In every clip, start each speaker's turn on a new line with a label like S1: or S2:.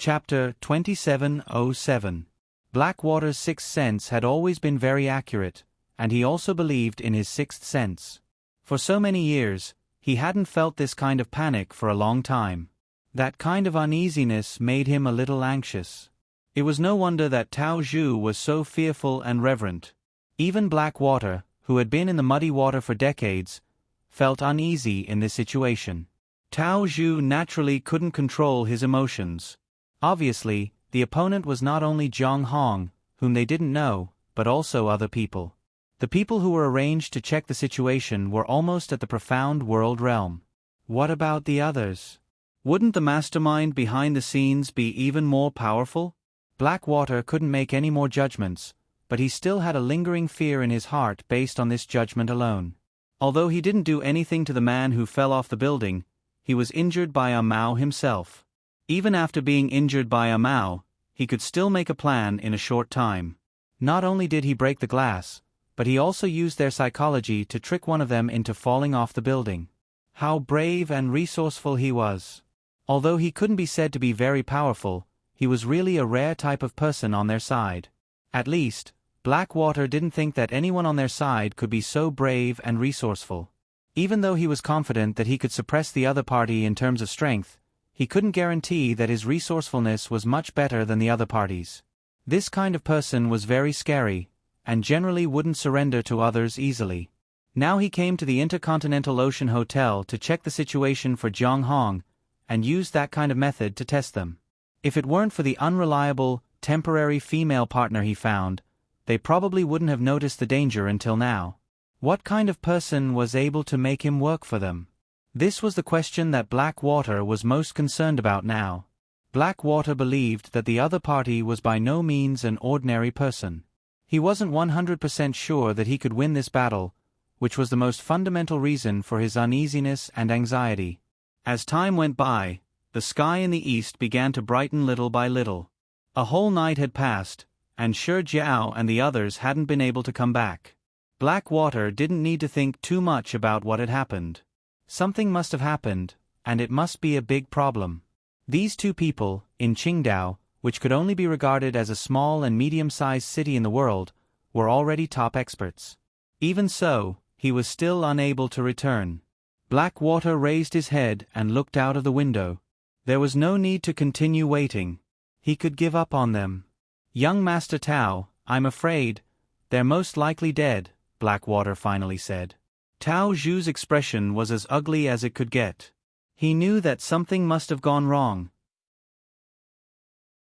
S1: Chapter 2707. Blackwater's sixth sense had always been very accurate, and he also believed in his sixth sense. For so many years, he hadn't felt this kind of panic for a long time. That kind of uneasiness made him a little anxious. It was no wonder that Tao Zhu was so fearful and reverent. Even Blackwater, who had been in the muddy water for decades, felt uneasy in this situation. Tao Zhu naturally couldn't control his emotions. Obviously, the opponent was not only Zhang Hong, whom they didn't know, but also other people. The people who were arranged to check the situation were almost at the profound world realm. What about the others? Wouldn't the mastermind behind the scenes be even more powerful? Blackwater couldn't make any more judgments, but he still had a lingering fear in his heart based on this judgment alone. Although he didn't do anything to the man who fell off the building, he was injured by Mao himself. Even after being injured by Mao, he could still make a plan in a short time. Not only did he break the glass, but he also used their psychology to trick one of them into falling off the building. How brave and resourceful he was. Although he couldn't be said to be very powerful, he was really a rare type of person on their side. At least, Blackwater didn't think that anyone on their side could be so brave and resourceful. Even though he was confident that he could suppress the other party in terms of strength, he couldn't guarantee that his resourcefulness was much better than the other party's. This kind of person was very scary, and generally wouldn't surrender to others easily. Now he came to the Intercontinental Ocean Hotel to check the situation for Zhang Hong, and used that kind of method to test them. If it weren't for the unreliable, temporary female partner he found, they probably wouldn't have noticed the danger until now. What kind of person was able to make him work for them? This was the question that Blackwater was most concerned about now. Blackwater believed that the other party was by no means an ordinary person. He wasn't 100% sure that he could win this battle, which was the most fundamental reason for his uneasiness and anxiety. As time went by, the sky in the east began to brighten little by little. A whole night had passed, and Shi Jiao and the others hadn't been able to come back. Blackwater didn't need to think too much about what had happened. Something must have happened, and it must be a big problem. These two people, in Qingdao, which could only be regarded as a small and medium-sized city in the world, were already top experts. Even so, he was still unable to return. Blackwater raised his head and looked out of the window. There was no need to continue waiting. He could give up on them. "Young Master Tao, I'm afraid they're most likely dead," Blackwater finally said. Tao Zhu's expression was as ugly as it could get. He knew that something must have gone wrong.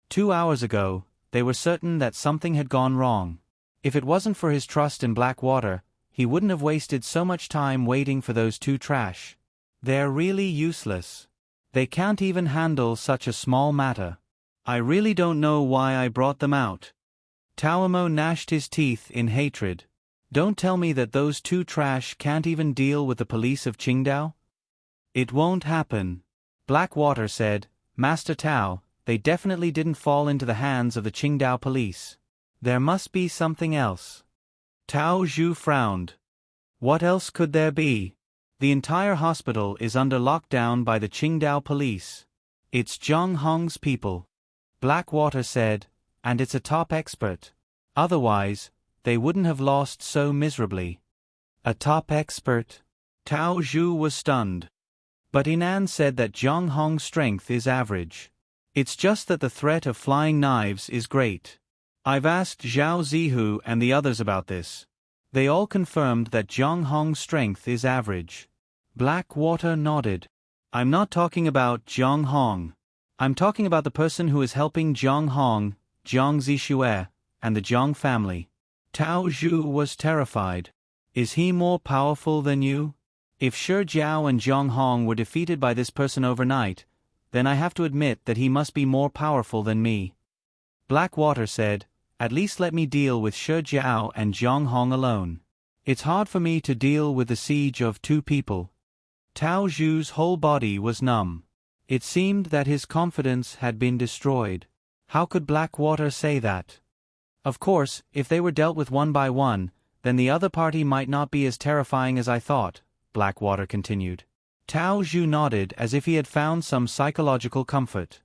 S1: 2 hours ago, they were certain that something had gone wrong. If it wasn't for his trust in Blackwater, he wouldn't have wasted so much time waiting for those two trash. They're really useless. They can't even handle such a small matter. I really don't know why I brought them out. Tao Mo gnashed his teeth in hatred. Don't tell me that those two trash can't even deal with the police of Qingdao? It won't happen. Blackwater said, "Master Tao, they definitely didn't fall into the hands of the Qingdao police. There must be something else." Tao Zhu frowned. What else could there be? The entire hospital is under lockdown by the Qingdao police. It's Zhang Hong's people. Blackwater said, and it's a top expert. Otherwise, they wouldn't have lost so miserably. A top expert? Tao Zhu was stunned. But Inan said that Zhang Hong's strength is average. It's just that the threat of flying knives is great. I've asked Zhao Zihu and the others about this. They all confirmed that Zhang Hong's strength is average. Blackwater nodded. I'm not talking about Zhang Hong. I'm talking about the person who is helping Zhang Hong, Zhang Zixue, and the Zhang family. Tao Zhu was terrified. Is he more powerful than you? If Shi Jiao and Zhang Hong were defeated by this person overnight, then I have to admit that he must be more powerful than me. Blackwater said, at least let me deal with Shi Jiao and Zhang Hong alone. It's hard for me to deal with the siege of two people. Tao Zhu's whole body was numb. It seemed that his confidence had been destroyed. How could Blackwater say that? Of course, if they were dealt with one by one, then the other party might not be as terrifying as I thought, Blackwater continued. Tao Zhu nodded as if he had found some psychological comfort.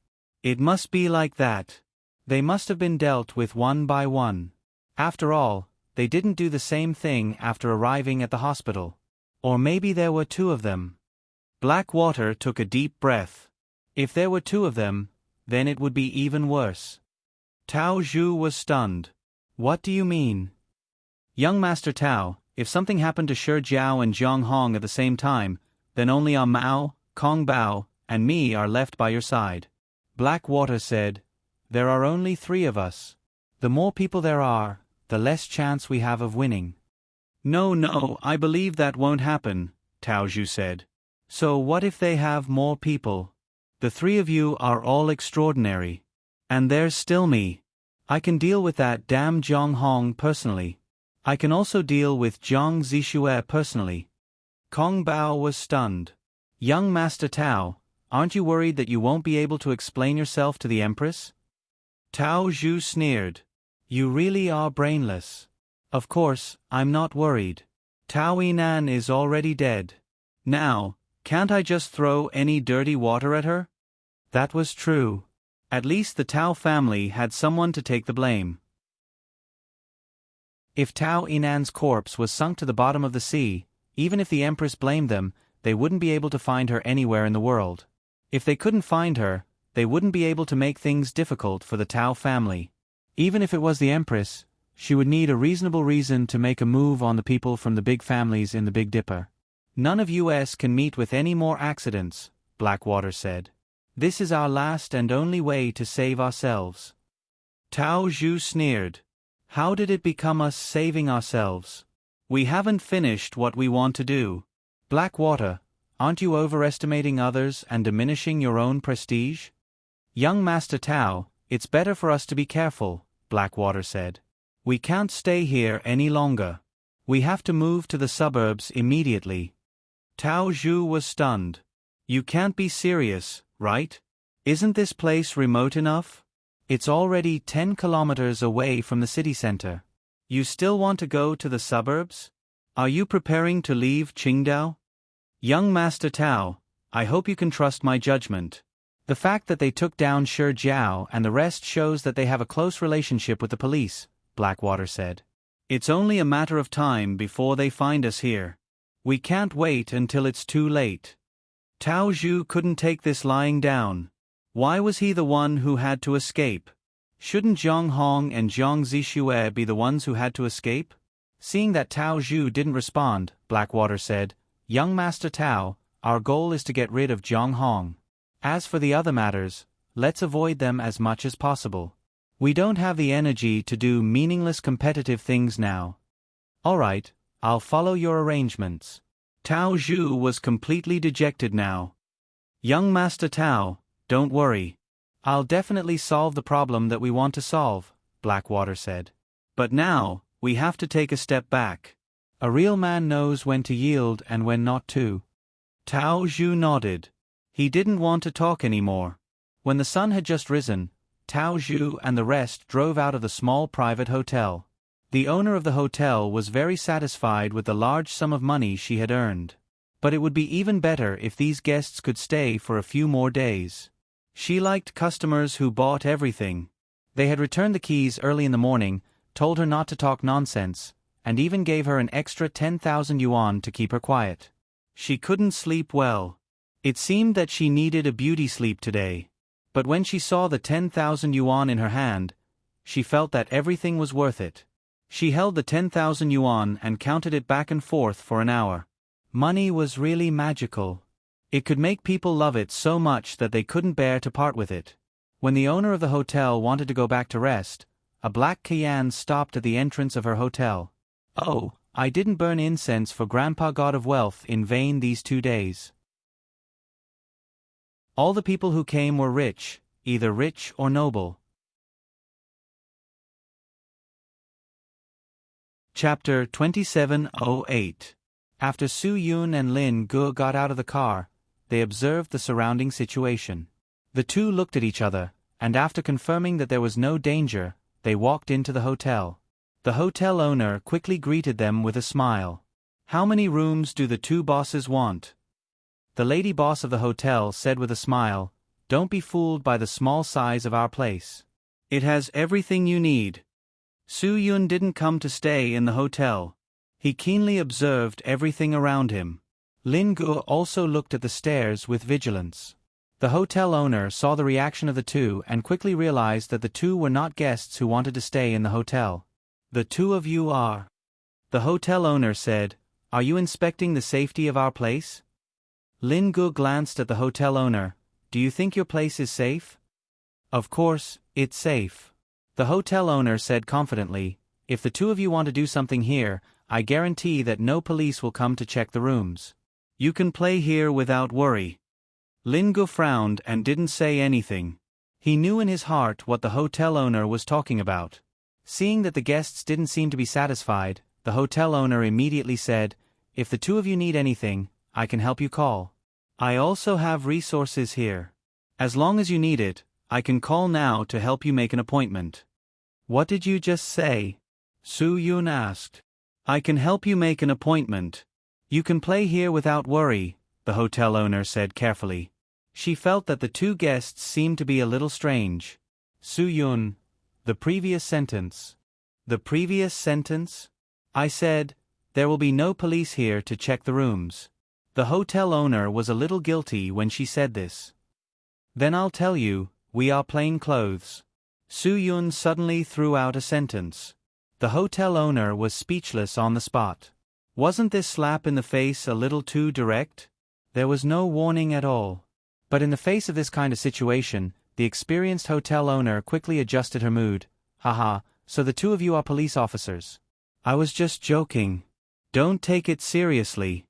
S1: It must be like that. They must have been dealt with one by one. After all, they didn't do the same thing after arriving at the hospital. Or maybe there were two of them. Blackwater took a deep breath. If there were two of them, then it would be even worse. Tao Zhu was stunned. What do you mean? Young Master Tao, if something happened to Shi Jiao and Jiang Hong at the same time, then only Mao, Kong Bao, and me are left by your side. Blackwater said, There are only 3 of us. The more people there are, the less chance we have of winning. No, I believe that won't happen, Tao Zhu said. So what if they have more people? The 3 of you are all extraordinary. And there's still me. I can deal with that damn Jiang Hong personally. I can also deal with Jiang Zixue personally. Kong Bao was stunned. Young Master Tao, aren't you worried that you won't be able to explain yourself to the Empress? Tao Zhu sneered. You really are brainless. Of course, I'm not worried. Tao Yinan is already dead. Now, can't I just throw any dirty water at her? That was true. At least the Tao family had someone to take the blame. If Tao Yinan's corpse was sunk to the bottom of the sea, even if the Empress blamed them, they wouldn't be able to find her anywhere in the world. If they couldn't find her, they wouldn't be able to make things difficult for the Tao family. Even if it was the Empress, she would need a reasonable reason to make a move on the people from the big families in the Big Dipper. None of us can meet with any more accidents, Blackwater said. This is our last and only way to save ourselves. Tao Zhu sneered. How did it become us saving ourselves? We haven't finished what we want to do. Blackwater, aren't you overestimating others and diminishing your own prestige? Young Master Tao, it's better for us to be careful, Blackwater said. We can't stay here any longer. We have to move to the suburbs immediately. Tao Zhu was stunned. You can't be serious, right? Isn't this place remote enough? It's already 10 kilometers away from the city center. You still want to go to the suburbs? Are you preparing to leave Qingdao? Young Master Tao, I hope you can trust my judgment. The fact that they took down Shi Jiao and the rest shows that they have a close relationship with the police, Blackwater said. It's only a matter of time before they find us here. We can't wait until it's too late. Tao Zhu couldn't take this lying down. Why was he the one who had to escape? Shouldn't Jiang Hong and Jiang Zixue be the ones who had to escape? Seeing that Tao Zhu didn't respond, Blackwater said, Young Master Tao, our goal is to get rid of Jiang Hong. As for the other matters, let's avoid them as much as possible. We don't have the energy to do meaningless competitive things now. All right, I'll follow your arrangements. Tao Zhu was completely dejected now. Young Master Tao, don't worry. I'll definitely solve the problem that we want to solve, Blackwater said. But now, we have to take a step back. A real man knows when to yield and when not to. Tao Zhu nodded. He didn't want to talk anymore. When the sun had just risen, Tao Zhu and the rest drove out of the small private hotel. The owner of the hotel was very satisfied with the large sum of money she had earned. But it would be even better if these guests could stay for a few more days. She liked customers who bought everything. They had returned the keys early in the morning, told her not to talk nonsense, and even gave her an extra 10,000 yuan to keep her quiet. She couldn't sleep well. It seemed that she needed a beauty sleep today. But when she saw the 10,000 yuan in her hand, she felt that everything was worth it. She held the 10,000 yuan and counted it back and forth for an hour. Money was really magical. It could make people love it so much that they couldn't bear to part with it. When the owner of the hotel wanted to go back to rest, a black Cayenne stopped at the entrance of her hotel. Oh, I didn't burn incense for Grandpa God of Wealth in vain these 2 days. All the people who came were rich, either rich or noble. Chapter 2708. After Su Yun and Lin Ge got out of the car, they observed the surrounding situation. The two looked at each other, and after confirming that there was no danger, they walked into the hotel. The hotel owner quickly greeted them with a smile. How many rooms do the two bosses want? The lady boss of the hotel said with a smile, Don't be fooled by the small size of our place. It has everything you need. Soo-yoon didn't come to stay in the hotel. He keenly observed everything around him. Lin-gu also looked at the stairs with vigilance. The hotel owner saw the reaction of the two and quickly realized that the two were not guests who wanted to stay in the hotel. The two of you are. The hotel owner said, Are you inspecting the safety of our place? Lin-gu glanced at the hotel owner. Do you think your place is safe? Of course, it's safe. The hotel owner said confidently, If the two of you want to do something here, I guarantee that no police will come to check the rooms. You can play here without worry. Lin-gu frowned and didn't say anything. He knew in his heart what the hotel owner was talking about. Seeing that the guests didn't seem to be satisfied, the hotel owner immediately said, If the two of you need anything, I can help you call. I also have resources here. As long as you need it, I can call now to help you make an appointment. What did you just say? Soo-yoon asked. I can help you make an appointment. You can play here without worry, the hotel owner said carefully. She felt that the two guests seemed to be a little strange. Soo-yoon. The previous sentence. The previous sentence? I said, there will be no police here to check the rooms. The hotel owner was a little guilty when she said this. Then I'll tell you, we are plain clothes. Soo-yoon suddenly threw out a sentence. The hotel owner was speechless on the spot. Wasn't this slap in the face a little too direct? There was no warning at all. But in the face of this kind of situation, the experienced hotel owner quickly adjusted her mood. Haha, so the two of you are police officers. I was just joking. Don't take it seriously.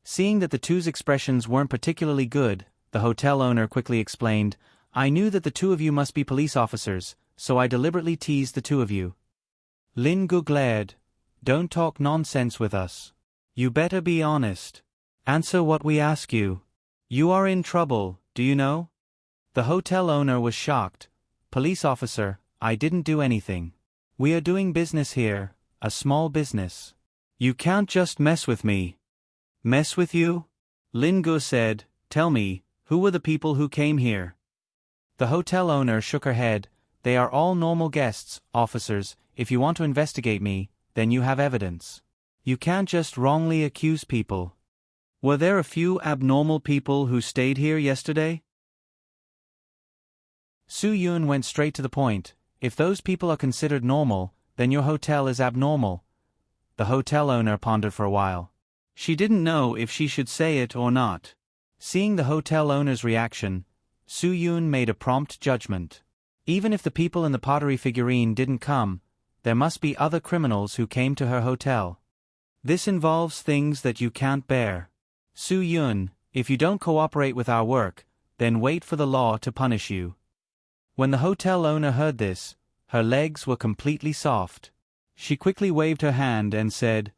S1: Seeing that the two's expressions weren't particularly good, the hotel owner quickly explained, I knew that the two of you must be police officers, so I deliberately teased the two of you. Lin-gu glared. Don't talk nonsense with us. You better be honest. Answer what we ask you. You are in trouble, do you know? The hotel owner was shocked. Police officer, I didn't do anything. We are doing business here, a small business. You can't just mess with me. Mess with you? Lin-gu said, Tell me, who were the people who came here? The hotel owner shook her head. They are all normal guests, officers. If you want to investigate me, then you have evidence. You can't just wrongly accuse people. Were there a few abnormal people who stayed here yesterday? Soo-yoon went straight to the point. If those people are considered normal, then your hotel is abnormal. The hotel owner pondered for a while. She didn't know if she should say it or not. Seeing the hotel owner's reaction, Soo-yoon made a prompt judgment. Even if the people in the pottery figurine didn't come, there must be other criminals who came to her hotel. This involves things that you can't bear. Soo-yoon, if you don't cooperate with our work, then wait for the law to punish you. When the hotel owner heard this, her legs were completely soft. She quickly waved her hand and said,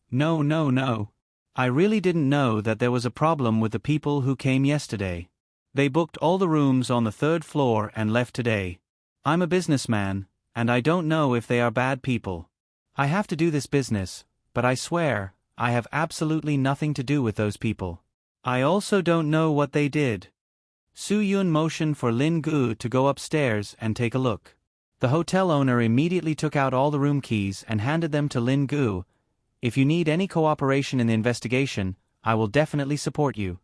S1: No, no, no. I really didn't know that there was a problem with the people who came yesterday. They booked all the rooms on the 3rd floor and left today. I'm a businessman, and I don't know if they are bad people. I have to do this business, but I swear, I have absolutely nothing to do with those people. I also don't know what they did. Soo-yoon motioned for Lin-gu to go upstairs and take a look. The hotel owner immediately took out all the room keys and handed them to Lin-gu. If you need any cooperation in the investigation, I will definitely support you.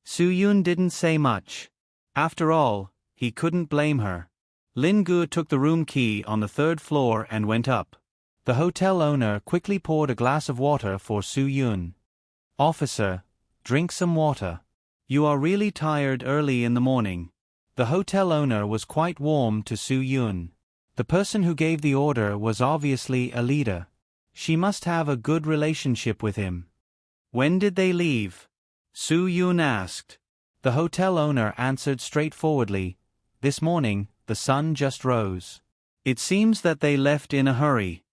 S1: Soo-yoon didn't say much. After all, he couldn't blame her. Lin-gu took the room key on the 3rd floor and went up. The hotel owner quickly poured a glass of water for Soo-yoon. Officer, drink some water. You are really tired early in the morning. The hotel owner was quite warm to Soo-yoon. The person who gave the order was obviously a leader. She must have a good relationship with him. When did they leave? Soo-yoon asked. The hotel owner answered straightforwardly. This morning, the sun just rose. It seems that they left in a hurry.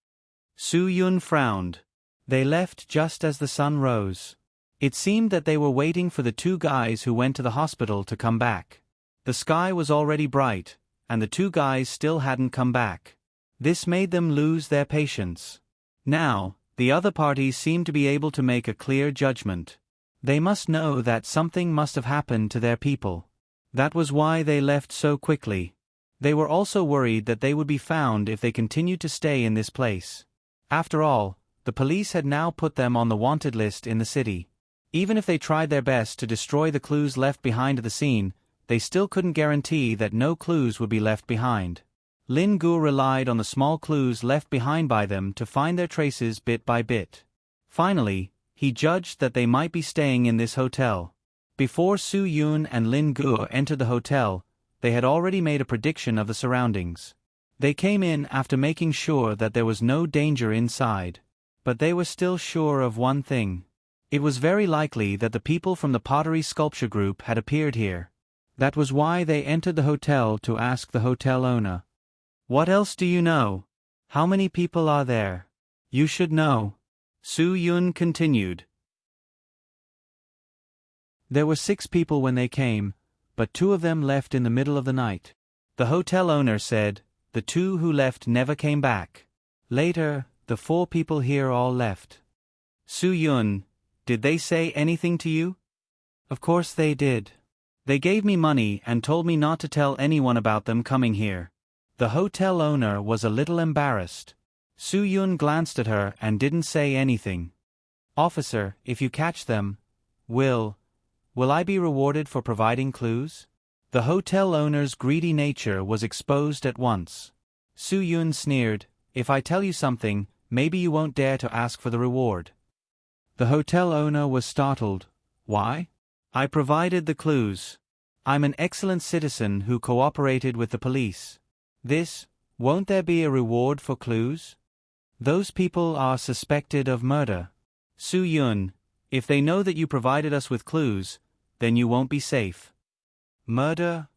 S1: Soo-yoon frowned. They left just as the sun rose. It seemed that they were waiting for the two guys who went to the hospital to come back. The sky was already bright, and the two guys still hadn't come back. This made them lose their patience. Now, the other parties seemed to be able to make a clear judgment. They must know that something must have happened to their people. That was why they left so quickly. They were also worried that they would be found if they continued to stay in this place. After all, the police had now put them on the wanted list in the city. Even if they tried their best to destroy the clues left behind at the scene, they still couldn't guarantee that no clues would be left behind. Lin Gu relied on the small clues left behind by them to find their traces bit by bit. Finally, he judged that they might be staying in this hotel. Before Su Yun and Lin Gu entered the hotel, they had already made a prediction of the surroundings. They came in after making sure that there was no danger inside. But they were still sure of one thing. It was very likely that the people from the pottery sculpture group had appeared here. That was why they entered the hotel to ask the hotel owner. "What else do you know? How many people are there? You should know." Su Yun continued. There were 6 people when they came, but 2 of them left in the middle of the night. The hotel owner said, the 2 who left never came back. Later, the 4 people here all left. Su Yun, did they say anything to you? Of course they did. They gave me money and told me not to tell anyone about them coming here. The hotel owner was a little embarrassed. Su Yun glanced at her and didn't say anything. "Officer, if you catch them, will I be rewarded for providing clues?" The hotel owner's greedy nature was exposed at once. Su Yun sneered, "If I tell you something, maybe you won't dare to ask for the reward." The hotel owner was startled. "Why? I provided the clues. I'm an excellent citizen who cooperated with the police. Won't there be a reward for clues? Those people are suspected of murder. Su Yun, if they know that you provided us with clues, then you won't be safe." Murder?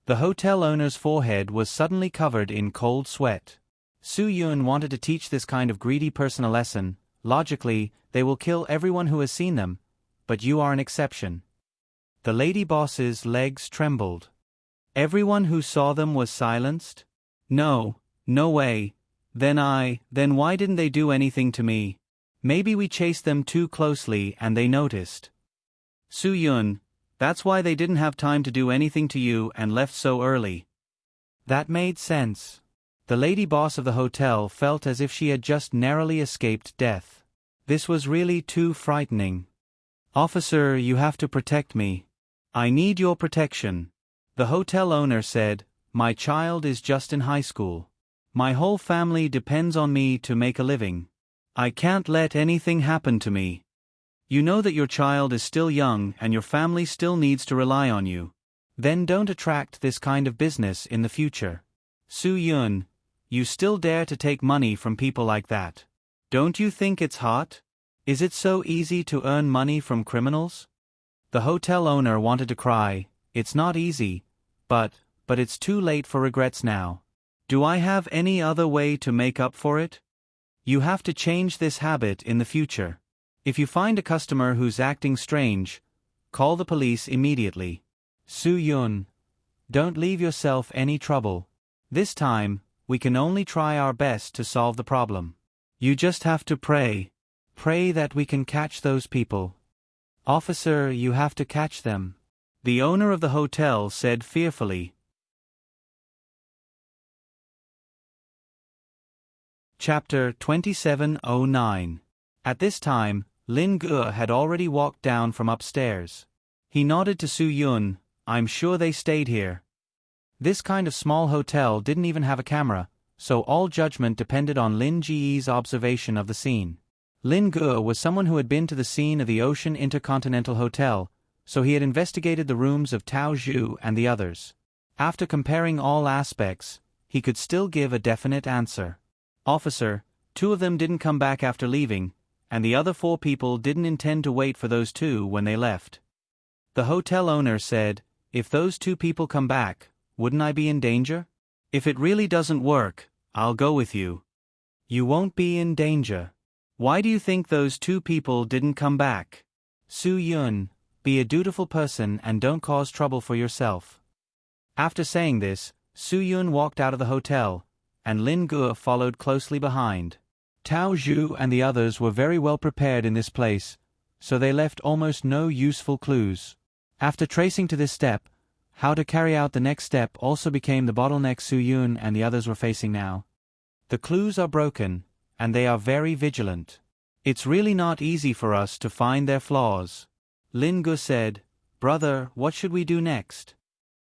S1: The hotel owner's forehead was suddenly covered in cold sweat. Su Yun wanted to teach this kind of greedy person a lesson. Logically, they will kill everyone who has seen them, but you are an exception. The lady boss's legs trembled. Everyone who saw them was silenced? No way. Then why didn't they do anything to me? Maybe we chased them too closely and they noticed. Su Yun, that's why they didn't have time to do anything to you and left so early. That made sense. The lady boss of the hotel felt as if she had just narrowly escaped death. This was really too frightening. "Officer, you have to protect me. I need your protection." The hotel owner said, "My child is just in high school. My whole family depends on me to make a living. I can't let anything happen to me. You know that your child is still young and your family still needs to rely on you. Then don't attract this kind of business in the future. Su Yun, you still dare to take money from people like that. Don't you think it's hot? Is it so easy to earn money from criminals?" The hotel owner wanted to cry, "It's not easy, but it's too late for regrets now. Do I have any other way to make up for it? You have to change this habit in the future. If you find a customer who's acting strange, call the police immediately. Su Yun, don't leave yourself any trouble. This time, we can only try our best to solve the problem. You just have to pray that we can catch those people. Officer, you have to catch them," the owner of the hotel said fearfully. Chapter 2709. At this time, Lin Gu had already walked down from upstairs. He nodded to Su Yun, "I'm sure they stayed here." This kind of small hotel didn't even have a camera, so all judgment depended on Lin Ji's observation of the scene. Lin Gu was someone who had been to the scene of the Ocean Intercontinental Hotel, so he had investigated the rooms of Tao Zhu and the others. After comparing all aspects, he could still give a definite answer. "Officer, 2 of them didn't come back after leaving, and the other 4 people didn't intend to wait for those 2 when they left." The hotel owner said, "If those 2 people come back, wouldn't I be in danger? If it really doesn't work, I'll go with you." "You won't be in danger. Why do you think those 2 people didn't come back? Su Yun, be a dutiful person and don't cause trouble for yourself." After saying this, Su Yun walked out of the hotel, and Lin Gu followed closely behind. Tao Zhu and the others were very well prepared in this place, so they left almost no useful clues. After tracing to this step, how to carry out the next step also became the bottleneck Su Yun and the others were facing now. The clues are broken, and they are very vigilant. It's really not easy for us to find their flaws. Lin Gu said, "Brother, what should we do next?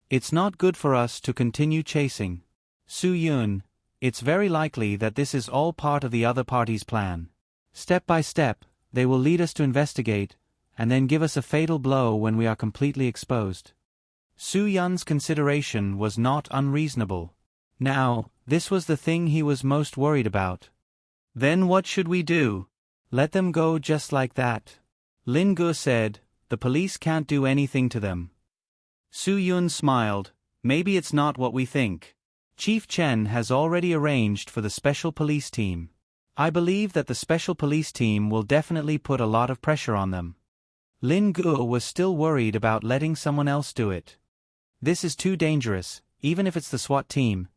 S1: It's not good for us to continue chasing." Su Yun, it's very likely that this is all part of the other party's plan. Step by step, they will lead us to investigate, and then give us a fatal blow when we are completely exposed. Su Yun's consideration was not unreasonable. Now, this was the thing he was most worried about. Then what should we do? Let them go just like that? Lin Gu said, "The police can't do anything to them." Su Yun smiled, "Maybe it's not what we think. Chief Chen has already arranged for the special police team. I believe that the special police team will definitely put a lot of pressure on them." Lin Gu was still worried about letting someone else do it. This is too dangerous, even if it's the SWAT team.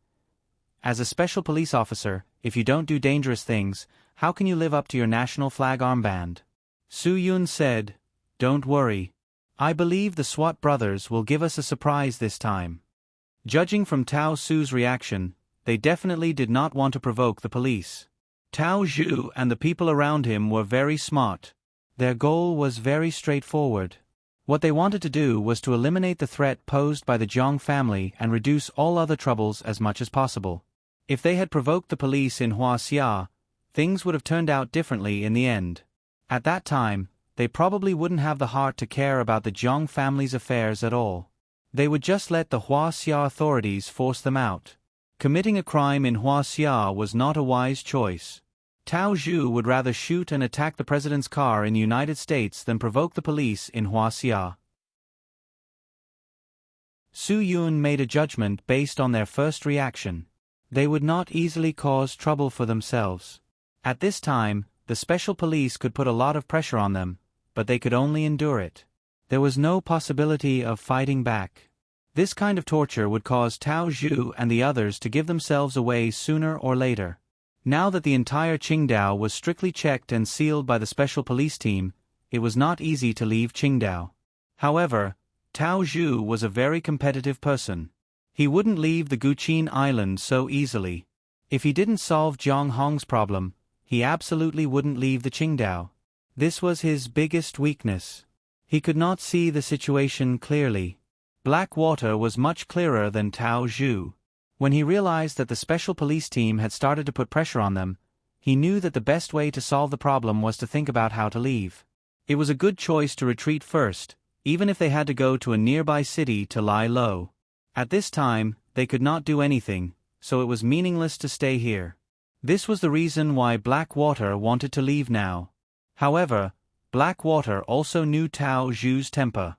S1: As a special police officer, if you don't do dangerous things, how can you live up to your national flag armband? Su Yun said, "Don't worry. I believe the SWAT brothers will give us a surprise this time." Judging from Tao Su's reaction, they definitely did not want to provoke the police. Tao Zhu and the people around him were very smart. Their goal was very straightforward. What they wanted to do was to eliminate the threat posed by the Jiang family and reduce all other troubles as much as possible. If they had provoked the police in Huaxia, things would have turned out differently in the end. At that time, they probably wouldn't have the heart to care about the Jiang family's affairs at all. They would just let the Huaxia authorities force them out. Committing a crime in Huaxia was not a wise choice. Tao Zhu would rather shoot and attack the president's car in the United States than provoke the police in Huaxia. Su Yun made a judgment based on their first reaction. They would not easily cause trouble for themselves. At this time, the special police could put a lot of pressure on them, but they could only endure it. There was no possibility of fighting back. This kind of torture would cause Tao Zhu and the others to give themselves away sooner or later. Now that the entire Qingdao was strictly checked and sealed by the special police team, it was not easy to leave Qingdao. However, Tao Zhu was a very competitive person. He wouldn't leave the Guqin Island so easily. If he didn't solve Jiang Hong's problem, he absolutely wouldn't leave the Qingdao. This was his biggest weakness. He could not see the situation clearly. Blackwater was much clearer than Tao Zhu. When he realized that the special police team had started to put pressure on them, he knew that the best way to solve the problem was to think about how to leave. It was a good choice to retreat first, even if they had to go to a nearby city to lie low. At this time, they could not do anything, so it was meaningless to stay here. This was the reason why Blackwater wanted to leave now. However, Blackwater also knew Tao Zhu's temper.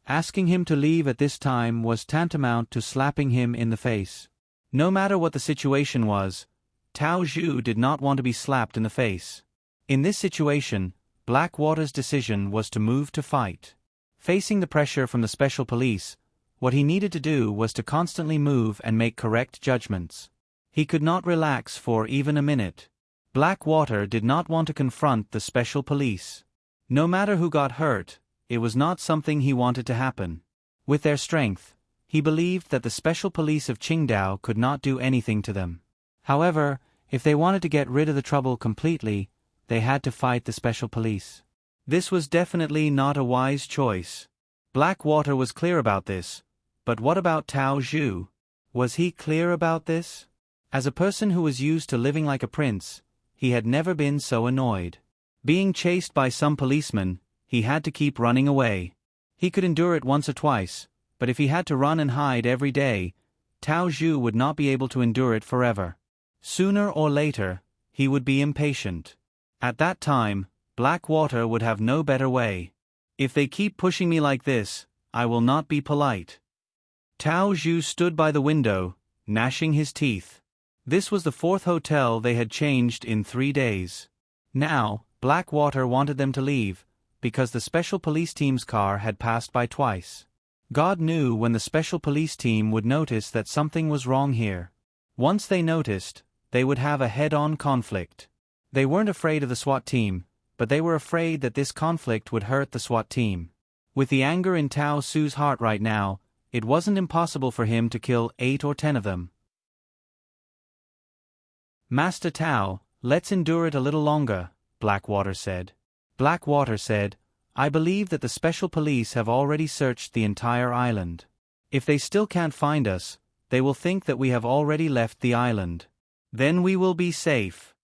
S1: Asking him to leave at this time was tantamount to slapping him in the face. No matter what the situation was, Tao Zhu did not want to be slapped in the face. In this situation, Blackwater's decision was to move to fight. Facing the pressure from the special police, what he needed to do was to constantly move and make correct judgments. He could not relax for even a minute. Blackwater did not want to confront the special police. No matter who got hurt, it was not something he wanted to happen. With their strength, he believed that the special police of Qingdao could not do anything to them. However, if they wanted to get rid of the trouble completely, they had to fight the special police. This was definitely not a wise choice. Blackwater was clear about this, but what about Tao Zhu? Was he clear about this? As a person who was used to living like a prince, he had never been so annoyed. Being chased by some policemen, he had to keep running away. He could endure it once or twice, but if he had to run and hide every day, Tao Zhu would not be able to endure it forever. Sooner or later, he would be impatient. At that time, Blackwater would have no better way. If they keep pushing me like this, I will not be polite. Tao Zhu stood by the window, gnashing his teeth. This was the fourth hotel they had changed in 3 days. Now, Blackwater wanted them to leave, because the special police team's car had passed by twice. God knew when the special police team would notice that something was wrong here. Once they noticed, they would have a head-on conflict. They weren't afraid of the SWAT team, but they were afraid that this conflict would hurt the SWAT team. With the anger in Tao Su's heart right now, it wasn't impossible for him to kill 8 or 10 of them. Master Tao, let's endure it a little longer, Blackwater said. Blackwater said, I believe that the special police have already searched the entire island. If they still can't find us, they will think that we have already left the island. Then we will be safe.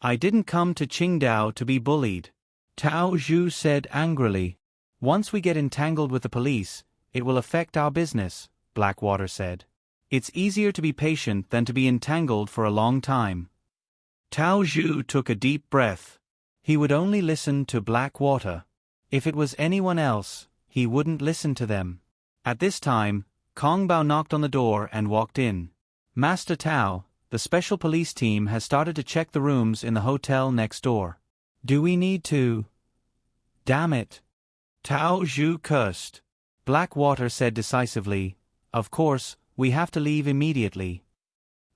S1: I didn't come to Qingdao to be bullied, Tao Zhu said angrily. Once we get entangled with the police, it will affect our business, Blackwater said. It's easier to be patient than to be entangled for a long time. Tao Zhu took a deep breath. He would only listen to Blackwater. If it was anyone else, he wouldn't listen to them. At this time, Kong Bao knocked on the door and walked in. Master Tao, the special police team has started to check the rooms in the hotel next door. Do we need to? Damn it. Tao Zhu cursed. Blackwater said decisively, Of course, we have to leave immediately.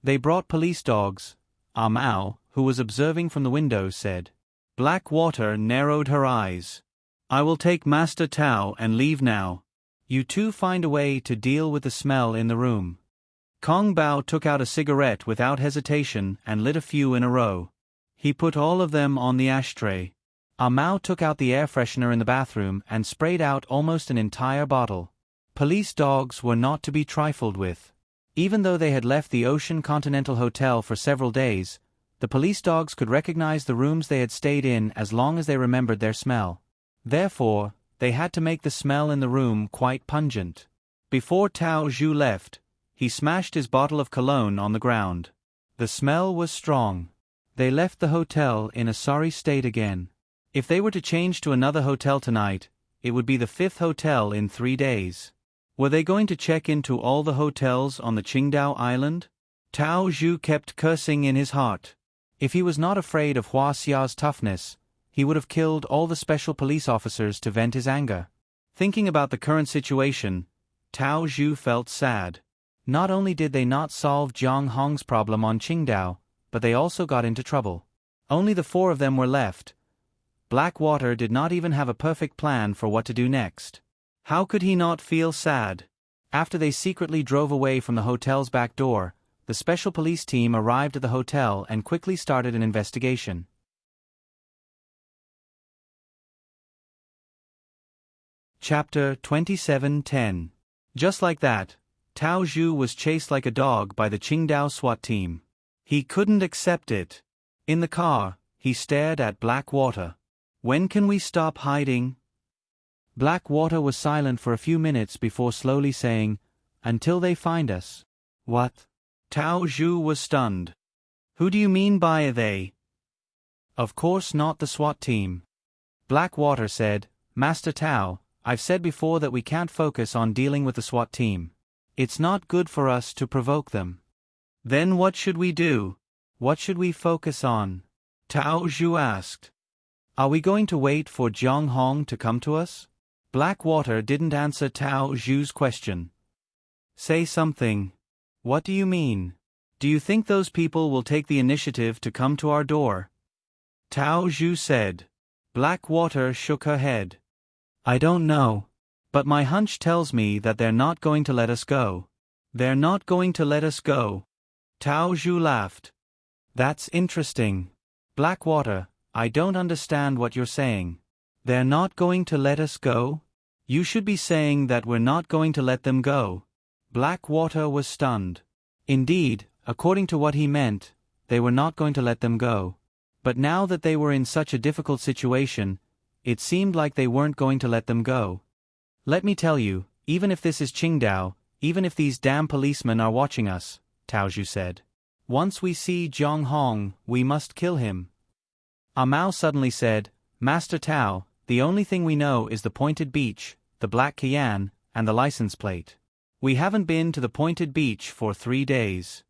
S1: They brought police dogs. Mao, who was observing from the window, said. Blackwater narrowed her eyes. I will take Master Tao and leave now. You two find a way to deal with the smell in the room. Kong Bao took out a cigarette without hesitation and lit a few in a row. He put all of them on the ashtray. Mao took out the air freshener in the bathroom and sprayed out almost an entire bottle. Police dogs were not to be trifled with. Even though they had left the Ocean Continental Hotel for several days, the police dogs could recognize the rooms they had stayed in as long as they remembered their smell. Therefore, they had to make the smell in the room quite pungent. Before Tao Zhu left, he smashed his bottle of cologne on the ground. The smell was strong. They left the hotel in a sorry state again. If they were to change to another hotel tonight, it would be the 5th hotel in 3 days. Were they going to check into all the hotels on the Qingdao Island? Tao Zhu kept cursing in his heart. If he was not afraid of Hua Xia's toughness, he would have killed all the special police officers to vent his anger. Thinking about the current situation, Tao Zhu felt sad. Not only did they not solve Jiang Hong's problem on Qingdao, but they also got into trouble. Only the 4 of them were left. Blackwater did not even have a perfect plan for what to do next. How could he not feel sad? After they secretly drove away from the hotel's back door, the special police team arrived at the hotel and quickly started an investigation. Chapter 27:10. Just like that, Tao Zhu was chased like a dog by the Qingdao SWAT team. He couldn't accept it. In the car, he stared at Blackwater. When can we stop hiding? Blackwater was silent for a few minutes before slowly saying, Until they find us. What? Tao Zhu was stunned. Who do you mean by they? Of course not the SWAT team. Blackwater said, Master Tao, I've said before that we can't focus on dealing with the SWAT team. It's not good for us to provoke them. Then what should we do? What should we focus on? Tao Zhu asked. Are we going to wait for Jiang Hong to come to us? Blackwater didn't answer Tao Zhu's question. Say something. What do you mean? Do you think those people will take the initiative to come to our door? Tao Zhu said. Blackwater shook her head. I don't know. But my hunch tells me that they're not going to let us go. They're not going to let us go. Tao Zhu laughed. That's interesting. Blackwater, I don't understand what you're saying. They're not going to let us go? You should be saying that we're not going to let them go. Blackwater was stunned. Indeed, according to what he meant, they were not going to let them go. But now that they were in such a difficult situation, it seemed like they weren't going to let them go. Let me tell you, even if this is Qingdao, even if these damn policemen are watching us, Tao Zhu said. Once we see Jiang Hong, we must kill him. Mao suddenly said, Master Tao, the only thing we know is the pointed beach, the black Kian, and the license plate. We haven't been to the pointed beach for 3 days.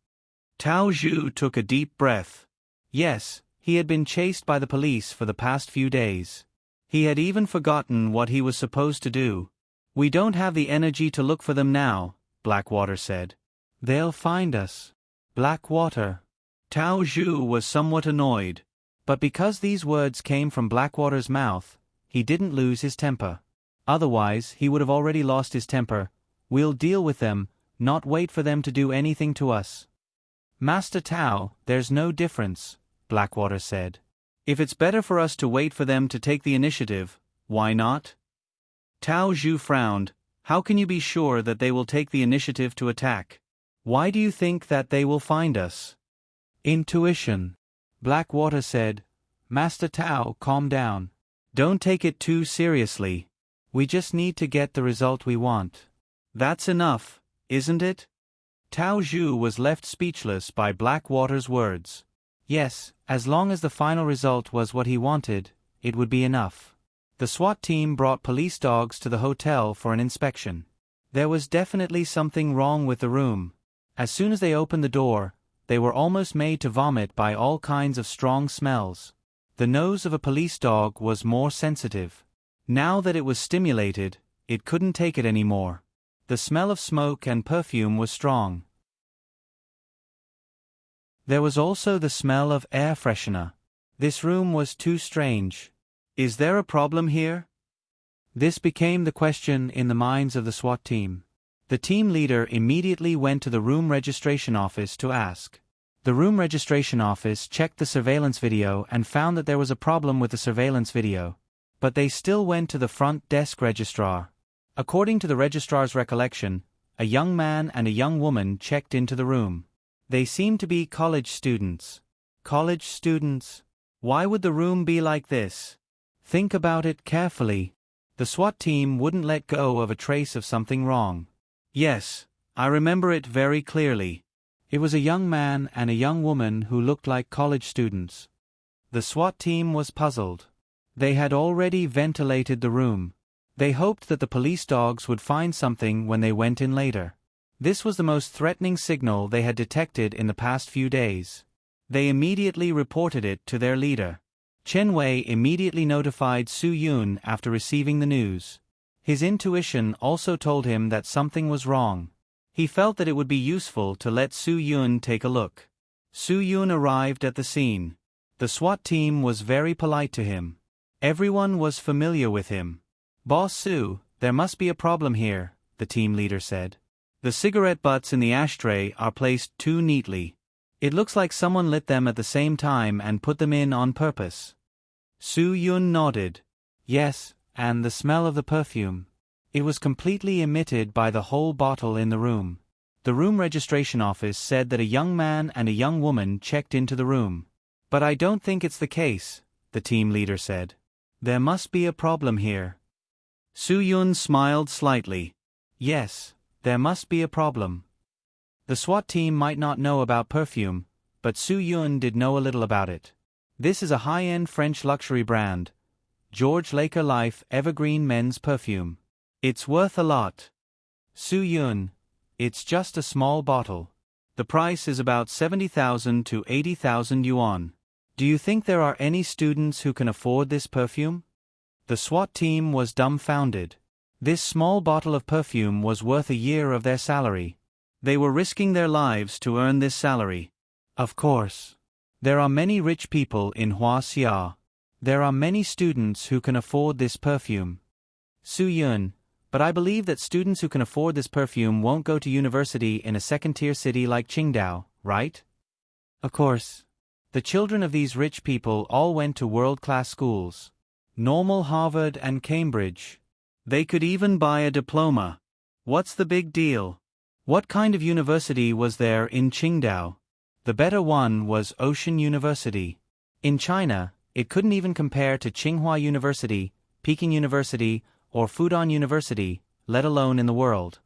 S1: Tao Zhu took a deep breath. Yes, he had been chased by the police for the past few days. He had even forgotten what he was supposed to do. We don't have the energy to look for them now, Blackwater said. They'll find us. Blackwater. Tao Zhu was somewhat annoyed. But because these words came from Blackwater's mouth, he didn't lose his temper. Otherwise, he would have already lost his temper. We'll deal with them, not wait for them to do anything to us. Master Tao, there's no difference, Blackwater said. If it's better for us to wait for them to take the initiative, why not? Tao Zhu frowned. How can you be sure that they will take the initiative to attack? Why do you think that they will find us? Intuition. Blackwater said. Master Tao, calm down. Don't take it too seriously. We just need to get the result we want. That's enough, isn't it? Tao Zhu was left speechless by Blackwater's words. Yes, as long as the final result was what he wanted, it would be enough. The SWAT team brought police dogs to the hotel for an inspection. There was definitely something wrong with the room. As soon as they opened the door, they were almost made to vomit by all kinds of strong smells. The nose of a police dog was more sensitive. Now that it was stimulated, it couldn't take it anymore. The smell of smoke and perfume was strong. There was also the smell of air freshener. This room was too strange. Is there a problem here? This became the question in the minds of the SWAT team. The team leader immediately went to the room registration office to ask. The room registration office checked the surveillance video and found that there was a problem with the surveillance video. But they still went to the front desk registrar. According to the registrar's recollection, a young man and a young woman checked into the room. They seemed to be college students. College students? Why would the room be like this? Think about it carefully. The SWAT team wouldn't let go of a trace of something wrong. Yes, I remember it very clearly. It was a young man and a young woman who looked like college students. The SWAT team was puzzled. They had already ventilated the room. They hoped that the police dogs would find something when they went in later. This was the most threatening signal they had detected in the past few days. They immediately reported it to their leader. Chen Wei immediately notified Su Yun after receiving the news. His intuition also told him that something was wrong. He felt that it would be useful to let Su Yun take a look. Su Yun arrived at the scene. The SWAT team was very polite to him. Everyone was familiar with him. Boss Su, there must be a problem here, the team leader said. The cigarette butts in the ashtray are placed too neatly. It looks like someone lit them at the same time and put them in on purpose. Su Yun nodded. Yes, and the smell of the perfume. It was completely emitted by the whole bottle in the room. The room registration office said that a young man and a young woman checked into the room. But I don't think it's the case, the team leader said. There must be a problem here. Su Yun smiled slightly. Yes, there must be a problem. The SWAT team might not know about perfume, but Su Yun did know a little about it. This is a high-end French luxury brand, George Laker Life Evergreen Men's Perfume. It's worth a lot. Su Yun, it's just a small bottle. The price is about 70,000 to 80,000 yuan. Do you think there are any students who can afford this perfume? The SWAT team was dumbfounded. This small bottle of perfume was worth a year of their salary. They were risking their lives to earn this salary. Of course. There are many rich people in Huaxia. There are many students who can afford this perfume. Su Yun, but I believe that students who can afford this perfume won't go to university in a second-tier city like Qingdao, right? Of course. The children of these rich people all went to world-class schools. Normal Harvard and Cambridge. They could even buy a diploma. What's the big deal? What kind of university was there in Qingdao? The better one was Ocean University. In China, it couldn't even compare to Tsinghua University, Peking University, or Fudan University, let alone in the world.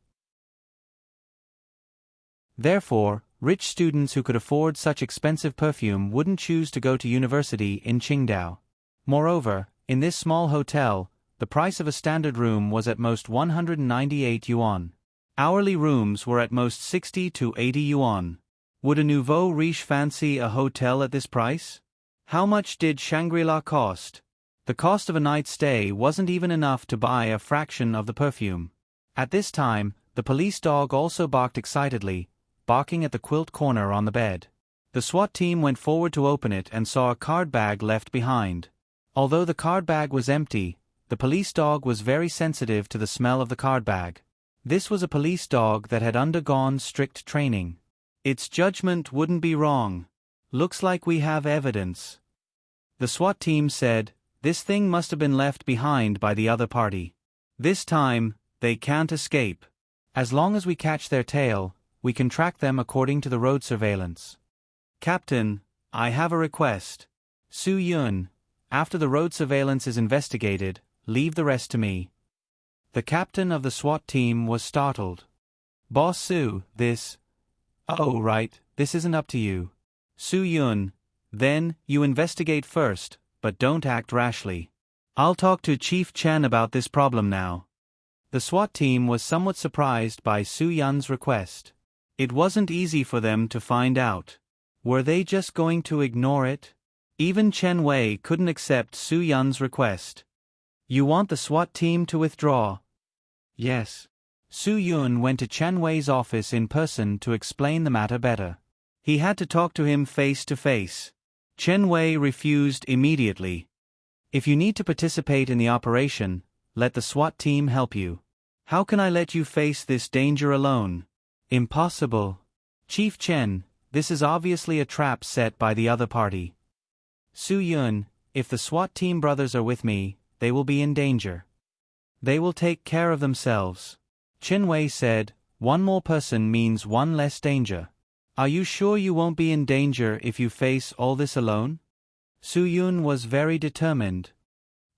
S1: Therefore, rich students who could afford such expensive perfume wouldn't choose to go to university in Qingdao. Moreover, in this small hotel, the price of a standard room was at most 198 yuan. Hourly rooms were at most 60 to 80 yuan. Would a nouveau riche fancy a hotel at this price? How much did Shangri-La cost? The cost of a night's stay wasn't even enough to buy a fraction of the perfume. At this time, the police dog also barked excitedly, barking at the quilt corner on the bed. The SWAT team went forward to open it and saw a card bag left behind. Although the card bag was empty, The police dog was very sensitive to the smell of the card bag. This was a police dog that had undergone strict training. Its judgment wouldn't be wrong. Looks like we have evidence. The SWAT team said, this thing must have been left behind by the other party. This time, they can't escape. As long as we catch their tail, we can track them according to the road surveillance. Captain, I have a request. Su Yun, after the road surveillance is investigated, leave the rest to me. The captain of the SWAT team was startled. Boss Su, this... Oh, right, this isn't up to you. Su Yun, then, you investigate first, but don't act rashly. I'll talk to Chief Chen about this problem now. The SWAT team was somewhat surprised by Su Yun's request. It wasn't easy for them to find out. Were they just going to ignore it? Even Chen Wei couldn't accept Su Yun's request. You want the SWAT team to withdraw? Yes. Su Yun went to Chen Wei's office in person to explain the matter better. He had to talk to him face to face. Chen Wei refused immediately. If you need to participate in the operation, let the SWAT team help you. How can I let you face this danger alone? Impossible. Chief Chen, this is obviously a trap set by the other party. Su Yun, if the SWAT team brothers are with me, they will be in danger. They will take care of themselves. Chen Wei said, one more person means one less danger. Are you sure you won't be in danger if you face all this alone? Su Yun was very determined.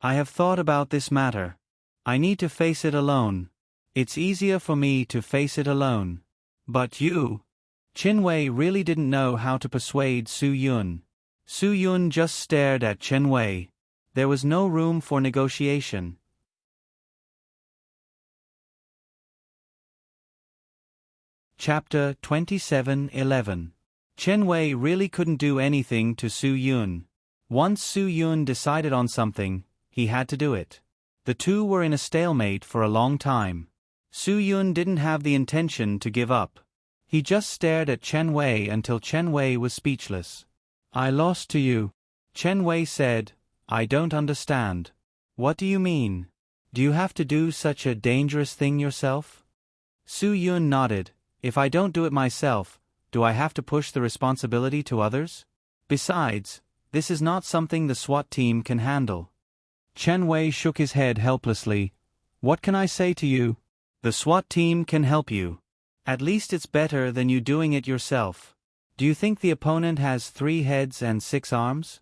S1: I have thought about this matter. I need to face it alone. It's easier for me to face it alone. But you... Chen Wei really didn't know how to persuade Su Yun. Su Yun just stared at Chen Wei. There was no room for negotiation. Chapter 27:11. Chen Wei really couldn't do anything to Su Yun. Once Su Yun decided on something, he had to do it. The two were in a stalemate for a long time. Su Yun didn't have the intention to give up. He just stared at Chen Wei until Chen Wei was speechless. I lost to you. Chen Wei said, I don't understand. What do you mean? Do you have to do such a dangerous thing yourself? Su Yun nodded. If I don't do it myself, do I have to push the responsibility to others? Besides, this is not something the SWAT team can handle. Chen Wei shook his head helplessly. What can I say to you? The SWAT team can help you. At least it's better than you doing it yourself. Do you think the opponent has 3 heads and 6 arms?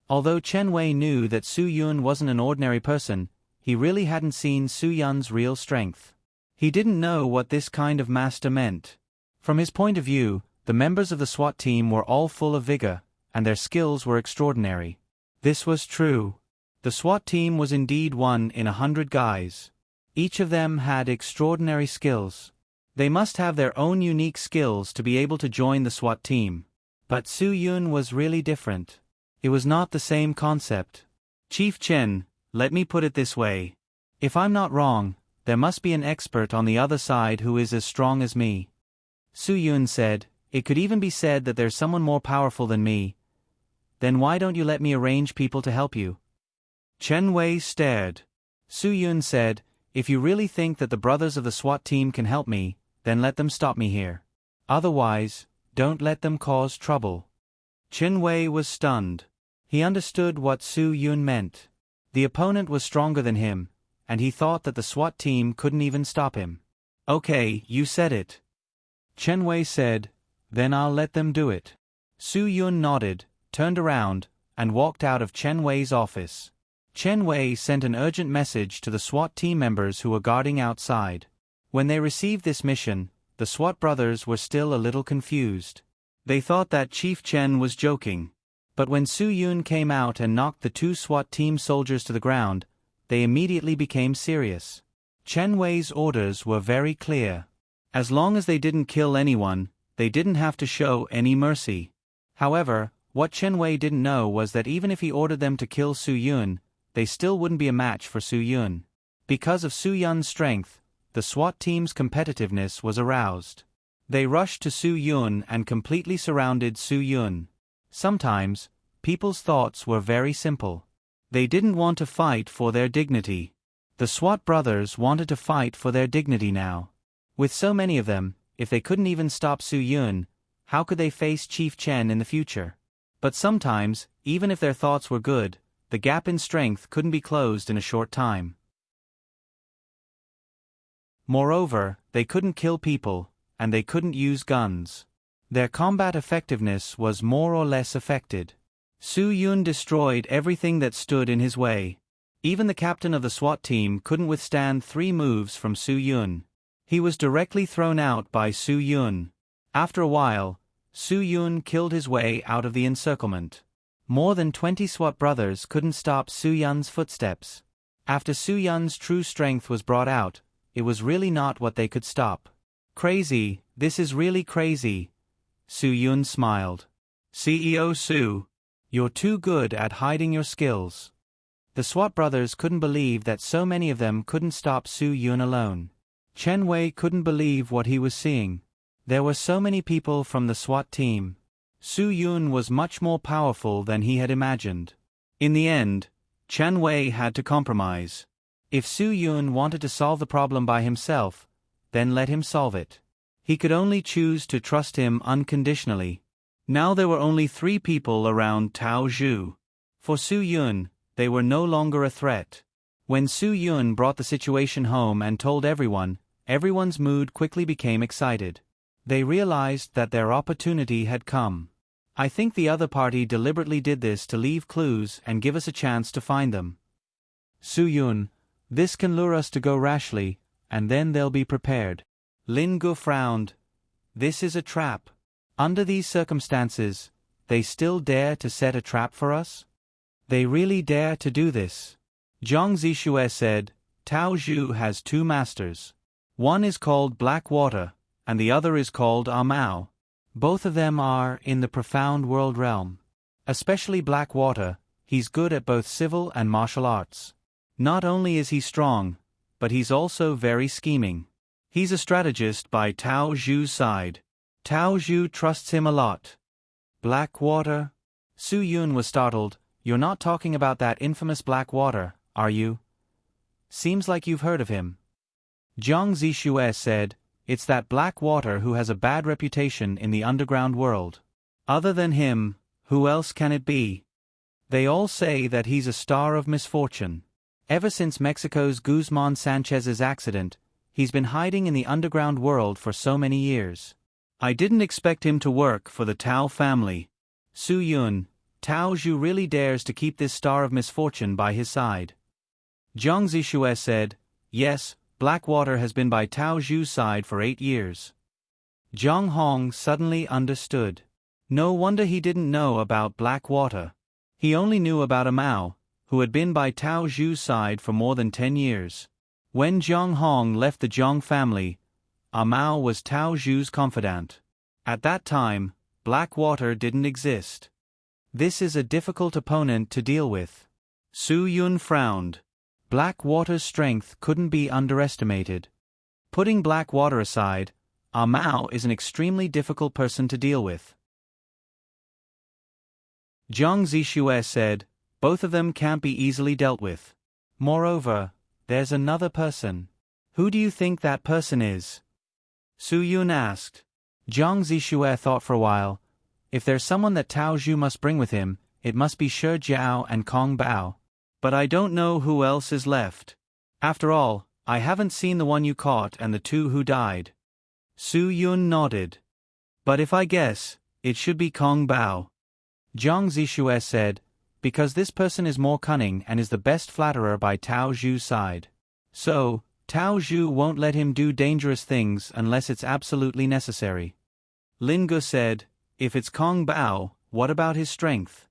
S1: Although Chen Wei knew that Su Yun wasn't an ordinary person, he really hadn't seen Su Yun's real strength. He didn't know what this kind of master meant. From his point of view, the members of the SWAT team were all full of vigor, and their skills were extraordinary. This was true. The SWAT team was indeed 1 in 100 guys. Each of them had extraordinary skills. They must have their own unique skills to be able to join the SWAT team. But Su Yun was really different. It was not the same concept. Chief Chen, let me put it this way. If I'm not wrong, there must be an expert on the other side who is as strong as me. Su Yun said, it could even be said that there's someone more powerful than me. Then why don't you let me arrange people to help you? Chen Wei stared. Su Yun said, if you really think that the brothers of the SWAT team can help me, then let them stop me here. Otherwise, don't let them cause trouble. Chen Wei was stunned. He understood what Su Yun meant. The opponent was stronger than him, and he thought that the SWAT team couldn't even stop him. Okay, you said it. Chen Wei said, then I'll let them do it. Su Yun nodded, turned around, and walked out of Chen Wei's office. Chen Wei sent an urgent message to the SWAT team members who were guarding outside. When they received this mission, the SWAT brothers were still a little confused. They thought that Chief Chen was joking. But when Su Yun came out and knocked the 2 SWAT team soldiers to the ground, they immediately became serious. Chen Wei's orders were very clear. As long as they didn't kill anyone, they didn't have to show any mercy. However, what Chen Wei didn't know was that even if he ordered them to kill Su Yun, they still wouldn't be a match for Su Yun. Because of Su Yun's strength, the SWAT team's competitiveness was aroused. They rushed to Su Yun and completely surrounded Su Yun. Sometimes, people's thoughts were very simple. They didn't want to fight for their dignity. The SWAT brothers wanted to fight for their dignity now. With so many of them, if they couldn't even stop Su Yun, how could they face Chief Chen in the future? But sometimes, even if their thoughts were good, the gap in strength couldn't be closed in a short time. Moreover, they couldn't kill people, and they couldn't use guns. Their combat effectiveness was more or less affected. Su Yun destroyed everything that stood in his way. Even the captain of the SWAT team couldn't withstand 3 moves from Su Yun. He was directly thrown out by Su Yun. After a while, Su Yun killed his way out of the encirclement. More than 20 SWAT brothers couldn't stop Su Yun's footsteps. After Su Yun's true strength was brought out, it was really not what they could stop. Crazy, this is really crazy. Su Yun smiled. CEO Su, you're too good at hiding your skills. The SWAT brothers couldn't believe that so many of them couldn't stop Su Yun alone. Chen Wei couldn't believe what he was seeing. There were so many people from the SWAT team. Su Yun was much more powerful than he had imagined. In the end, Chen Wei had to compromise. If Su Yun wanted to solve the problem by himself, then let him solve it. He could only choose to trust him unconditionally. Now there were only 3 people around Tao Zhu. For Su Yun, they were no longer a threat. When Su Yun brought the situation home and told everyone, everyone's mood quickly became excited. They realized that their opportunity had come. I think the other party deliberately did this to leave clues and give us a chance to find them. Su Yun, this can lure us to go rashly, and then they'll be prepared. Lin Gu frowned. This is a trap. Under these circumstances, they still dare to set a trap for us? They really dare to do this. Zhang Zishue said, Tao Zhu has 2 masters. One is called Blackwater, and the other is called Mao. Both of them are in the profound world realm. Especially Blackwater, he's good at both civil and martial arts. Not only is he strong, but he's also very scheming. He's a strategist by Tao Zhu's side. Tao Zhu trusts him a lot. Blackwater? Su Yun was startled. You're not talking about that infamous Blackwater, are you? Seems like you've heard of him. Zhang Zishue said, it's that Blackwater who has a bad reputation in the underground world. Other than him, who else can it be? They all say that he's a star of misfortune. Ever since Mexico's Guzman Sanchez's accident, he's been hiding in the underground world for so many years. I didn't expect him to work for the Tao family. Su Yun, Tao Zhu really dares to keep this star of misfortune by his side. Zhang Zishue said, yes, Blackwater has been by Tao Zhu's side for 8 years. Zhang Hong suddenly understood. No wonder he didn't know about Blackwater. He only knew about Mao, who had been by Tao Zhu's side for more than 10 years. When Zhang Hong left the Zhang family, Mao was Tao Zhu's confidant. At that time, Blackwater didn't exist. This is a difficult opponent to deal with. Su Yun frowned. Blackwater's strength couldn't be underestimated. Putting Blackwater aside, Mao is an extremely difficult person to deal with. Zhang Zishue said, both of them can't be easily dealt with. Moreover, there's another person. Who do you think that person is? Su Yun asked. Zhang Zishue thought for a while. If there's someone that Tao Zhu must bring with him, it must be Shi Jiao and Kong Bao. But I don't know who else is left. After all, I haven't seen the one you caught and the 2 who died. Su Yun nodded. But if I guess, it should be Kong Bao. Zhang Zishue said, because this person is more cunning and is the best flatterer by Tao Zhu's side. So, Tao Zhu won't let him do dangerous things unless it's absolutely necessary. Lin Gu said, if it's Kong Bao, what about his strength?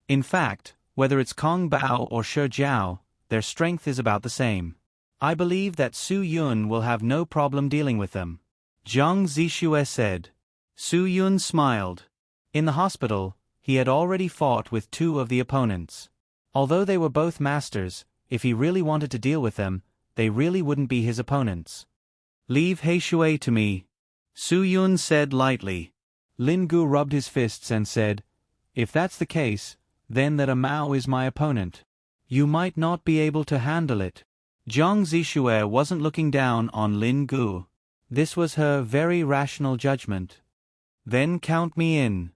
S1: In fact, whether it's Kong Bao or Shi Jiao, their strength is about the same. I believe that Su Yun will have no problem dealing with them. Zhang Zishue said. Su Yun smiled. In the hospital, he had already fought with 2 of the opponents. Although they were both masters, if he really wanted to deal with them, they really wouldn't be his opponents. Leave Heishui to me, Su Yun said lightly. Lin Gu rubbed his fists and said, if that's the case, then that Mao is my opponent. You might not be able to handle it. Jiang Zishue wasn't looking down on Lin Gu. This was her very rational judgment. Then count me in.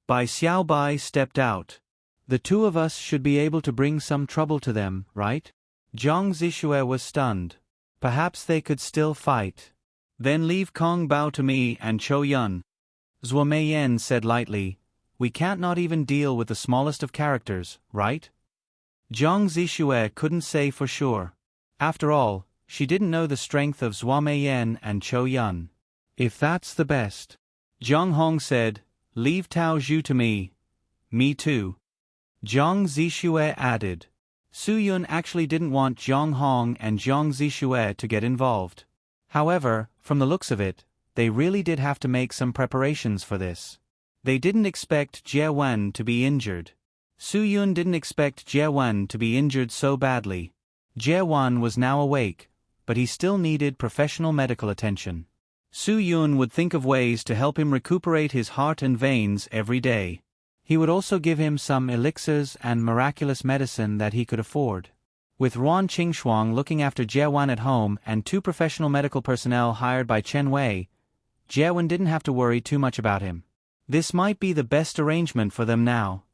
S1: Bai Xiaobai stepped out. The two of us should be able to bring some trouble to them, right? Jiang Zishue was stunned. Perhaps they could still fight. Then leave Kong Bao to me and Chou Yun. Zhuo Meiyan said lightly, we can't not even deal with the smallest of characters, right? Jiang Zishue couldn't say for sure. After all, she didn't know the strength of Zhuo Meiyan and Chou Yun. If that's the best. Zhang Hong said, leave Tao Zhu to me. Me too. Jiang Zishue added. Su Yun actually didn't want Zhang Hong and Jiang Zishue to get involved. However, from the looks of it, they really did have to make some preparations for this. They didn't expect Jie Wen to be injured. Su Yun didn't expect Jie Wen to be injured so badly. Jie Wen was now awake, but he still needed professional medical attention. Su Yun would think of ways to help him recuperate his heart and veins every day. He would also give him some elixirs and miraculous medicine that he could afford. With Ruan Qingshuang looking after Jie Wen at home and 2 professional medical personnel hired by Chen Wei, Jie Wen didn't have to worry too much about him. This might be the best arrangement for them now.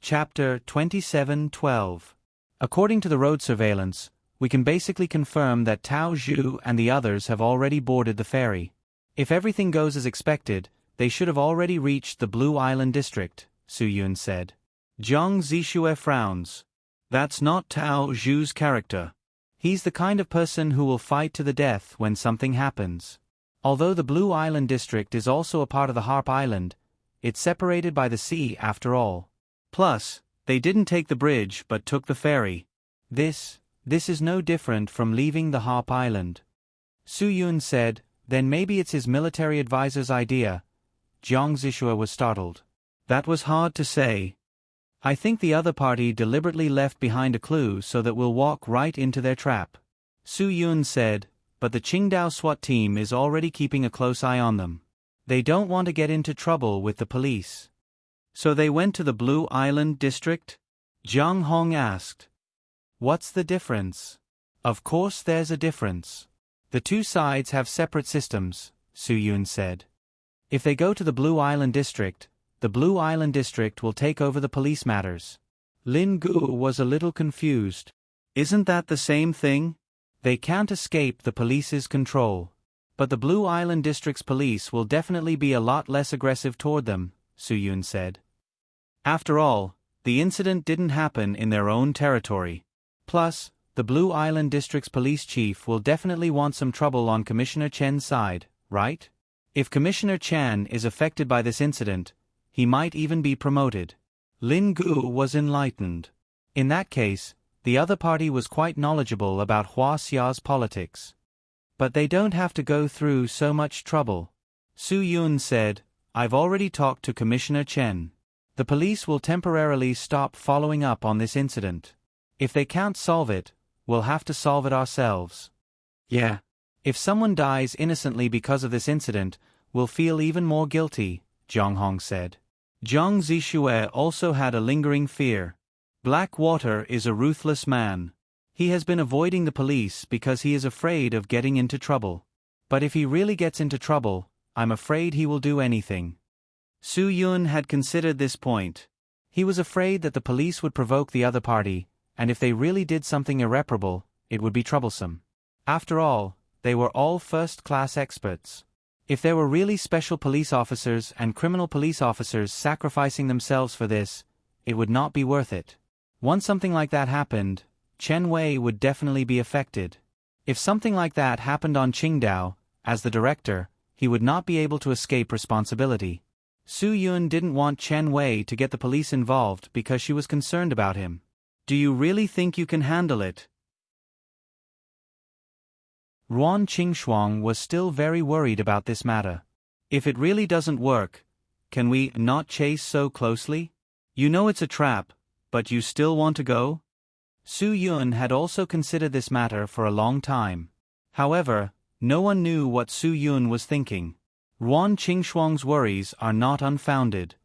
S1: Chapter 27:12. According to the road surveillance, we can basically confirm that Tao Zhu and the others have already boarded the ferry. If everything goes as expected, they should have already reached the Blue Island district, Su Yun said. Jiang Zishue frowns. That's not Tao Zhu's character. He's the kind of person who will fight to the death when something happens. Although the Blue Island district is also a part of the Harp Island, it's separated by the sea after all. Plus, they didn't take the bridge but took the ferry. This is no different from leaving the Harp Island. Su Yun said, then maybe it's his military advisor's idea. Jiang Zishue was startled. That was hard to say. I think the other party deliberately left behind a clue so that we'll walk right into their trap. Su Yun said, but the Qingdao SWAT team is already keeping a close eye on them. They don't want to get into trouble with the police. So they went to the Blue Island district? Zhang Hong asked. What's the difference? Of course there's a difference. The two sides have separate systems, Su Yun said. If they go to the Blue Island district, the Blue Island district will take over the police matters. Lin Gu was a little confused. Isn't that the same thing? They can't escape the police's control. But the Blue Island district's police will definitely be a lot less aggressive toward them, Su Yun said. After all, the incident didn't happen in their own territory. Plus, the Blue Island district's police chief will definitely want some trouble on Commissioner Chen's side, right? If Commissioner Chen is affected by this incident, he might even be promoted. Lin Gu was enlightened. In that case, the other party was quite knowledgeable about Hua Xia's politics. But they don't have to go through so much trouble. Su Yun said, I've already talked to Commissioner Chen. The police will temporarily stop following up on this incident. If they can't solve it, we'll have to solve it ourselves. Yeah. If someone dies innocently because of this incident, we'll feel even more guilty, Zhang Hong said. Jiang Zishue also had a lingering fear. Blackwater is a ruthless man. He has been avoiding the police because he is afraid of getting into trouble. But if he really gets into trouble, I'm afraid he will do anything. Su Yun had considered this point. He was afraid that the police would provoke the other party, and if they really did something irreparable, it would be troublesome. After all, they were all first-class experts. If there were really special police officers and criminal police officers sacrificing themselves for this, it would not be worth it. Once something like that happened, Chen Wei would definitely be affected. If something like that happened on Qingdao, as the director, he would not be able to escape responsibility. Su Yun didn't want Chen Wei to get the police involved because she was concerned about him. Do you really think you can handle it? Ruan Qingshuang was still very worried about this matter. If it really doesn't work, can we not chase so closely? You know it's a trap, but you still want to go? Su Yun had also considered this matter for a long time. However, no one knew what Su Yun was thinking. Ruan Qingshuang's worries are not unfounded,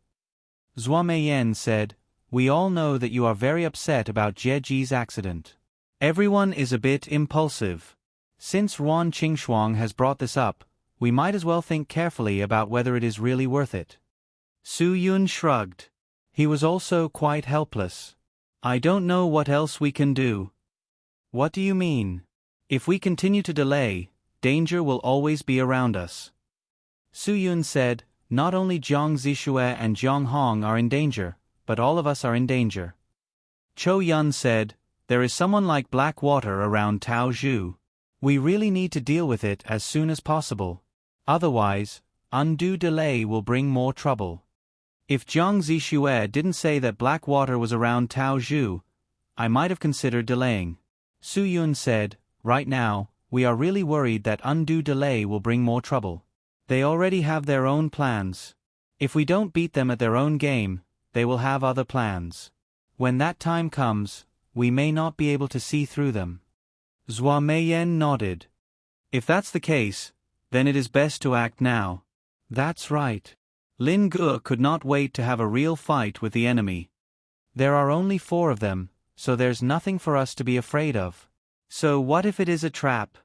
S1: Zhua Meiyan said, "We all know that you are very upset about Jieji's accident. Everyone is a bit impulsive. Since Ruan Qingxuang has brought this up, we might as well think carefully about whether it is really worth it." Su Yun shrugged. He was also quite helpless. "I don't know what else we can do." "What do you mean?" "If we continue to delay, danger will always be around us." Su Yun said, "Not only Jiang Zixue and Jiang Hong are in danger, but all of us are in danger." Chou Yun said, "There is someone like black water around Tao Zhu. We really need to deal with it as soon as possible. Otherwise, undue delay will bring more trouble." If Jiang Zixue didn't say that black water was around Tao Zhu, I might have considered delaying. Su Yun said, "Right now, we are really worried that undue delay will bring more trouble. They already have their own plans. If we don't beat them at their own game, they will have other plans. When that time comes, we may not be able to see through them." Zhua Meiyan nodded. "If that's the case, then it is best to act now." "That's right." Lin Ge could not wait to have a real fight with the enemy. "There are only 4 of them, so there's nothing for us to be afraid of. So what if it is a trap?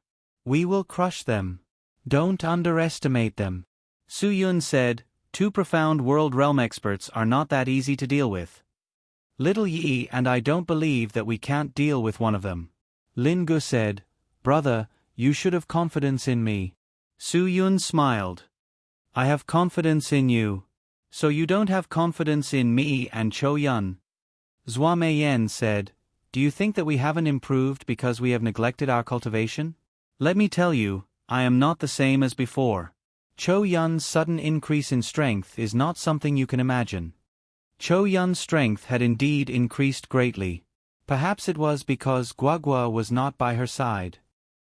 S1: We will crush them. Don't underestimate them." Su Yun said, 2 profound world realm experts are not that easy to deal with. Little Yi and I don't believe that we can't deal with one of them. Lin Ge said, "Brother, you should have confidence in me." Su Yun smiled. "I have confidence in you. So you don't have confidence in me and Chou Yun." Zhua Meiyan said, "Do you think that we haven't improved because we have neglected our cultivation? Let me tell you, I am not the same as before. Chou Yun's sudden increase in strength is not something you can imagine." Chou Yun's strength had indeed increased greatly. Perhaps it was because Guagua was not by her side.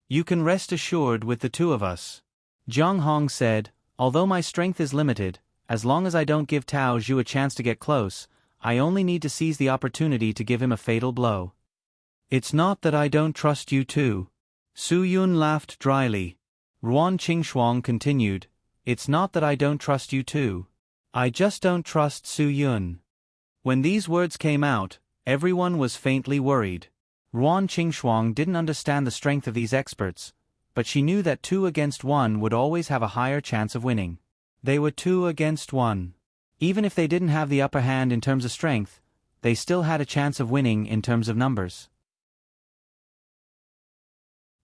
S1: "You can rest assured with the 2 of us." Jiang Hong said, "Although my strength is limited, as long as I don't give Tao Zhu a chance to get close, I only need to seize the opportunity to give him a fatal blow." "It's not that I don't trust you too." Su Yun laughed dryly. Ruan Qingxuang continued, "It's not that I don't trust you too. I just don't trust Su Yun." When these words came out, everyone was faintly worried. Ruan Qingxuang didn't understand the strength of these experts, but she knew that 2 against 1 would always have a higher chance of winning. They were 2 against 1. Even if they didn't have the upper hand in terms of strength, they still had a chance of winning in terms of numbers.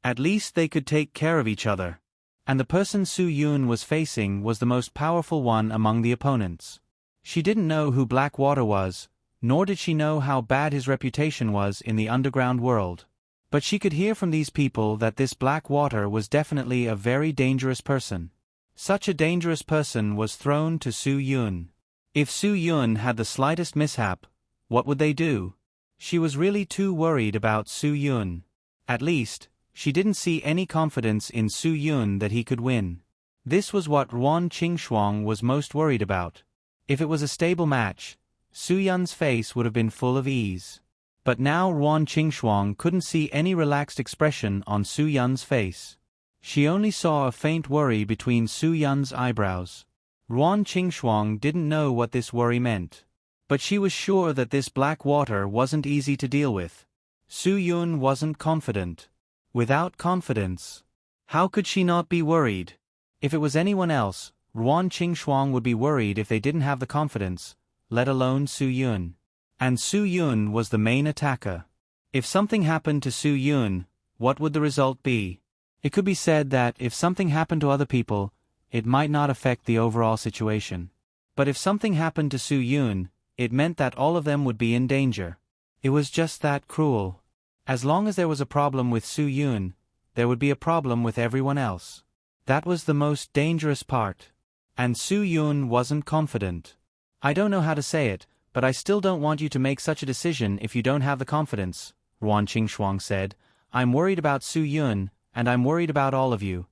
S1: At least they could take care of each other. And the person Su Yun was facing was the most powerful one among the opponents. She didn't know who Blackwater was, nor did she know how bad his reputation was in the underground world. But she could hear from these people that this Blackwater was definitely a very dangerous person. Such a dangerous person was thrown to Su Yun. If Su Yun had the slightest mishap, what would they do? She was really too worried about Su Yun. At least, she didn't see any confidence in Su Yun that he could win. This was what Ruan Qingxuang was most worried about. If it was a stable match, Su Yun's face would have been full of ease. But now Ruan Qingxuang couldn't see any relaxed expression on Su Yun's face. She only saw a faint worry between Su Yun's eyebrows. Ruan Qingxuang didn't know what this worry meant. But she was sure that this black water wasn't easy to deal with. Su Yun wasn't confident. Without confidence, how could she not be worried? If it was anyone else, Ruan Qingxuang would be worried if they didn't have the confidence, let alone Su Yun. And Su Yun was the main attacker. If something happened to Su Yun, what would the result be? It could be said that if something happened to other people, it might not affect the overall situation. But if something happened to Su Yun, it meant that all of them would be in danger. It was just that cruel. As long as there was a problem with Su Yun, there would be a problem with everyone else. That was the most dangerous part. And Su Yun wasn't confident. I don't know how to say it, but I still don't want you to make such a decision if you don't have the confidence, Ruan Qingxuang said. I'm worried about Su Yun, and I'm worried about all of you.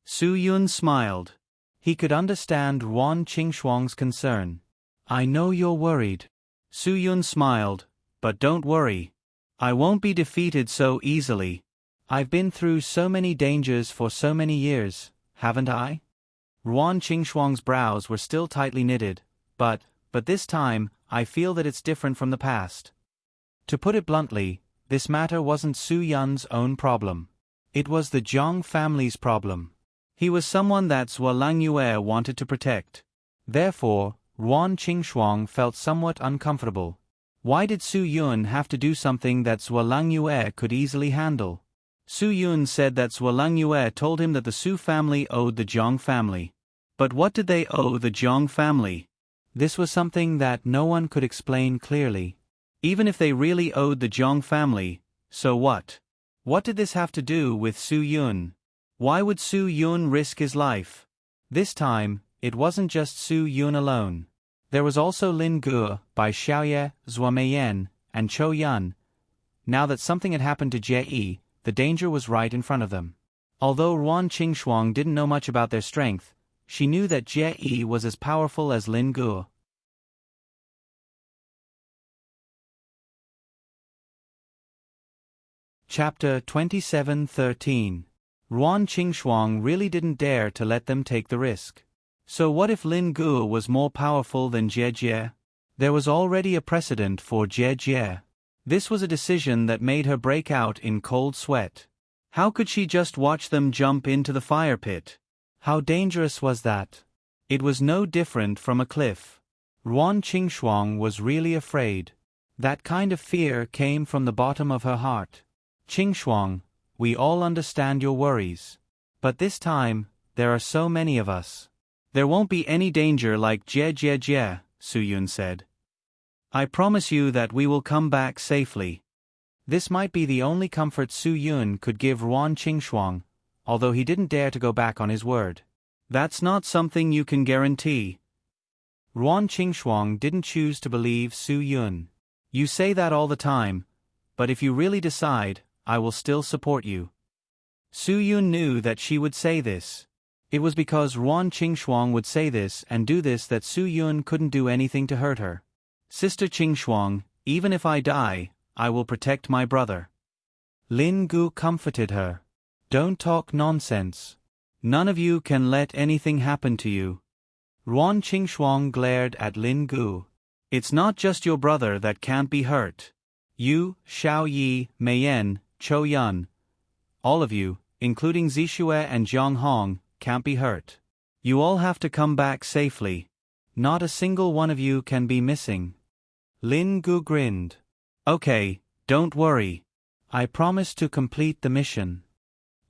S1: Su Yun smiled. He could understand Ruan Qingxuang's concern. I know you're worried. Su Yun smiled, but don't worry. I won't be defeated so easily. I've been through so many dangers for so many years, haven't I? Ruan Qingxuang's brows were still tightly knitted, but, but this time, I feel that it's different from the past. To put it bluntly, this matter wasn't Su Yun's own problem. It was the Zhang family's problem. He was someone that Zhuo Langyue wanted to protect. Therefore, Ruan Qingxuang felt somewhat uncomfortable. Why did Su Yun have to do something that Zhuo Langyue could easily handle? Su Yun said that Zhuo Langyue told him that the Su family owed the Zhang family. But what did they owe the Zhang family? This was something that no one could explain clearly. Even if they really owed the Zhang family, so what? What did this have to do with Su Yun? Why would Su Yun risk his life? This time, it wasn't just Su Yun alone. There was also Lin Ge, Bai Xiaoye, Zhuo Meiyan, and Chou Yun. Now that something had happened to Jie Yi, the danger was right in front of them. Although Ruan Qingxuang didn't know much about their strength, she knew that Jie Yi was as powerful as Lin Ge. Chapter 27:13. Ruan Qingxuang really didn't dare to let them take the risk. So what if Lin Ge was more powerful than Jie Jie? There was already a precedent for Jie Jie. This was a decision that made her break out in cold sweat. How could she just watch them jump into the fire pit? How dangerous was that? It was no different from a cliff. Ruan Qingxuang was really afraid. That kind of fear came from the bottom of her heart. Qingxuang, we all understand your worries. But this time, there are so many of us. There won't be any danger like Jie, Su Yun said. I promise you that we will come back safely. This might be the only comfort Su Yun could give Ruan Qingxuang, although he didn't dare to go back on his word. That's not something you can guarantee. Ruan Qingxuang didn't choose to believe Su Yun. You say that all the time, but if you really decide, I will still support you. Su Yun knew that she would say this. It was because Ruan Qingxuang would say this and do this that Su Yun couldn't do anything to hurt her. Sister Qingxuang, even if I die, I will protect my brother. Lin Ge comforted her. Don't talk nonsense. None of you can let anything happen to you. Ruan Qingxuang glared at Lin Ge. It's not just your brother that can't be hurt. You, Xiao Yi, Meiyan, Chou Yun, all of you, including Zixue and Zhang Hong, can't be hurt. You all have to come back safely. Not a single one of you can be missing. Lin Ge grinned. Okay, don't worry. I promise to complete the mission.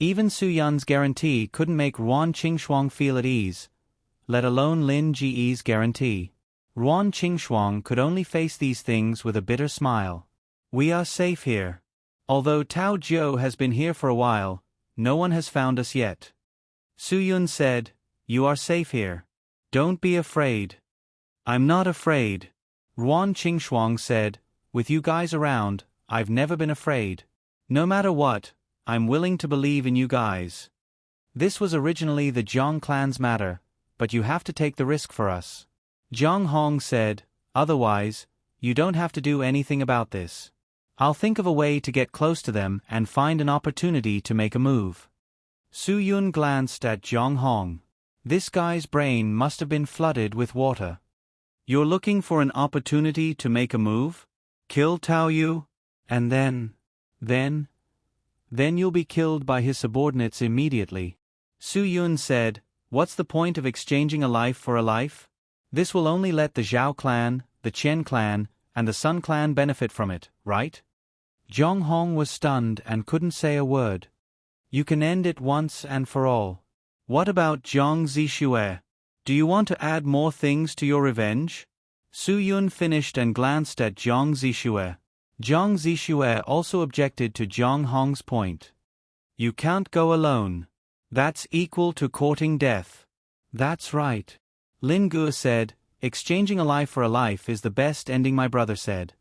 S1: Even Su Yun's guarantee couldn't make Ruan Qingxuang feel at ease, let alone Lin Ge's guarantee. Ruan Qingxuang could only face these things with a bitter smile. We are safe here. Although Tao Jiu has been here for a while, no one has found us yet. Su Yun said, You are safe here. Don't be afraid. I'm not afraid. Ruan Qingxuang said, With you guys around, I've never been afraid. No matter what, I'm willing to believe in you guys. This was originally the Zhang clan's matter, but you have to take the risk for us. Zhang Hong said, Otherwise, you don't have to do anything about this. I'll think of a way to get close to them and find an opportunity to make a move. Su Yun glanced at Zhang Hong. This guy's brain must have been flooded with water. You're looking for an opportunity to make a move? Kill Tao Yu? And then you'll be killed by his subordinates immediately. Su Yun said, What's the point of exchanging a life for a life? This will only let the Zhao clan, the Chen clan, and the Sun clan benefit from it, right? Zhang Hong was stunned and couldn't say a word. You can end it once and for all. What about Zhang Zixue? Do you want to add more things to your revenge? Su Yun finished and glanced at Zhang Zixue. Zhang Zixue also objected to Zhang Hong's point. You can't go alone. That's equal to courting death. That's right. Lin Ge said, Exchanging a life for a life is the best ending, my brother said.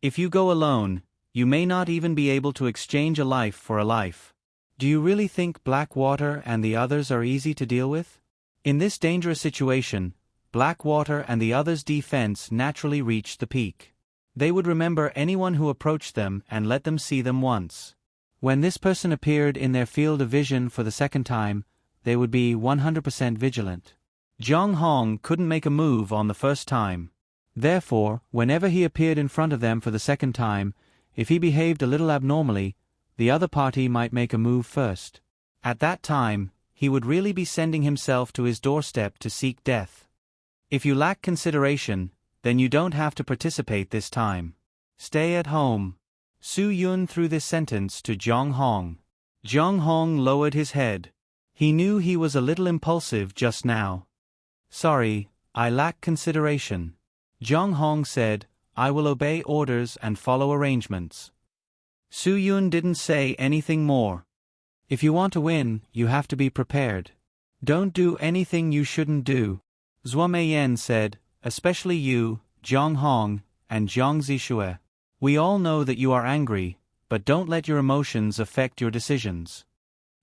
S1: If you go alone, you may not even be able to exchange a life for a life. Do you really think Blackwater and the others are easy to deal with? In this dangerous situation, Blackwater and the others' defense naturally reached the peak. They would remember anyone who approached them and let them see them once. When this person appeared in their field of vision for the second time, they would be 100% vigilant. Zhang Hong couldn't make a move on the first time. Therefore, whenever he appeared in front of them for the second time, if he behaved a little abnormally, the other party might make a move first. At that time, he would really be sending himself to his doorstep to seek death. If you lack consideration, then you don't have to participate this time. Stay at home. Su Yun threw this sentence to Zhang Hong. Zhang Hong lowered his head. He knew he was a little impulsive just now. Sorry, I lack consideration. Zhang Hong said, I will obey orders and follow arrangements. Su Yun didn't say anything more. If you want to win, you have to be prepared. Don't do anything you shouldn't do. Zhuo Meiyan said, especially you, Zhang Hong, and Zhang Zishue. We all know that you are angry, but don't let your emotions affect your decisions.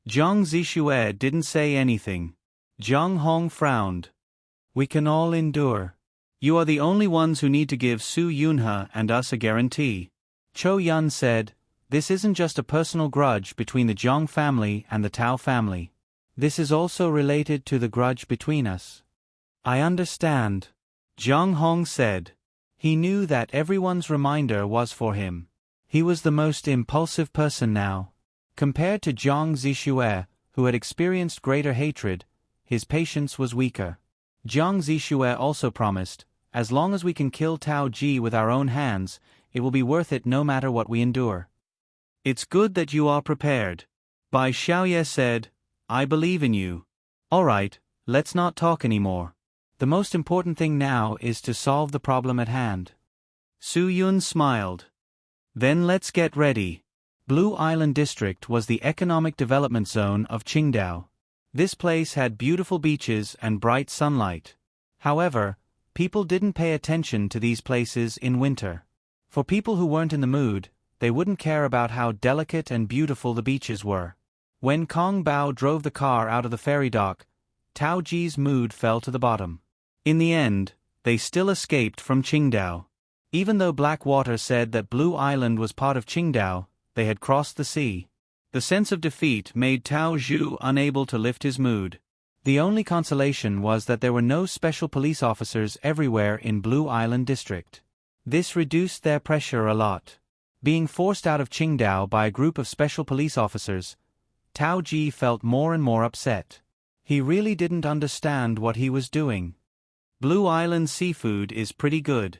S1: Zhang Zishue didn't say anything. Zhang Hong frowned. We can all endure. You are the only ones who need to give Su Yunhe and us a guarantee. Cho Yun said, this isn't just a personal grudge between the Zhang family and the Tao family. This is also related to the grudge between us. I understand. Zhang Hong said. He knew that everyone's reminder was for him. He was the most impulsive person now. Compared to Zhang Zishue, who had experienced greater hatred, his patience was weaker. Zhang Zishue also promised, as long as we can kill Tao Ji with our own hands, it will be worth it no matter what we endure. It's good that you are prepared. Bai Xiaoye said, I believe in you. Alright, let's not talk anymore. The most important thing now is to solve the problem at hand. Su Yun smiled. Then let's get ready. Blue Island District was the economic development zone of Qingdao. This place had beautiful beaches and bright sunlight. However, people didn't pay attention to these places in winter. For people who weren't in the mood, they wouldn't care about how delicate and beautiful the beaches were. When Kong Bao drove the car out of the ferry dock, Tao Ji's mood fell to the bottom. In the end, they still escaped from Qingdao. Even though Blackwater said that Blue Island was part of Qingdao, they had crossed the sea. The sense of defeat made Tao Zhu unable to lift his mood. The only consolation was that there were no special police officers everywhere in Blue Island District. This reduced their pressure a lot. Being forced out of Qingdao by a group of special police officers, Tao Ji felt more and more upset. He really didn't understand what he was doing. Blue Island seafood is pretty good.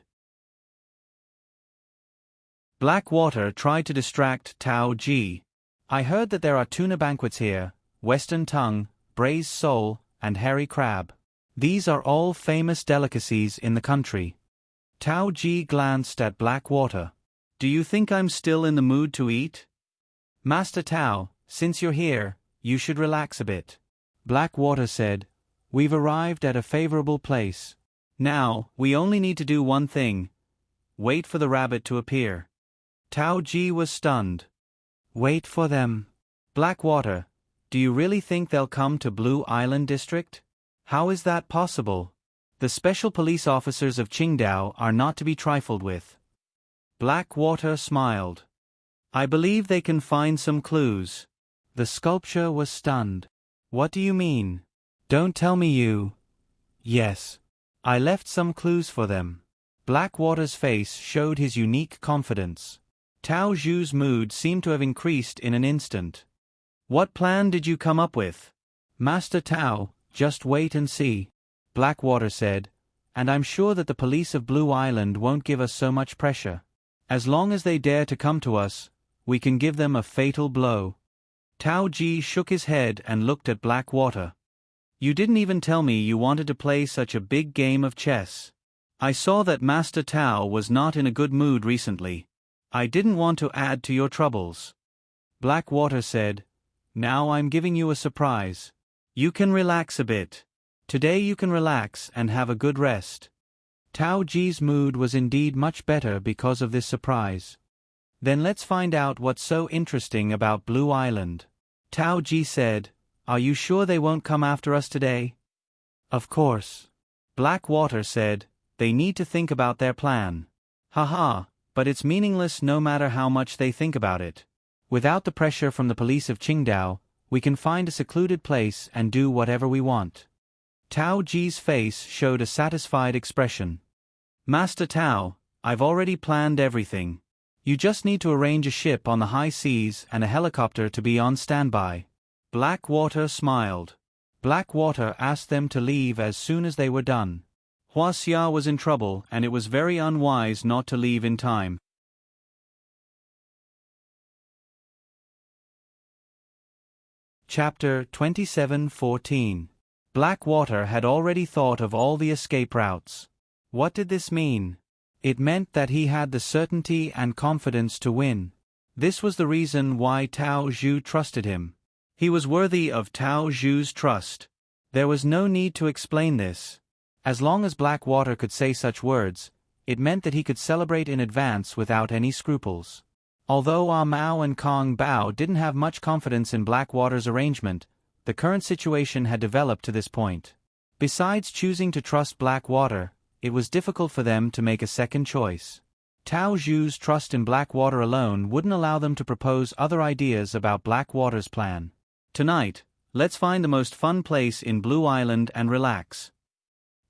S1: Blackwater tried to distract Tao Ji. I heard that there are tuna banquets here, western tongue, braised sole, and hairy crab. These are all famous delicacies in the country. Tao Ji glanced at Blackwater. Do you think I'm still in the mood to eat? Master Tao, since you're here, you should relax a bit. Blackwater said, We've arrived at a favorable place. Now, we only need to do one thing. Wait for the rabbit to appear. Tao Ji was stunned. Wait for them. Blackwater, do you really think they'll come to Blue Island District? How is that possible? The special police officers of Qingdao are not to be trifled with. Blackwater smiled. I believe they can find some clues. The sculpture was stunned. What do you mean? Don't tell me you... Yes. I left some clues for them. Blackwater's face showed his unique confidence. Tao Zhu's mood seemed to have increased in an instant. What plan did you come up with? Master Tao, just wait and see. Blackwater said, and I'm sure that the police of Blue Island won't give us so much pressure. As long as they dare to come to us, we can give them a fatal blow. Tao Ji shook his head and looked at Blackwater. You didn't even tell me you wanted to play such a big game of chess. I saw that Master Tao was not in a good mood recently. I didn't want to add to your troubles. Blackwater said, Now I'm giving you a surprise. You can relax a bit. Today you can relax and have a good rest. Tao Ji's mood was indeed much better because of this surprise. Then let's find out what's so interesting about Blue Island. Tao Ji said, Are you sure they won't come after us today? Of course. Blackwater said, They need to think about their plan. Haha, but it's meaningless no matter how much they think about it. Without the pressure from the police of Qingdao, we can find a secluded place and do whatever we want. Tao Ji's face showed a satisfied expression. Master Tao, I've already planned everything. You just need to arrange a ship on the high seas and a helicopter to be on standby. Blackwater smiled. Blackwater asked them to leave as soon as they were done. Huaxia was in trouble and it was very unwise not to leave in time. Chapter 27:14. Blackwater had already thought of all the escape routes. What did this mean? It meant that he had the certainty and confidence to win. This was the reason why Tao Zhu trusted him. He was worthy of Tao Zhu's trust. There was no need to explain this. As long as Blackwater could say such words, it meant that he could celebrate in advance without any scruples. Although Ah Mao and Kong Bao didn't have much confidence in Blackwater's arrangement, the current situation had developed to this point. Besides choosing to trust Blackwater, it was difficult for them to make a second choice. Tao Zhu's trust in Blackwater alone wouldn't allow them to propose other ideas about Blackwater's plan. Tonight, let's find the most fun place in Blue Island and relax.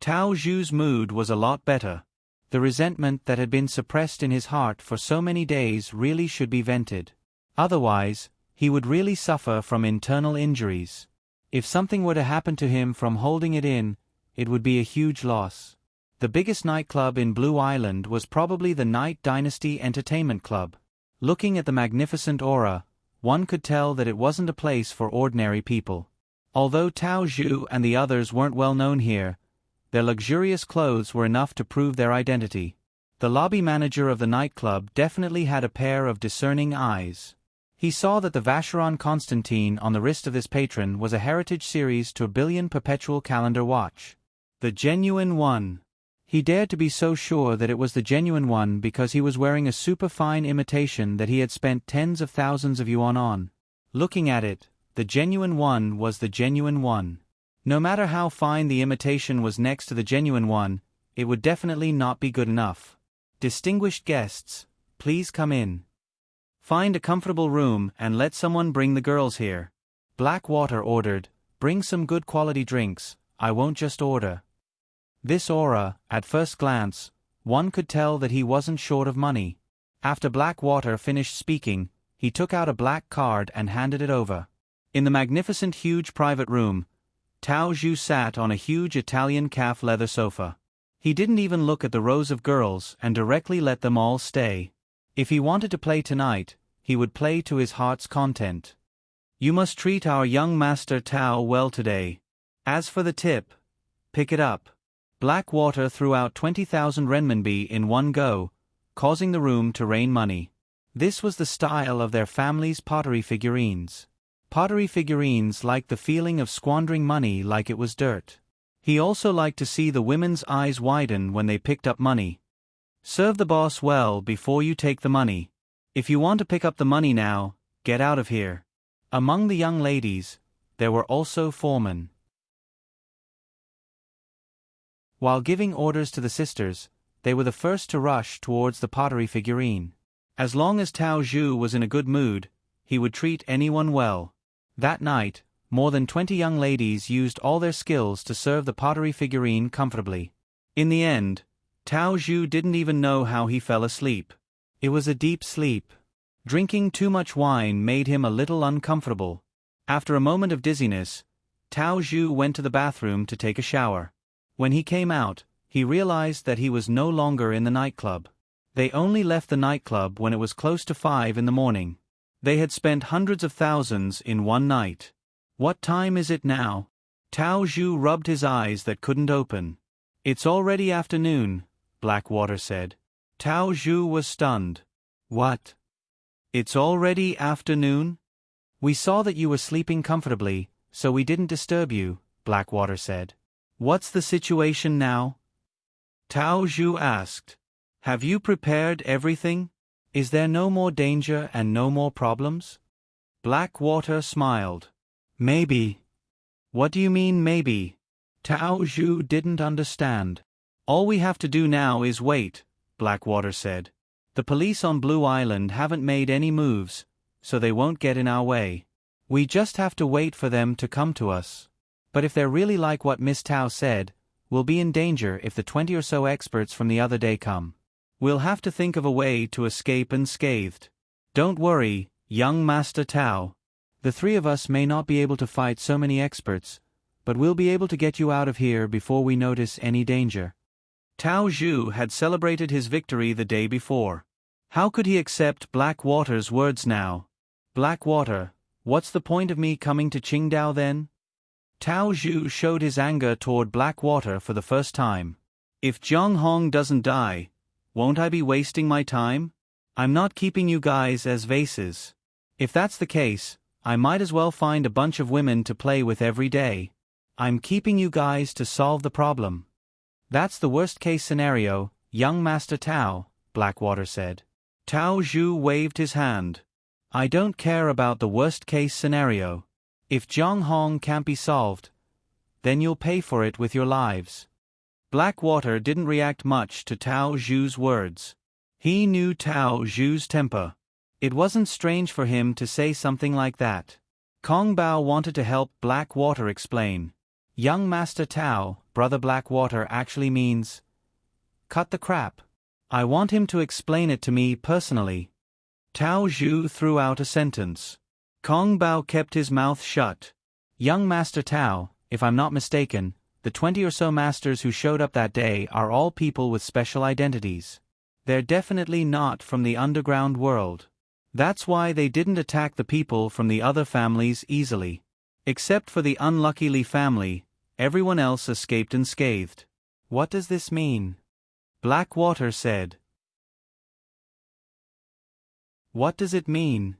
S1: Tao Zhu's mood was a lot better. The resentment that had been suppressed in his heart for so many days really should be vented. Otherwise, he would really suffer from internal injuries. If something were to happen to him from holding it in, it would be a huge loss. The biggest nightclub in Blue Island was probably the Night Dynasty Entertainment Club. Looking at the magnificent aura, one could tell that it wasn't a place for ordinary people. Although Tao Zhu and the others weren't well known here, their luxurious clothes were enough to prove their identity. The lobby manager of the nightclub definitely had a pair of discerning eyes. He saw that the Vacheron Constantine on the wrist of this patron was a Heritage Series Tourbillon Perpetual Calendar watch. The genuine one. He dared to be so sure that it was the genuine one because he was wearing a superfine imitation that he had spent tens of thousands of yuan on. Looking at it, the genuine one was the genuine one. No matter how fine the imitation was next to the genuine one, it would definitely not be good enough. Distinguished guests, please come in. Find a comfortable room and let someone bring the girls here. Blackwater ordered, bring some good quality drinks, I won't just order. This aura, at first glance, one could tell that he wasn't short of money. After Blackwater finished speaking, he took out a black card and handed it over. In the magnificent huge private room, Tao Zhu sat on a huge Italian calf leather sofa. He didn't even look at the rows of girls and directly let them all stay. If he wanted to play tonight, he would play to his heart's content. You must treat our young master Tao well today. As for the tip, pick it up. Blackwater threw out 20,000 renminbi in one go, causing the room to rain money. This was the style of their family's pottery figurines. Pottery figurines liked the feeling of squandering money like it was dirt. He also liked to see the women's eyes widen when they picked up money. Serve the boss well before you take the money. If you want to pick up the money now, get out of here. Among the young ladies, there were also foremen. While giving orders to the sisters, they were the first to rush towards the pottery figurine. As long as Tao Zhu was in a good mood, he would treat anyone well. That night, more than 20 young ladies used all their skills to serve the pottery figurine comfortably. In the end, Tao Zhu didn't even know how he fell asleep. It was a deep sleep. Drinking too much wine made him a little uncomfortable. After a moment of dizziness, Tao Zhu went to the bathroom to take a shower. When he came out, he realized that he was no longer in the nightclub. They only left the nightclub when it was close to 5 in the morning. They had spent hundreds of thousands in one night. What time is it now? Tao Zhu rubbed his eyes that couldn't open. It's already afternoon, Blackwater said. Tao Zhu was stunned. What? It's already afternoon? We saw that you were sleeping comfortably, so we didn't disturb you, Blackwater said. What's the situation now? Tao Zhu asked. Have you prepared everything? Is there no more danger and no more problems? Blackwater smiled. Maybe. What do you mean maybe? Tao Zhu didn't understand. All we have to do now is wait, Blackwater said. The police on Blue Island haven't made any moves, so they won't get in our way. We just have to wait for them to come to us. But if they're really like what Miss Tao said, we'll be in danger if the 20 or so experts from the other day come. We'll have to think of a way to escape unscathed. Don't worry, young Master Tao. The three of us may not be able to fight so many experts, but we'll be able to get you out of here before we notice any danger. Tao Zhu had celebrated his victory the day before. How could he accept Blackwater's words now? Blackwater, what's the point of me coming to Qingdao then? Tao Zhu showed his anger toward Blackwater for the first time. If Zhang Hong doesn't die, won't I be wasting my time? I'm not keeping you guys as vases. If that's the case, I might as well find a bunch of women to play with every day. I'm keeping you guys to solve the problem. That's the worst-case scenario, young Master Tao, Blackwater said. Tao Zhu waved his hand. I don't care about the worst-case scenario. If Zhang Hong can't be solved, then you'll pay for it with your lives. Blackwater didn't react much to Tao Zhu's words. He knew Tao Zhu's temper. It wasn't strange for him to say something like that. Kong Bao wanted to help Blackwater explain. Young Master Tao, Brother Blackwater actually means, cut the crap. I want him to explain it to me personally. Tao Zhu threw out a sentence. Kong Bao kept his mouth shut. Young Master Tao, if I'm not mistaken, the 20 or so masters who showed up that day are all people with special identities. They're definitely not from the underground world. That's why they didn't attack the people from the other families easily. Except for the unlucky Li family, everyone else escaped unscathed. What does this mean? Blackwater said. What does it mean?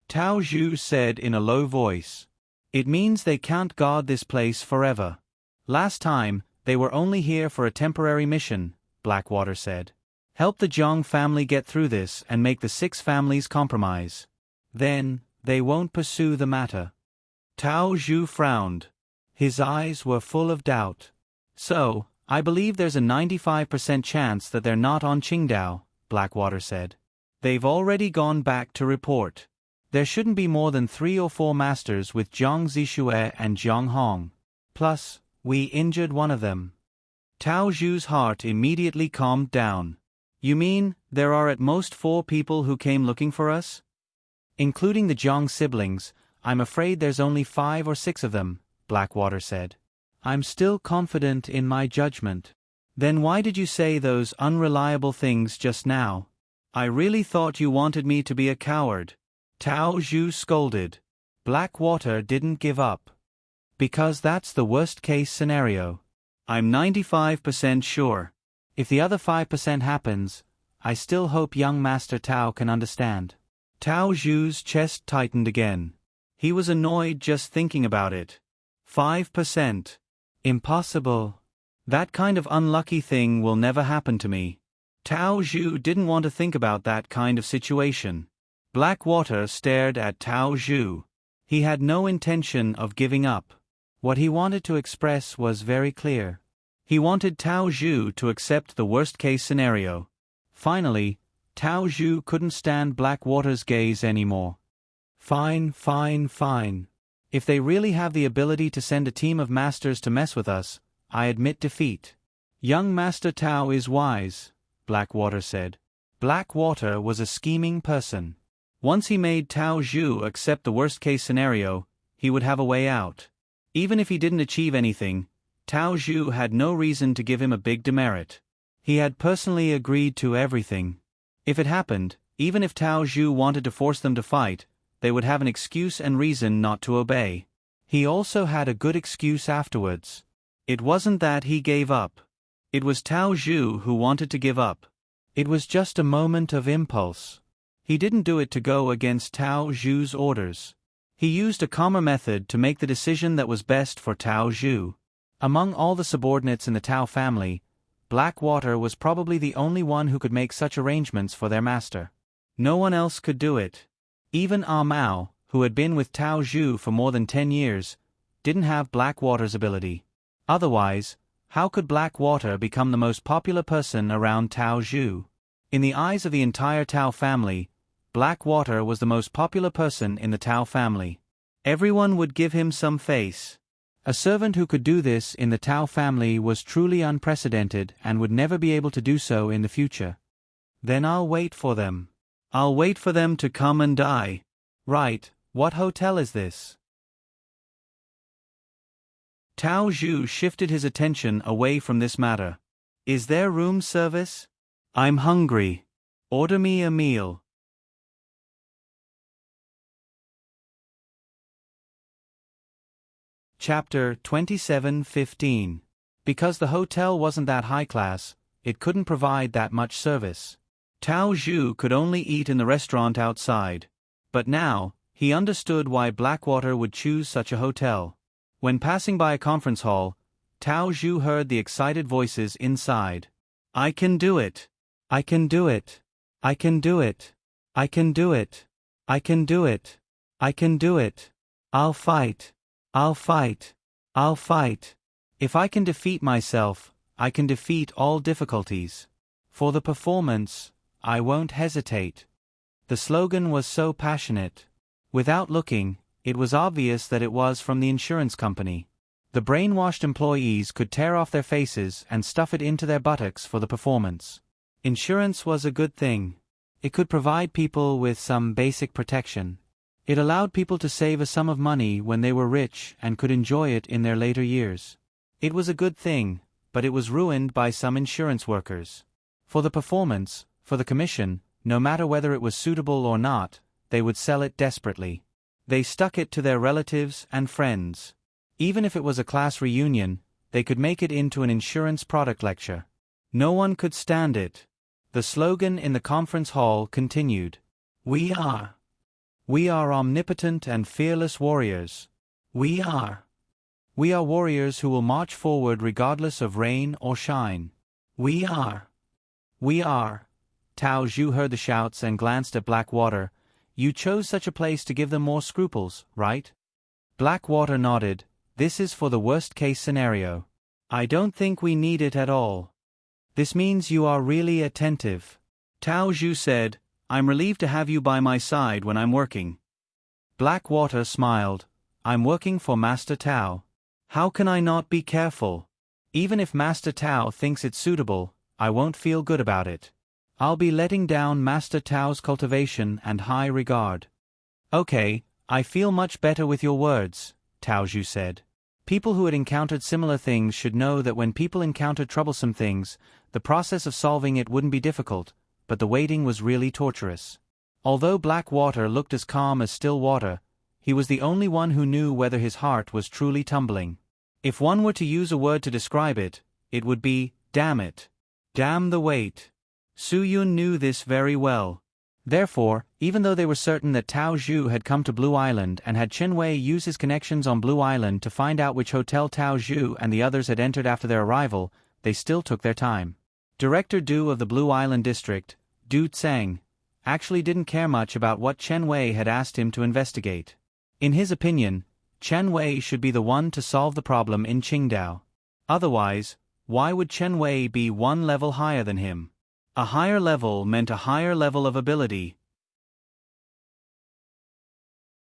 S1: Tao Zhu said in a low voice. It means they can't guard this place forever. Last time, they were only here for a temporary mission, Blackwater said. Help the Zhang family get through this and make the 6 families compromise. Then, they won't pursue the matter. Tao Zhu frowned. His eyes were full of doubt. So, I believe there's a 95% chance that they're not on Qingdao, Blackwater said. They've already gone back to report. There shouldn't be more than 3 or 4 masters with Zhang Zixue and Zhang Hong. Plus, we injured one of them. Tao Zhu's heart immediately calmed down. You mean, there are at most 4 people who came looking for us? Including the Zhang siblings, I'm afraid there's only 5 or 6 of them, Blackwater said. I'm still confident in my judgment. Then why did you say those unreliable things just now? I really thought you wanted me to be a coward. Tao Zhu scolded. Blackwater didn't give up. Because that's the worst-case scenario. I'm 95% sure. If the other 5% happens, I still hope young Master Tao can understand. Tao Zhu's chest tightened again. He was annoyed just thinking about it. 5%. Impossible. That kind of unlucky thing will never happen to me. Tao Zhu didn't want to think about that kind of situation. Blackwater stared at Tao Zhu. He had no intention of giving up. What he wanted to express was very clear. He wanted Tao Zhu to accept the worst-case scenario. Finally, Tao Zhu couldn't stand Blackwater's gaze anymore. Fine. If they really have the ability to send a team of masters to mess with us, I admit defeat. Young Master Tao is wise, Blackwater said. Blackwater was a scheming person. Once he made Tao Zhu accept the worst-case scenario, he would have a way out. Even if he didn't achieve anything, Tao Zhu had no reason to give him a big demerit. He had personally agreed to everything. If it happened, even if Tao Zhu wanted to force them to fight, they would have an excuse and reason not to obey. He also had a good excuse afterwards. It wasn't that he gave up. It was Tao Zhu who wanted to give up. It was just a moment of impulse. He didn't do it to go against Tao Zhu's orders. He used a calmer method to make the decision that was best for Tao Zhu. Among all the subordinates in the Tao family, Blackwater was probably the only one who could make such arrangements for their master. No one else could do it. Even Mao, who had been with Tao Zhu for more than 10 years, didn't have Blackwater's ability. Otherwise, how could Blackwater become the most popular person around Tao Zhu? In the eyes of the entire Tao family, Blackwater was the most popular person in the Tao family. Everyone would give him some face. A servant who could do this in the Tao family was truly unprecedented and would never be able to do so in the future. Then I'll wait for them. I'll wait for them to come and die. Right, what hotel is this? Tao Zhu shifted his attention away from this matter. Is there room service? I'm hungry. Order me a meal. Chapter 27:15. Because the hotel wasn't that high class, it couldn't provide that much service. Tao Zhu could only eat in the restaurant outside. But now, he understood why Blackwater would choose such a hotel. When passing by a conference hall, Tao Zhu heard the excited voices inside. I can do it. I can do it. I can do it. I can do it. I can do it. I can do it. I'll fight. I'll fight. I'll fight. If I can defeat myself, I can defeat all difficulties. For the performance, I won't hesitate. The slogan was so passionate. Without looking, it was obvious that it was from the insurance company. The brainwashed employees could tear off their faces and stuff it into their buttocks for the performance. Insurance was a good thing. It could provide people with some basic protection. It allowed people to save a sum of money when they were rich and could enjoy it in their later years. It was a good thing, but it was ruined by some insurance workers. For the performance, for the commission, no matter whether it was suitable or not, they would sell it desperately. They stuck it to their relatives and friends. Even if it was a class reunion, they could make it into an insurance product lecture. No one could stand it. The slogan in the conference hall continued. We are omnipotent and fearless warriors. We are warriors who will march forward regardless of rain or shine. We are. Tao Zhu heard the shouts and glanced at Blackwater. You chose such a place to give them more scruples, right? Blackwater nodded. This is for the worst-case scenario. I don't think we need it at all. This means you are really attentive. Tao Zhu said, I'm relieved to have you by my side when I'm working. Blackwater smiled. I'm working for Master Tao. How can I not be careful? Even if Master Tao thinks it's suitable, I won't feel good about it. I'll be letting down Master Tao's cultivation and high regard. Okay, I feel much better with your words, Tao Zhu said. People who had encountered similar things should know that when people encountered troublesome things, the process of solving it wouldn't be difficult, but the waiting was really torturous. Although Blackwater looked as calm as still water, he was the only one who knew whether his heart was truly tumbling. If one were to use a word to describe it, it would be, damn it. Damn the wait. Su Yun knew this very well. Therefore, even though they were certain that Tao Zhu had come to Blue Island and had Chen Wei use his connections on Blue Island to find out which hotel Tao Zhu and the others had entered after their arrival, they still took their time. Director Du of the Blue Island district, Du Tsang, actually didn't care much about what Chen Wei had asked him to investigate. In his opinion, Chen Wei should be the one to solve the problem in Qingdao. Otherwise, why would Chen Wei be one level higher than him? A higher level meant a higher level of ability.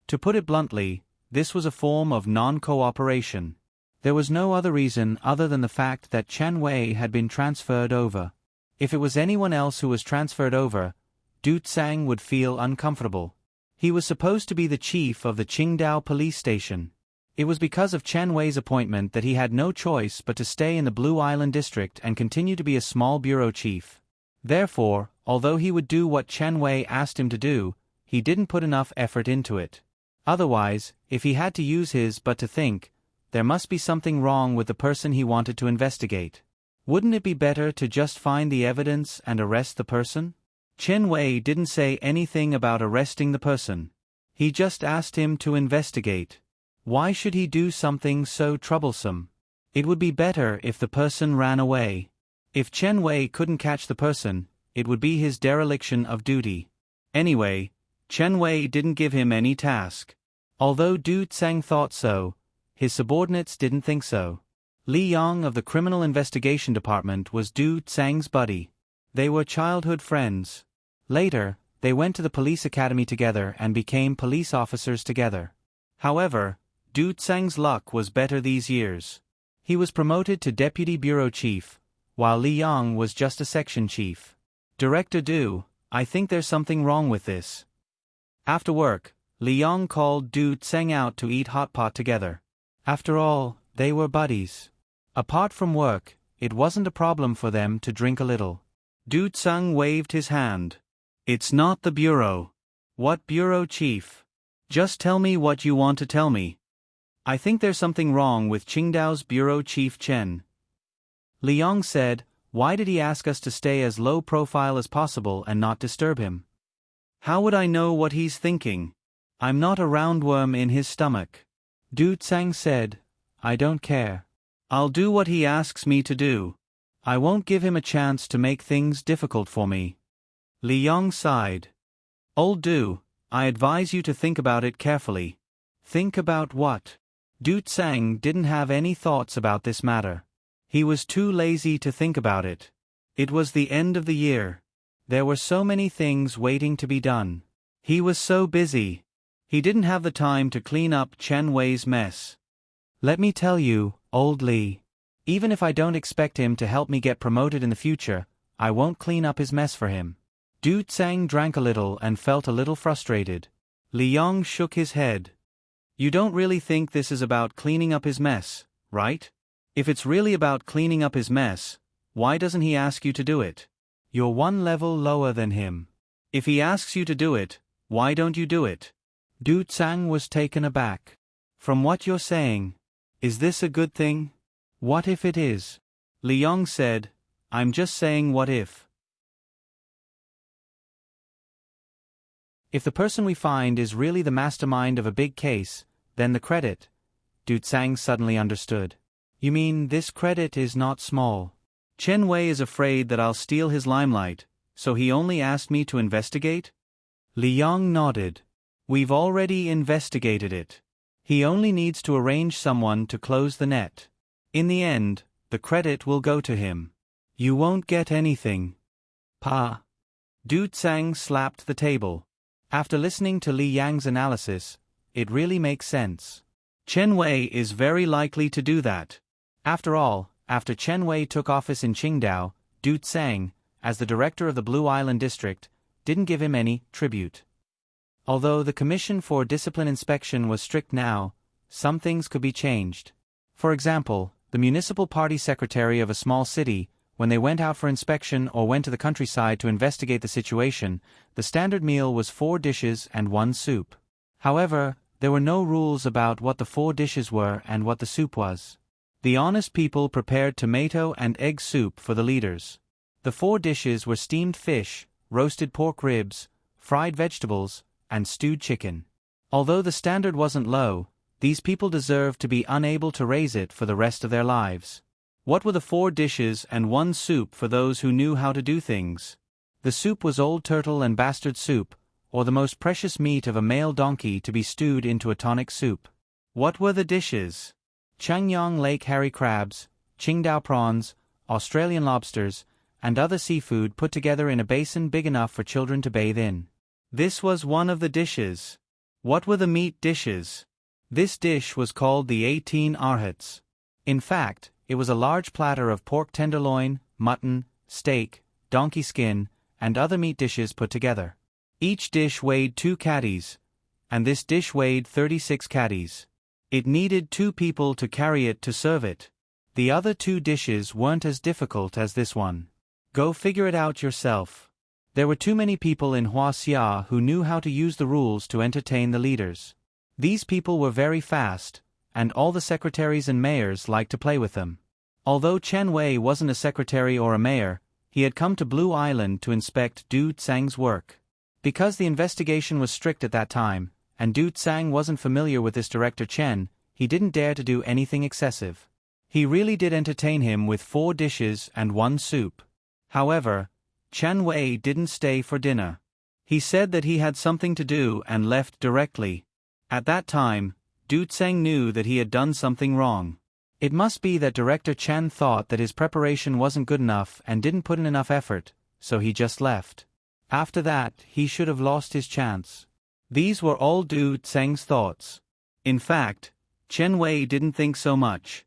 S1: To put it bluntly, this was a form of non-cooperation. There was no other reason other than the fact that Chen Wei had been transferred over. If it was anyone else who was transferred over, Du Tsang would feel uncomfortable. He was supposed to be the chief of the Qingdao police station. It was because of Chen Wei's appointment that he had no choice but to stay in the Blue Island district and continue to be a small bureau chief. Therefore, although he would do what Chen Wei asked him to do, he didn't put enough effort into it. Otherwise, if he had to use his but to think, there must be something wrong with the person he wanted to investigate. Wouldn't it be better to just find the evidence and arrest the person? Chen Wei didn't say anything about arresting the person. He just asked him to investigate. Why should he do something so troublesome? It would be better if the person ran away. If Chen Wei couldn't catch the person, it would be his dereliction of duty. Anyway, Chen Wei didn't give him any task. Although Du Tsang thought so, his subordinates didn't think so. Li Yang of the Criminal Investigation Department was Du Tsang's buddy. They were childhood friends. Later, they went to the police academy together and became police officers together. However, Du Tsang's luck was better these years. He was promoted to deputy bureau chief, while Li Yang was just a section chief. Director Du, I think there's something wrong with this. After work, Li Yang called Du Tsang out to eat hot pot together. After all, they were buddies. Apart from work, it wasn't a problem for them to drink a little. Du Tsang waved his hand. It's not the bureau. What bureau chief? Just tell me what you want to tell me. I think there's something wrong with Qingdao's bureau chief Chen. Li Yang said, why did he ask us to stay as low profile as possible and not disturb him? How would I know what he's thinking? I'm not a roundworm in his stomach. Du Tsang said, I don't care. I'll do what he asks me to do. I won't give him a chance to make things difficult for me. Li Yang sighed. Old Du, I advise you to think about it carefully. Think about what? Du Tsang didn't have any thoughts about this matter. He was too lazy to think about it. It was the end of the year. There were so many things waiting to be done. He was so busy. He didn't have the time to clean up Chen Wei's mess. Let me tell you, old Li. Even if I don't expect him to help me get promoted in the future, I won't clean up his mess for him. Du Tsang drank a little and felt a little frustrated. Li Yang shook his head. You don't really think this is about cleaning up his mess, right? If it's really about cleaning up his mess, why doesn't he ask you to do it? You're one level lower than him. If he asks you to do it, why don't you do it? Du Tsang was taken aback. From what you're saying, is this a good thing? What if it is? Li Yang said, I'm just saying what if. If the person we find is really the mastermind of a big case, then the credit. Du Tsang suddenly understood. You mean this credit is not small? Chen Wei is afraid that I'll steal his limelight, so he only asked me to investigate? Li Yang nodded. We've already investigated it. He only needs to arrange someone to close the net. In the end, the credit will go to him. You won't get anything. Pa. Du Tsang slapped the table. After listening to Li Yang's analysis, it really makes sense. Chen Wei is very likely to do that. After all, after Chen Wei took office in Qingdao, Du Tsang, as the director of the Blue Island District, didn't give him any tribute. Although the Commission for Discipline Inspection was strict now, some things could be changed. For example, the municipal party secretary of a small city, when they went out for inspection or went to the countryside to investigate the situation, the standard meal was 4 dishes and 1 soup. However, there were no rules about what the 4 dishes were and what the soup was. The honest people prepared tomato and egg soup for the leaders. The 4 dishes were steamed fish, roasted pork ribs, fried vegetables, and stewed chicken. Although the standard wasn't low, these people deserved to be unable to raise it for the rest of their lives. What were the 4 dishes and 1 soup for those who knew how to do things? The soup was old turtle and bastard soup, or the most precious meat of a male donkey to be stewed into a tonic soup. What were the dishes? Changyang Lake Harry crabs, Qingdao prawns, Australian lobsters, and other seafood put together in a basin big enough for children to bathe in. This was one of the dishes. What were the meat dishes? This dish was called the 18 arhats. In fact, it was a large platter of pork tenderloin, mutton, steak, donkey skin, and other meat dishes put together. Each dish weighed 2 caddies, and this dish weighed 36 caddies. It needed 2 people to carry it to serve it. The other 2 dishes weren't as difficult as this one. Go figure it out yourself. There were too many people in Huaxia who knew how to use the rules to entertain the leaders. These people were very fast, and all the secretaries and mayors liked to play with them. Although Chen Wei wasn't a secretary or a mayor, he had come to Blue Island to inspect Du Tsang's work. Because the investigation was strict at that time, and Du Tsang wasn't familiar with this director Chen, he didn't dare to do anything excessive. He really did entertain him with 4 dishes and 1 soup. However, Chen Wei didn't stay for dinner. He said that he had something to do and left directly. At that time, Du Tsang knew that he had done something wrong. It must be that Director Chen thought that his preparation wasn't good enough and didn't put in enough effort, so he just left. After that, he should have lost his chance. These were all Du Tsang's thoughts. In fact, Chen Wei didn't think so much.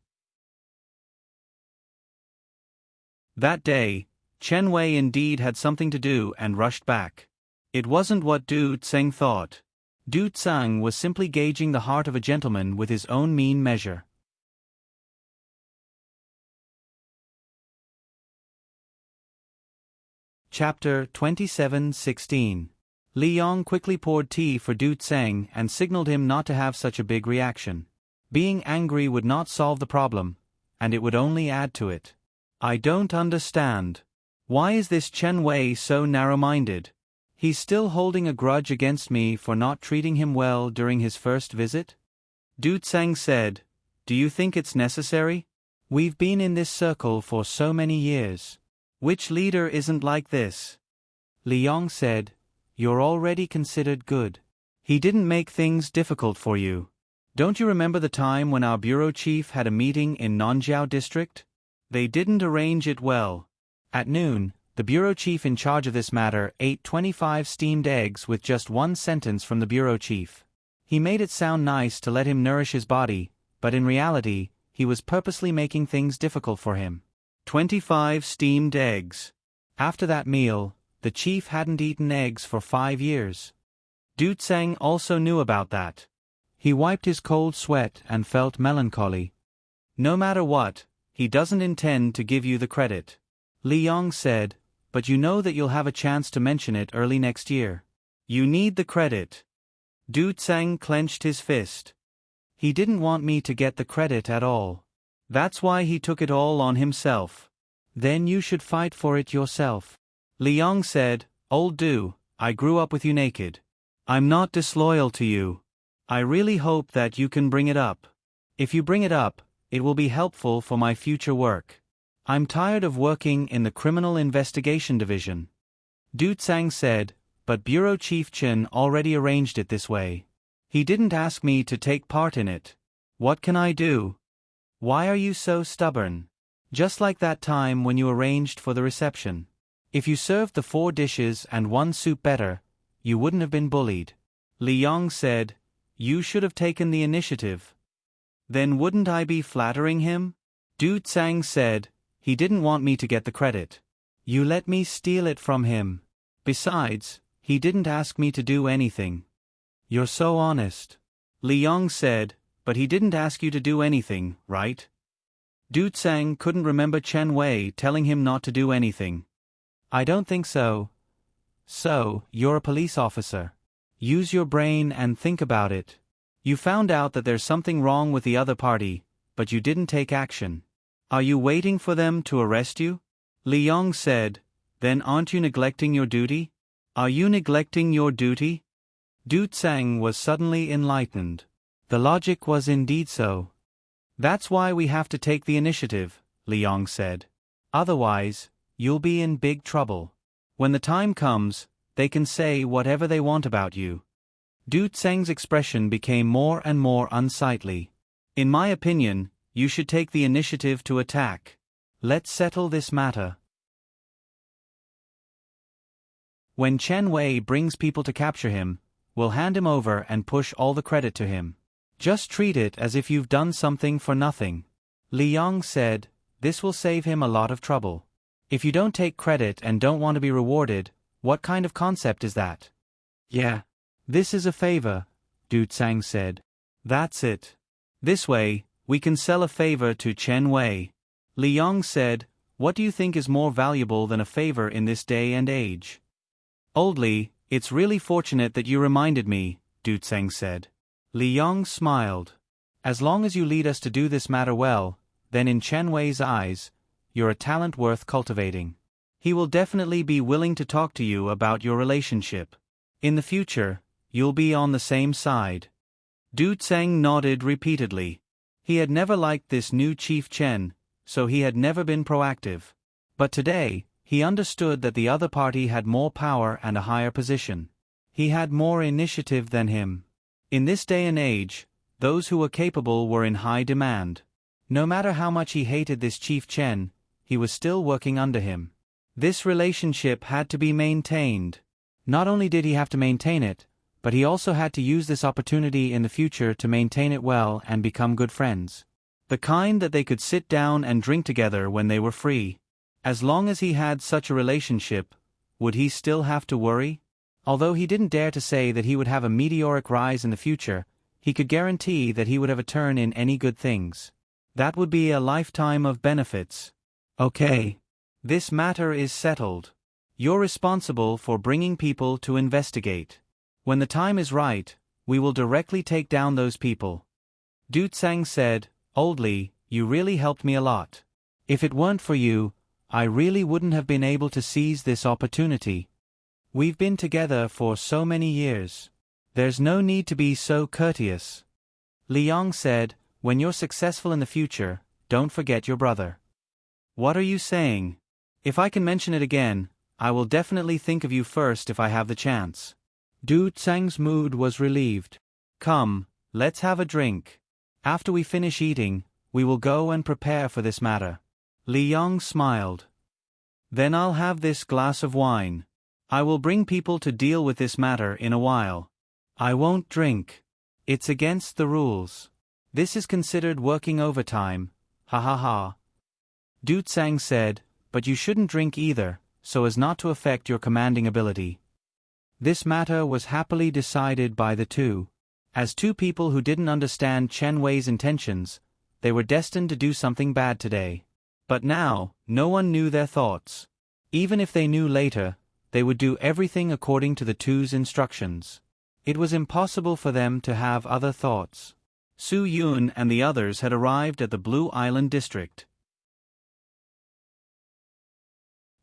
S1: That day, Chen Wei indeed had something to do and rushed back. It wasn't what Du Tseng thought. Du Tseng was simply gauging the heart of a gentleman with his own mean measure. Chapter 27:16. Li Yong quickly poured tea for Du Tseng and signaled him not to have such a big reaction. Being angry would not solve the problem, and it would only add to it. I don't understand. Why is this Chen Wei so narrow-minded? He's still holding a grudge against me for not treating him well during his first visit? Du Tseng said, Do you think it's necessary? We've been in this circle for so many years. Which leader isn't like this? Li Yong said, You're already considered good. He didn't make things difficult for you. Don't you remember the time when our bureau chief had a meeting in Nanjiao district? They didn't arrange it well. At noon, the bureau chief in charge of this matter ate 25 steamed eggs with just one sentence from the bureau chief. He made it sound nice to let him nourish his body, but in reality, he was purposely making things difficult for him. 25 steamed eggs. After that meal, the chief hadn't eaten eggs for 5 years. Du Tseng also knew about that. He wiped his cold sweat and felt melancholy. No matter what, he doesn't intend to give you the credit. Li Yong said, But you know that you'll have a chance to mention it early next year. You need the credit. Du Tseng clenched his fist. He didn't want me to get the credit at all. That's why he took it all on himself. Then you should fight for it yourself. Li Yong said, Old Du, I grew up with you naked. I'm not disloyal to you. I really hope that you can bring it up. If you bring it up, it will be helpful for my future work. I'm tired of working in the Criminal Investigation Division. Du Tseng said, But Bureau Chief Chen already arranged it this way. He didn't ask me to take part in it. What can I do? Why are you so stubborn? Just like that time when you arranged for the reception. If you served the 4 dishes and 1 soup better, you wouldn't have been bullied. Li Yong said, You should have taken the initiative. Then wouldn't I be flattering him? Du Tseng said, He didn't want me to get the credit. You let me steal it from him. Besides, he didn't ask me to do anything. You're so honest. Li Yong said, But he didn't ask you to do anything, right? Du Tseng couldn't remember Chen Wei telling him not to do anything. I don't think so. So, you're a police officer. Use your brain and think about it. You found out that there's something wrong with the other party, but you didn't take action. Are you waiting for them to arrest you? Li Yong said, Then aren't you neglecting your duty? Are you neglecting your duty? Du Tseng was suddenly enlightened. The logic was indeed so. That's why we have to take the initiative, Li Yong said. Otherwise, you'll be in big trouble. When the time comes, they can say whatever they want about you. Du Tseng's expression became more and more unsightly. In my opinion, you should take the initiative to attack. Let's settle this matter. When Chen Wei brings people to capture him, we'll hand him over and push all the credit to him. Just treat it as if you've done something for nothing. Li Yong said, This will save him a lot of trouble. If you don't take credit and don't want to be rewarded, what kind of concept is that? Yeah. This is a favor, Du Tseng said. That's it. This way, we can sell a favor to Chen Wei. Li Yong said, What do you think is more valuable than a favor in this day and age? Old Li, it's really fortunate that you reminded me, Du Tseng said. Li Yong smiled. As long as you lead us to do this matter well, then in Chen Wei's eyes, you're a talent worth cultivating. He will definitely be willing to talk to you about your relationship. In the future, you'll be on the same side. Du Tseng nodded repeatedly. He had never liked this new Chief Chen, so he had never been proactive. But today, he understood that the other party had more power and a higher position. He had more initiative than him. In this day and age, those who were capable were in high demand. No matter how much he hated this Chief Chen, he was still working under him. This relationship had to be maintained. Not only did he have to maintain it, but he also had to use this opportunity in the future to maintain it well and become good friends. The kind that they could sit down and drink together when they were free. As long as he had such a relationship, would he still have to worry? Although he didn't dare to say that he would have a meteoric rise in the future, he could guarantee that he would have a turn in any good things. That would be a lifetime of benefits. Okay. This matter is settled. You're responsible for bringing people to investigate. When the time is right, we will directly take down those people. Du Tsang said, "Old Li, you really helped me a lot. If it weren't for you, I really wouldn't have been able to seize this opportunity. We've been together for so many years. There's no need to be so courteous." Liang said, "When you're successful in the future, don't forget your brother." "What are you saying? If I can mention it again, I will definitely think of you first if I have the chance." Du Tsang's mood was relieved. "Come, let's have a drink. After we finish eating, we will go and prepare for this matter." Liang smiled. "Then I'll have this glass of wine. I will bring people to deal with this matter in a while. I won't drink. It's against the rules. This is considered working overtime, ha ha ha." Du Tsang said, "But you shouldn't drink either, so as not to affect your commanding ability." This matter was happily decided by the two. As two people who didn't understand Chen Wei's intentions, they were destined to do something bad today. But now, no one knew their thoughts. Even if they knew later, they would do everything according to the two's instructions. It was impossible for them to have other thoughts. Su Yun and the others had arrived at the Blue Island district.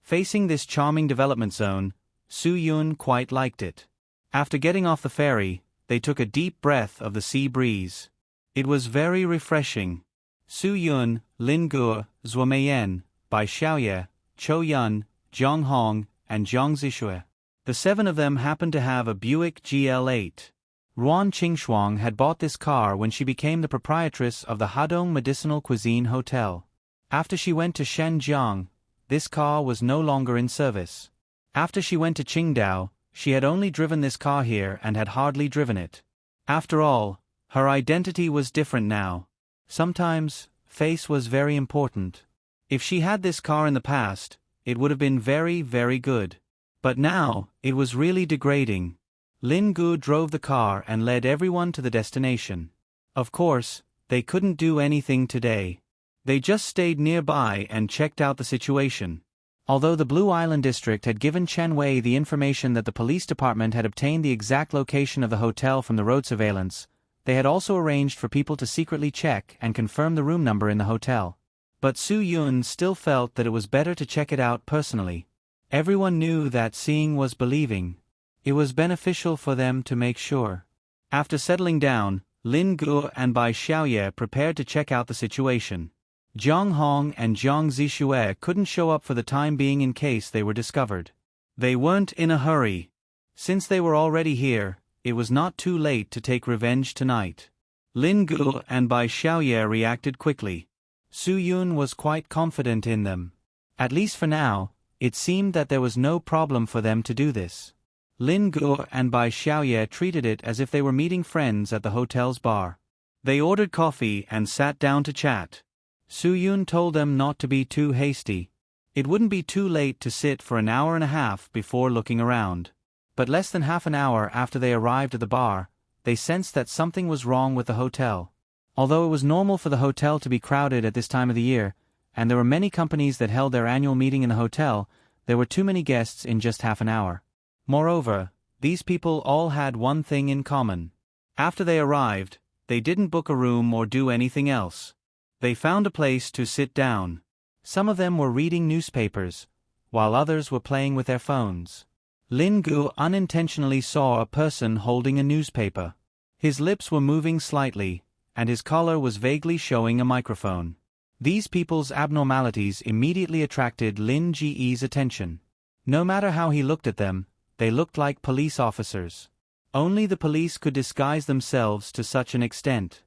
S1: Facing this charming development zone, Su Yun quite liked it. After getting off the ferry, they took a deep breath of the sea breeze. It was very refreshing. Su Yun, Lin Guo, Zhuo Meiyan, Bai Xiaoye, Chou Yun, Zhang Hong, and Zhang Zixue. The seven of them happened to have a Buick GL8. Ruan Qingshuang had bought this car when she became the proprietress of the Hadong Medicinal Cuisine Hotel. After she went to Shenzhen, this car was no longer in service. After she went to Qingdao, she had only driven this car here and had hardly driven it. After all, her identity was different now. Sometimes, face was very important. If she had this car in the past, it would have been very, very good. But now, it was really degrading. Lin Gu drove the car and led everyone to the destination. Of course, they couldn't do anything today. They just stayed nearby and checked out the situation. Although the Blue Island district had given Chen Wei the information that the police department had obtained the exact location of the hotel from the road surveillance, they had also arranged for people to secretly check and confirm the room number in the hotel. But Su Yun still felt that it was better to check it out personally. Everyone knew that seeing was believing. It was beneficial for them to make sure. After settling down, Lin Gu and Bai Xiaoye prepared to check out the situation. Zhang Hong and Zhang Zixue couldn't show up for the time being in case they were discovered. They weren't in a hurry. Since they were already here, it was not too late to take revenge tonight. Lin Gu and Bai Xiaoye reacted quickly. Su Yun was quite confident in them. At least for now, it seemed that there was no problem for them to do this. Lin Gu and Bai Xiaoye treated it as if they were meeting friends at the hotel's bar. They ordered coffee and sat down to chat. Su Yun told them not to be too hasty. It wouldn't be too late to sit for an hour and a half before looking around. But less than half an hour after they arrived at the bar, they sensed that something was wrong with the hotel. Although it was normal for the hotel to be crowded at this time of the year, and there were many companies that held their annual meeting in the hotel, there were too many guests in just half an hour. Moreover, these people all had one thing in common. After they arrived, they didn't book a room or do anything else. They found a place to sit down. Some of them were reading newspapers, while others were playing with their phones. Lin Gu unintentionally saw a person holding a newspaper. His lips were moving slightly, and his collar was vaguely showing a microphone. These people's abnormalities immediately attracted Lin Ji's attention. No matter how he looked at them, they looked like police officers. Only the police could disguise themselves to such an extent.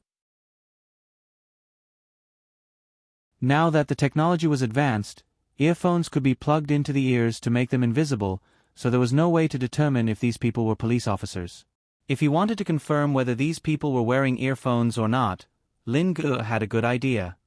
S1: Now that the technology was advanced, earphones could be plugged into the ears to make them invisible, so there was no way to determine if these people were police officers. If he wanted to confirm whether these people were wearing earphones or not, Lin Gu had a good idea.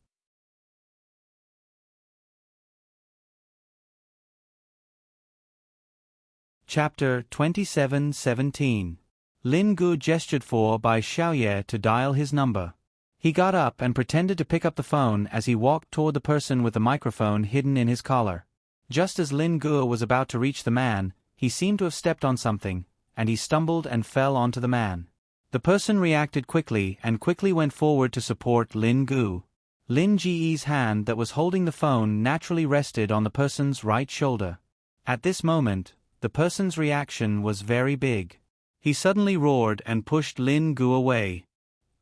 S1: Chapter 27:17. Lin Gu gestured for Bai Xiaoye to dial his number. He got up and pretended to pick up the phone as he walked toward the person with the microphone hidden in his collar. Just as Lin Gu was about to reach the man, he seemed to have stepped on something, and he stumbled and fell onto the man. The person reacted quickly and quickly went forward to support Lin Gu. Lin Ji's hand that was holding the phone naturally rested on the person's right shoulder. At this moment, the person's reaction was very big. He suddenly roared and pushed Lin Gu away.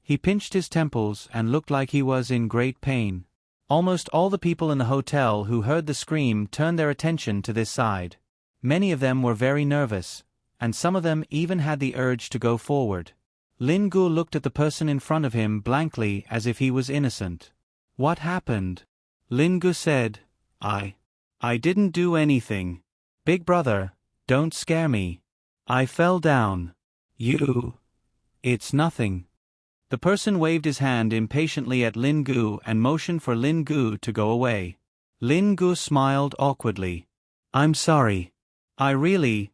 S1: He pinched his temples and looked like he was in great pain. Almost all the people in the hotel who heard the scream turned their attention to this side. Many of them were very nervous, and some of them even had the urge to go forward. Lin Gu looked at the person in front of him blankly as if he was innocent. "What happened?" Lin Gu said. I didn't do anything. Big brother, don't scare me. I fell down. It's nothing." The person waved his hand impatiently at Lin Gu and motioned for Lin Gu to go away. Lin Gu smiled awkwardly. "I'm sorry. I really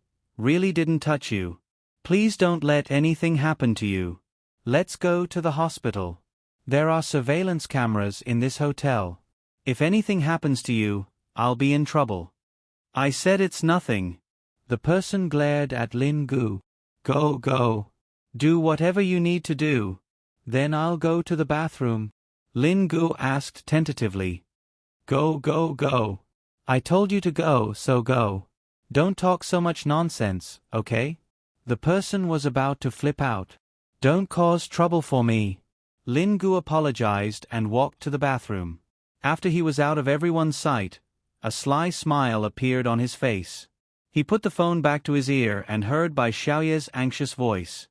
S1: didn't touch you. Please don't let anything happen to you. Let's go to the hospital. There are surveillance cameras in this hotel. If anything happens to you, I'll be in trouble." "I said it's nothing." The person glared at Lin Gu. Go. Do whatever you need to do. Then I'll go to the bathroom." Lin Gu asked tentatively. Go. I told you to go, so go. Don't talk so much nonsense, okay?" The person was about to flip out. "Don't cause trouble for me." Lin Gu apologized and walked to the bathroom. After he was out of everyone's sight, a sly smile appeared on his face. He put the phone back to his ear and heard Bai Xiaoye's anxious voice.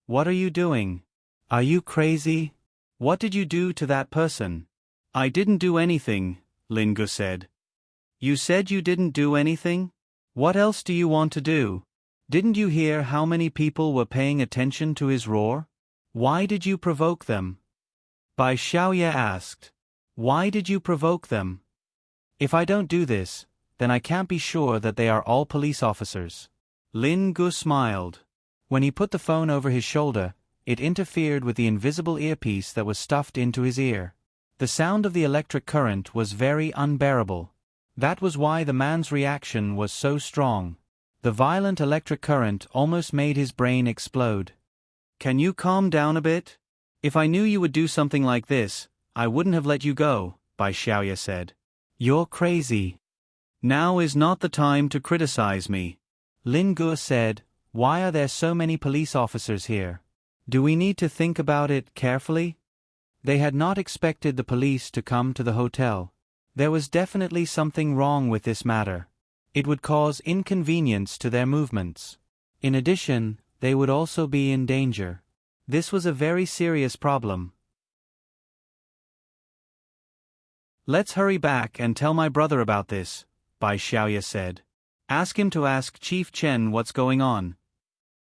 S1: "What are you doing? Are you crazy? What did you do to that person?" "I didn't do anything," Lin Gu said. "You said you didn't do anything? What else do you want to do? Didn't you hear how many people were paying attention to his roar? Why did you provoke them?" Bai Xiaoye asked. "Why did you provoke them? If I don't do this, then I can't be sure that they are all police officers." Lin Gu smiled. When he put the phone over his shoulder, it interfered with the invisible earpiece that was stuffed into his ear. The sound of the electric current was very unbearable. That was why the man's reaction was so strong. The violent electric current almost made his brain explode. "Can you calm down a bit? If I knew you would do something like this, I wouldn't have let you go," Bai Xiaoye said. "You're crazy. Now is not the time to criticize me." Lin Gu said, "Why are there so many police officers here? Do we need to think about it carefully?" They had not expected the police to come to the hotel. There was definitely something wrong with this matter. It would cause inconvenience to their movements. In addition, they would also be in danger. This was a very serious problem. "Let's hurry back and tell my brother about this," Bai Xiaoye said. "Ask him to ask Chief Chen what's going on."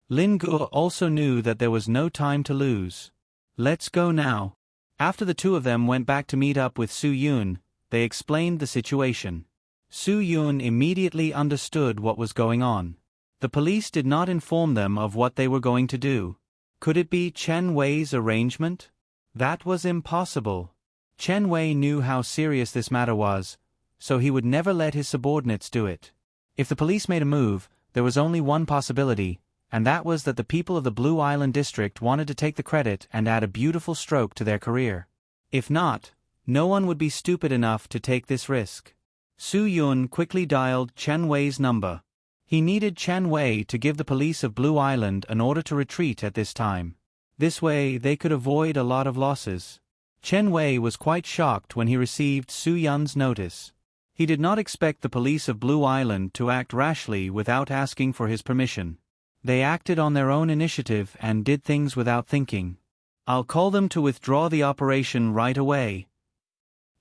S1: Lin Gu also knew that there was no time to lose. "Let's go now." After the two of them went back to meet up with Su Yun, they explained the situation. Su Yun immediately understood what was going on. The police did not inform them of what they were going to do. Could it be Chen Wei's arrangement? That was impossible. Chen Wei knew how serious this matter was, so he would never let his subordinates do it. If the police made a move, there was only one possibility, and that was that the people of the Blue Island district wanted to take the credit and add a beautiful stroke to their career. If not, no one would be stupid enough to take this risk. Su Yun quickly dialed Chen Wei's number. He needed Chen Wei to give the police of Blue Island an order to retreat at this time. This way they could avoid a lot of losses. Chen Wei was quite shocked when he received Su Yun's notice. He did not expect the police of Blue Island to act rashly without asking for his permission. They acted on their own initiative and did things without thinking. "I'll call them to withdraw the operation right away."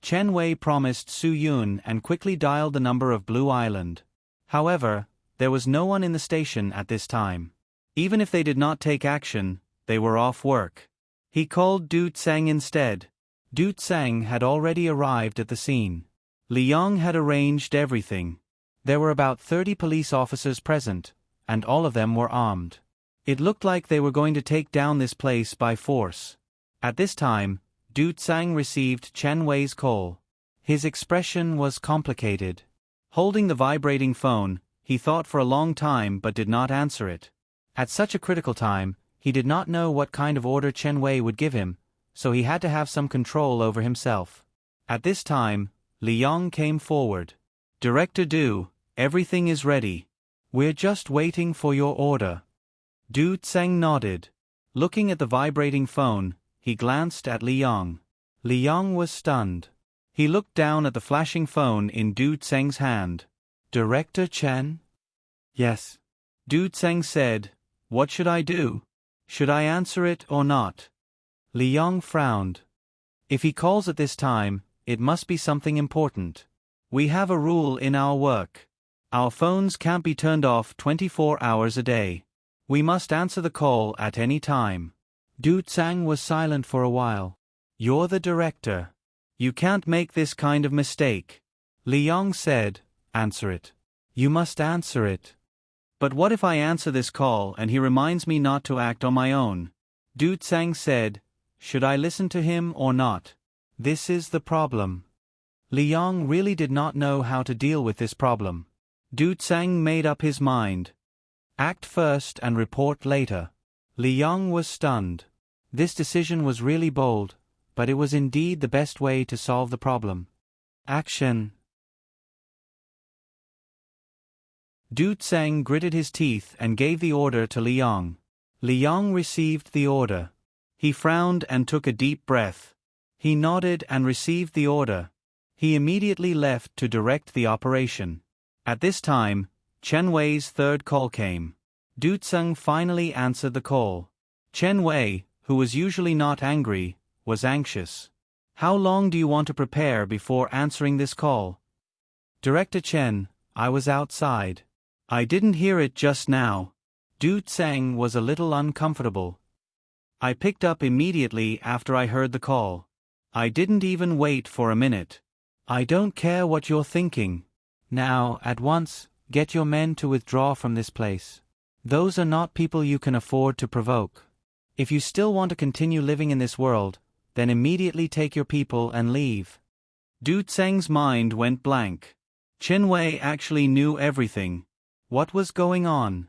S1: Chen Wei promised Su Yun and quickly dialed the number of Blue Island. However, there was no one in the station at this time. Even if they did not take action, they were off work. He called Du Tseng instead. Du Tseng had already arrived at the scene. Li Yong had arranged everything. There were about 30 police officers present, and all of them were armed. It looked like they were going to take down this place by force. At this time, Du Tseng received Chen Wei's call. His expression was complicated. Holding the vibrating phone, he thought for a long time but did not answer it. At such a critical time, he did not know what kind of order Chen Wei would give him, so he had to have some control over himself. At this time, Li Yong came forward. "Director Du, everything is ready. We're just waiting for your order." Du Tseng nodded. Looking at the vibrating phone, he glanced at Li Yong. Li Yong was stunned. He looked down at the flashing phone in Du Tseng's hand. "Director Chen?" "Yes." Du Tseng said, "What should I do? Should I answer it or not?" Li Yong frowned. "If he calls at this time, it must be something important. We have a rule in our work. Our phones can't be turned off 24 hours a day. We must answer the call at any time." Du Tseng was silent for a while. "You're the director. You can't make this kind of mistake." Li Yong said, "Answer it." "You must answer it." "But what if I answer this call and he reminds me not to act on my own?" Du Tseng said, "Should I listen to him or not? This is the problem." Li Yong really did not know how to deal with this problem. Du Tseng made up his mind. Act first and report later. Li Yong was stunned. This decision was really bold, but it was indeed the best way to solve the problem. Action. Du Tseng gritted his teeth and gave the order to Li Yong. Li Yong received the order. He frowned and took a deep breath. He nodded and received the order. He immediately left to direct the operation. At this time, Chen Wei's third call came. Du Tseng finally answered the call. Chen Wei, who was usually not angry, was anxious. "How long do you want to prepare before answering this call?" "Director Chen, I was outside. I didn't hear it just now." Du Tseng was a little uncomfortable. "I picked up immediately after I heard the call. I didn't even wait for a minute." "I don't care what you're thinking. Now, at once, get your men to withdraw from this place. Those are not people you can afford to provoke. If you still want to continue living in this world, then immediately take your people and leave." Du Tseng's mind went blank. Chen Wei actually knew everything. What was going on?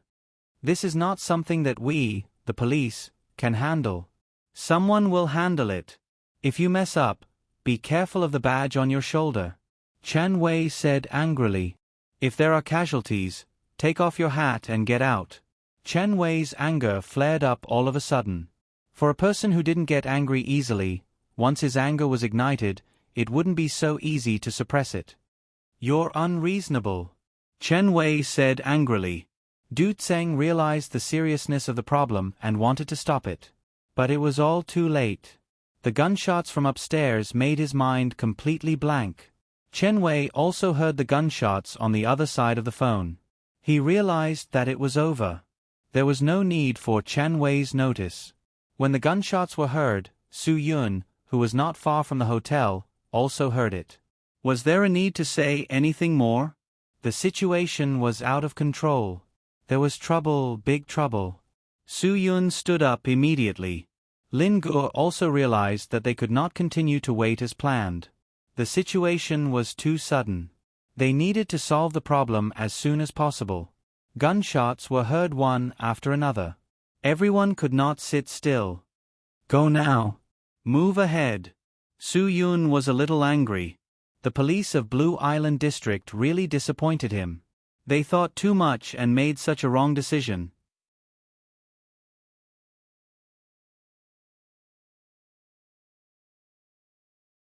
S1: This is not something that we, the police, can handle. Someone will handle it. If you mess up, be careful of the badge on your shoulder. Chen Wei said angrily. "If there are casualties, take off your hat and get out." Chen Wei's anger flared up all of a sudden. For a person who didn't get angry easily, once his anger was ignited, it wouldn't be so easy to suppress it. "You're unreasonable," Chen Wei said angrily. Du Tseng realized the seriousness of the problem and wanted to stop it. But it was all too late. The gunshots from upstairs made his mind completely blank. Chen Wei also heard the gunshots on the other side of the phone. He realized that it was over. There was no need for Chen Wei's notice. When the gunshots were heard, Su Yun, who was not far from the hotel, also heard it. Was there a need to say anything more? The situation was out of control. There was trouble, big trouble. Su Yun stood up immediately. Lin Gur also realized that they could not continue to wait as planned. The situation was too sudden. They needed to solve the problem as soon as possible. Gunshots were heard one after another. Everyone could not sit still. "Go now. Move ahead." Su Yun was a little angry. The police of Blue Island District really disappointed him. They thought too much and made such a wrong decision.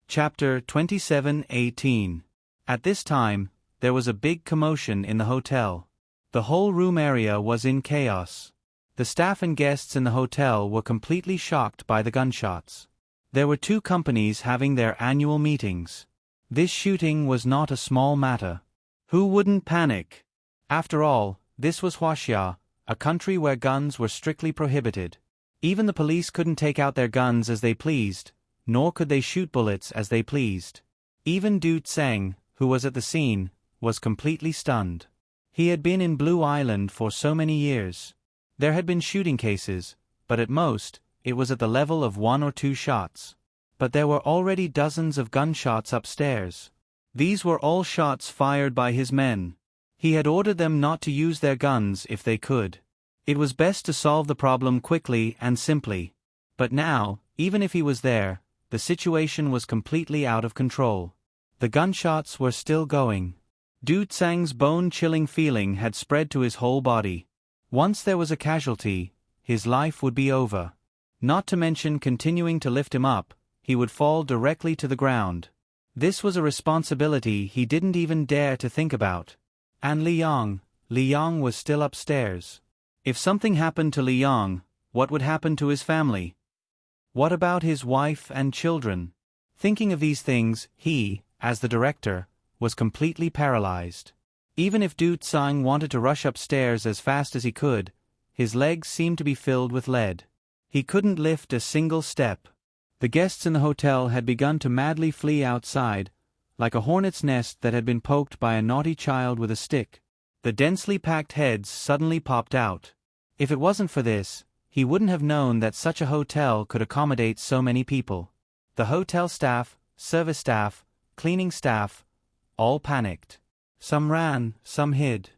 S1: Chapter 27:18. At this time, there was a big commotion in the hotel. The whole room area was in chaos. The staff and guests in the hotel were completely shocked by the gunshots. There were two companies having their annual meetings. This shooting was not a small matter. Who wouldn't panic? After all, this was Huaxia, a country where guns were strictly prohibited. Even the police couldn't take out their guns as they pleased, nor could they shoot bullets as they pleased. Even Du Tseng, who was at the scene, was completely stunned. He had been in Blue Island for so many years. There had been shooting cases, but at most, it was at the level of 1 or 2 shots. But there were already dozens of gunshots upstairs. These were all shots fired by his men. He had ordered them not to use their guns if they could. It was best to solve the problem quickly and simply. But now, even if he was there, the situation was completely out of control. The gunshots were still going. Du Tsang's bone-chilling feeling had spread to his whole body. Once there was a casualty, his life would be over. Not to mention continuing to lift him up, he would fall directly to the ground. This was a responsibility he didn't even dare to think about. And Liang was still upstairs. If something happened to Liang, what would happen to his family? What about his wife and children? Thinking of these things, he, as the director, was completely paralyzed. Even if Du Tsang wanted to rush upstairs as fast as he could, his legs seemed to be filled with lead. He couldn't lift a single step. The guests in the hotel had begun to madly flee outside, like a hornet's nest that had been poked by a naughty child with a stick. The densely packed heads suddenly popped out. If it wasn't for this, he wouldn't have known that such a hotel could accommodate so many people. The hotel staff, service staff, cleaning staff, all panicked. Some ran, some hid.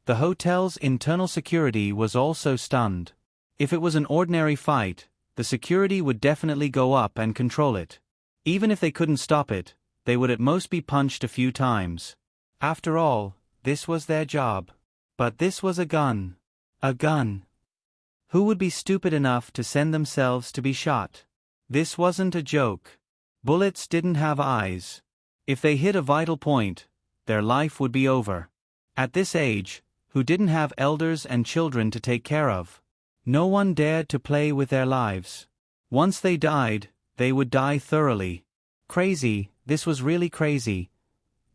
S1: The hotel's internal security was also stunned. If it was an ordinary fight, the security would definitely go up and control it. Even if they couldn't stop it, they would at most be punched a few times. After all, this was their job. But this was a gun. A gun. Who would be stupid enough to send themselves to be shot? This wasn't a joke. Bullets didn't have eyes. If they hit a vital point, their life would be over. At this age, who didn't have elders and children to take care of? No one dared to play with their lives. Once they died, they would die thoroughly. Crazy, this was really crazy.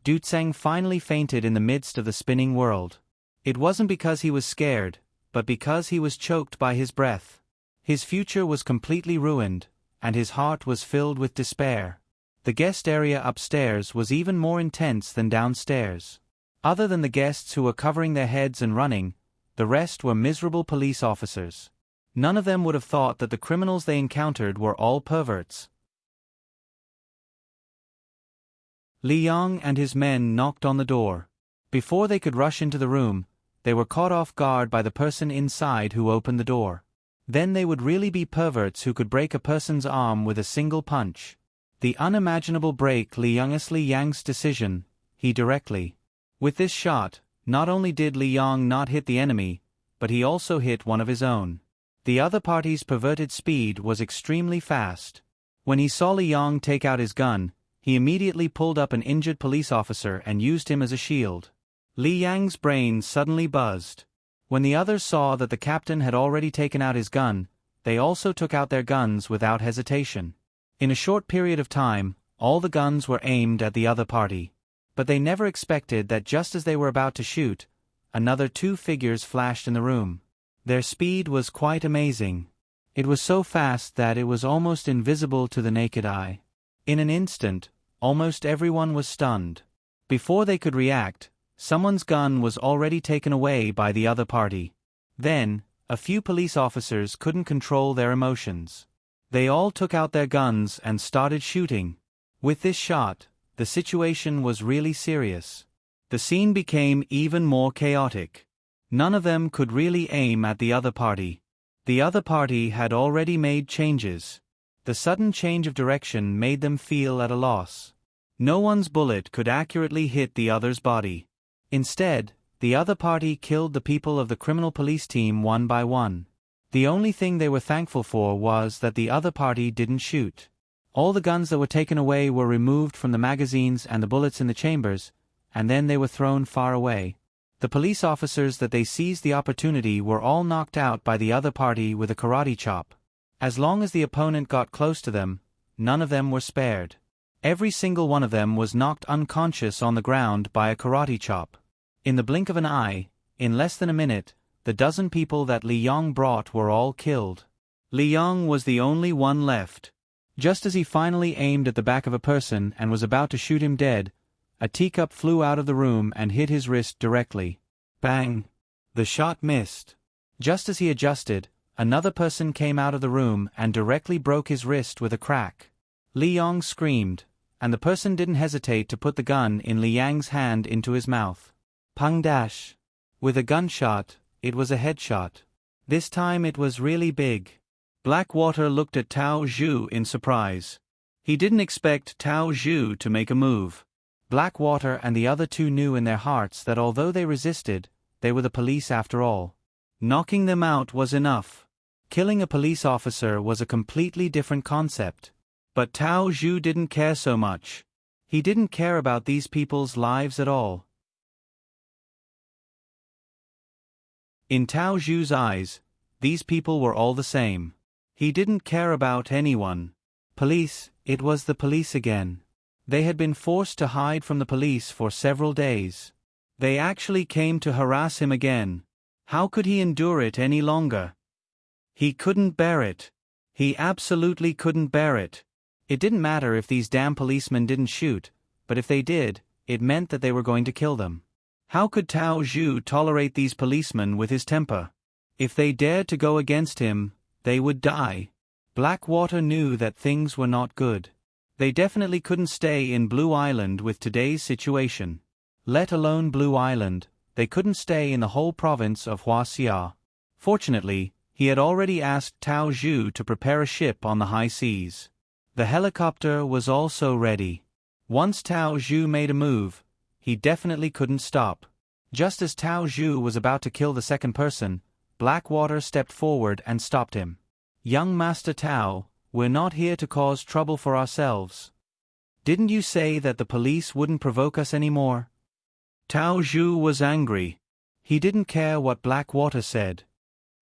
S1: Du Tseng finally fainted in the midst of the spinning world. It wasn't because he was scared, but because he was choked by his breath. His future was completely ruined, and his heart was filled with despair. The guest area upstairs was even more intense than downstairs. Other than the guests who were covering their heads and running, the rest were miserable police officers. None of them would have thought that the criminals they encountered were all perverts. Liang and his men knocked on the door. Before they could rush into the room, they were caught off guard by the person inside who opened the door. Then they would really be perverts who could break a person's arm with a single punch. The unimaginable break Liang's decision, he directly. With this shot, not only did Liang not hit the enemy, but he also hit one of his own. The other party's perverted speed was extremely fast. When he saw Liang take out his gun, he immediately pulled up an injured police officer and used him as a shield. Liang's brain suddenly buzzed. When the others saw that the captain had already taken out his gun, they also took out their guns without hesitation. In a short period of time, all the guns were aimed at the other party. But they never expected that just as they were about to shoot, another 2 figures flashed in the room. Their speed was quite amazing. It was so fast that it was almost invisible to the naked eye. In an instant, almost everyone was stunned. Before they could react, someone's gun was already taken away by the other party. Then, a few police officers couldn't control their emotions. They all took out their guns and started shooting. With this shot, the situation was really serious. The scene became even more chaotic. None of them could really aim at the other party. The other party had already made changes. The sudden change of direction made them feel at a loss. No one's bullet could accurately hit the other's body. Instead, the other party killed the people of the criminal police team one by one. The only thing they were thankful for was that the other party didn't shoot. All the guns that were taken away were removed from the magazines and the bullets in the chambers, and then they were thrown far away. The police officers that they seized the opportunity were all knocked out by the other party with a karate chop. As long as the opponent got close to them, none of them were spared. Every single one of them was knocked unconscious on the ground by a karate chop. In the blink of an eye, in less than a minute, the dozen people that Li Yong brought were all killed. Li Yong was the only one left. Just as he finally aimed at the back of a person and was about to shoot him dead, a teacup flew out of the room and hit his wrist directly. Bang! The shot missed. Just as he adjusted, another person came out of the room and directly broke his wrist with a crack. Li Yong screamed, and the person didn't hesitate to put the gun in Li Yang's hand into his mouth. Pang dash! With a gunshot, it was a headshot. This time it was really big. Blackwater looked at Tao Zhu in surprise. He didn't expect Tao Zhu to make a move. Blackwater and the other two knew in their hearts that although they resisted, they were the police after all. Knocking them out was enough. Killing a police officer was a completely different concept. But Tao Zhu didn't care so much. He didn't care about these people's lives at all. In Tao Zhu's eyes, these people were all the same. He didn't care about anyone. Police, it was the police again. They had been forced to hide from the police for several days. They actually came to harass him again. How could he endure it any longer? He couldn't bear it. He absolutely couldn't bear it. It didn't matter if these damn policemen didn't shoot, but if they did, it meant that they were going to kill them. How could Tao Zhu tolerate these policemen with his temper? If they dared to go against him, they would die. Blackwater knew that things were not good. They definitely couldn't stay in Blue Island with today's situation. Let alone Blue Island, they couldn't stay in the whole province of Huaxia. Fortunately, he had already asked Tao Zhu to prepare a ship on the high seas. The helicopter was also ready. Once Tao Zhu made a move, he definitely couldn't stop. Just as Tao Zhu was about to kill the second person, Blackwater stepped forward and stopped him. "Young Master Tao, we're not here to cause trouble for ourselves. Didn't you say that the police wouldn't provoke us anymore?" Tao Zhu was angry. He didn't care what Blackwater said.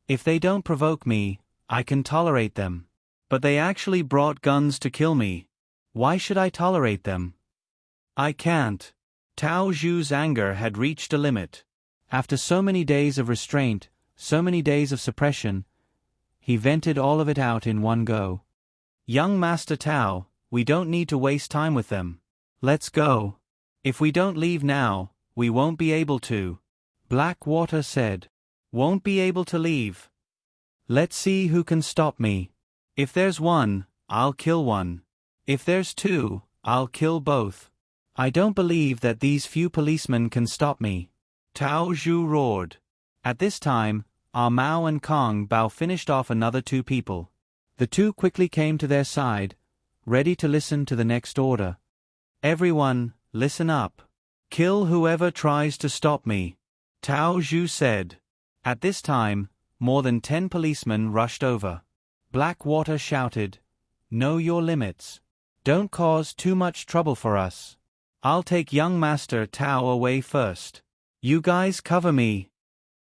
S1: If they don't provoke me, I can tolerate them. But they actually brought guns to kill me. Why should I tolerate them? I can't. Tao Zhu's anger had reached a limit. After so many days of restraint, so many days of suppression, he vented all of it out in one go. "Young Master Tao, we don't need to waste time with them. Let's go. If we don't leave now, we won't be able to." Blackwater said. "Won't be able to leave? Let's see who can stop me. If there's one, I'll kill one. If there's two, I'll kill both. I don't believe that these few policemen can stop me." Tao Zhu roared. At this time, Mao and Kong Bao finished off another two people. The two quickly came to their side, ready to listen to the next order. "Everyone, listen up. Kill whoever tries to stop me," Tao Zhu said. At this time, more than 10 policemen rushed over. Blackwater shouted, "Know your limits. Don't cause too much trouble for us. I'll take young Master Tao away first. You guys cover me."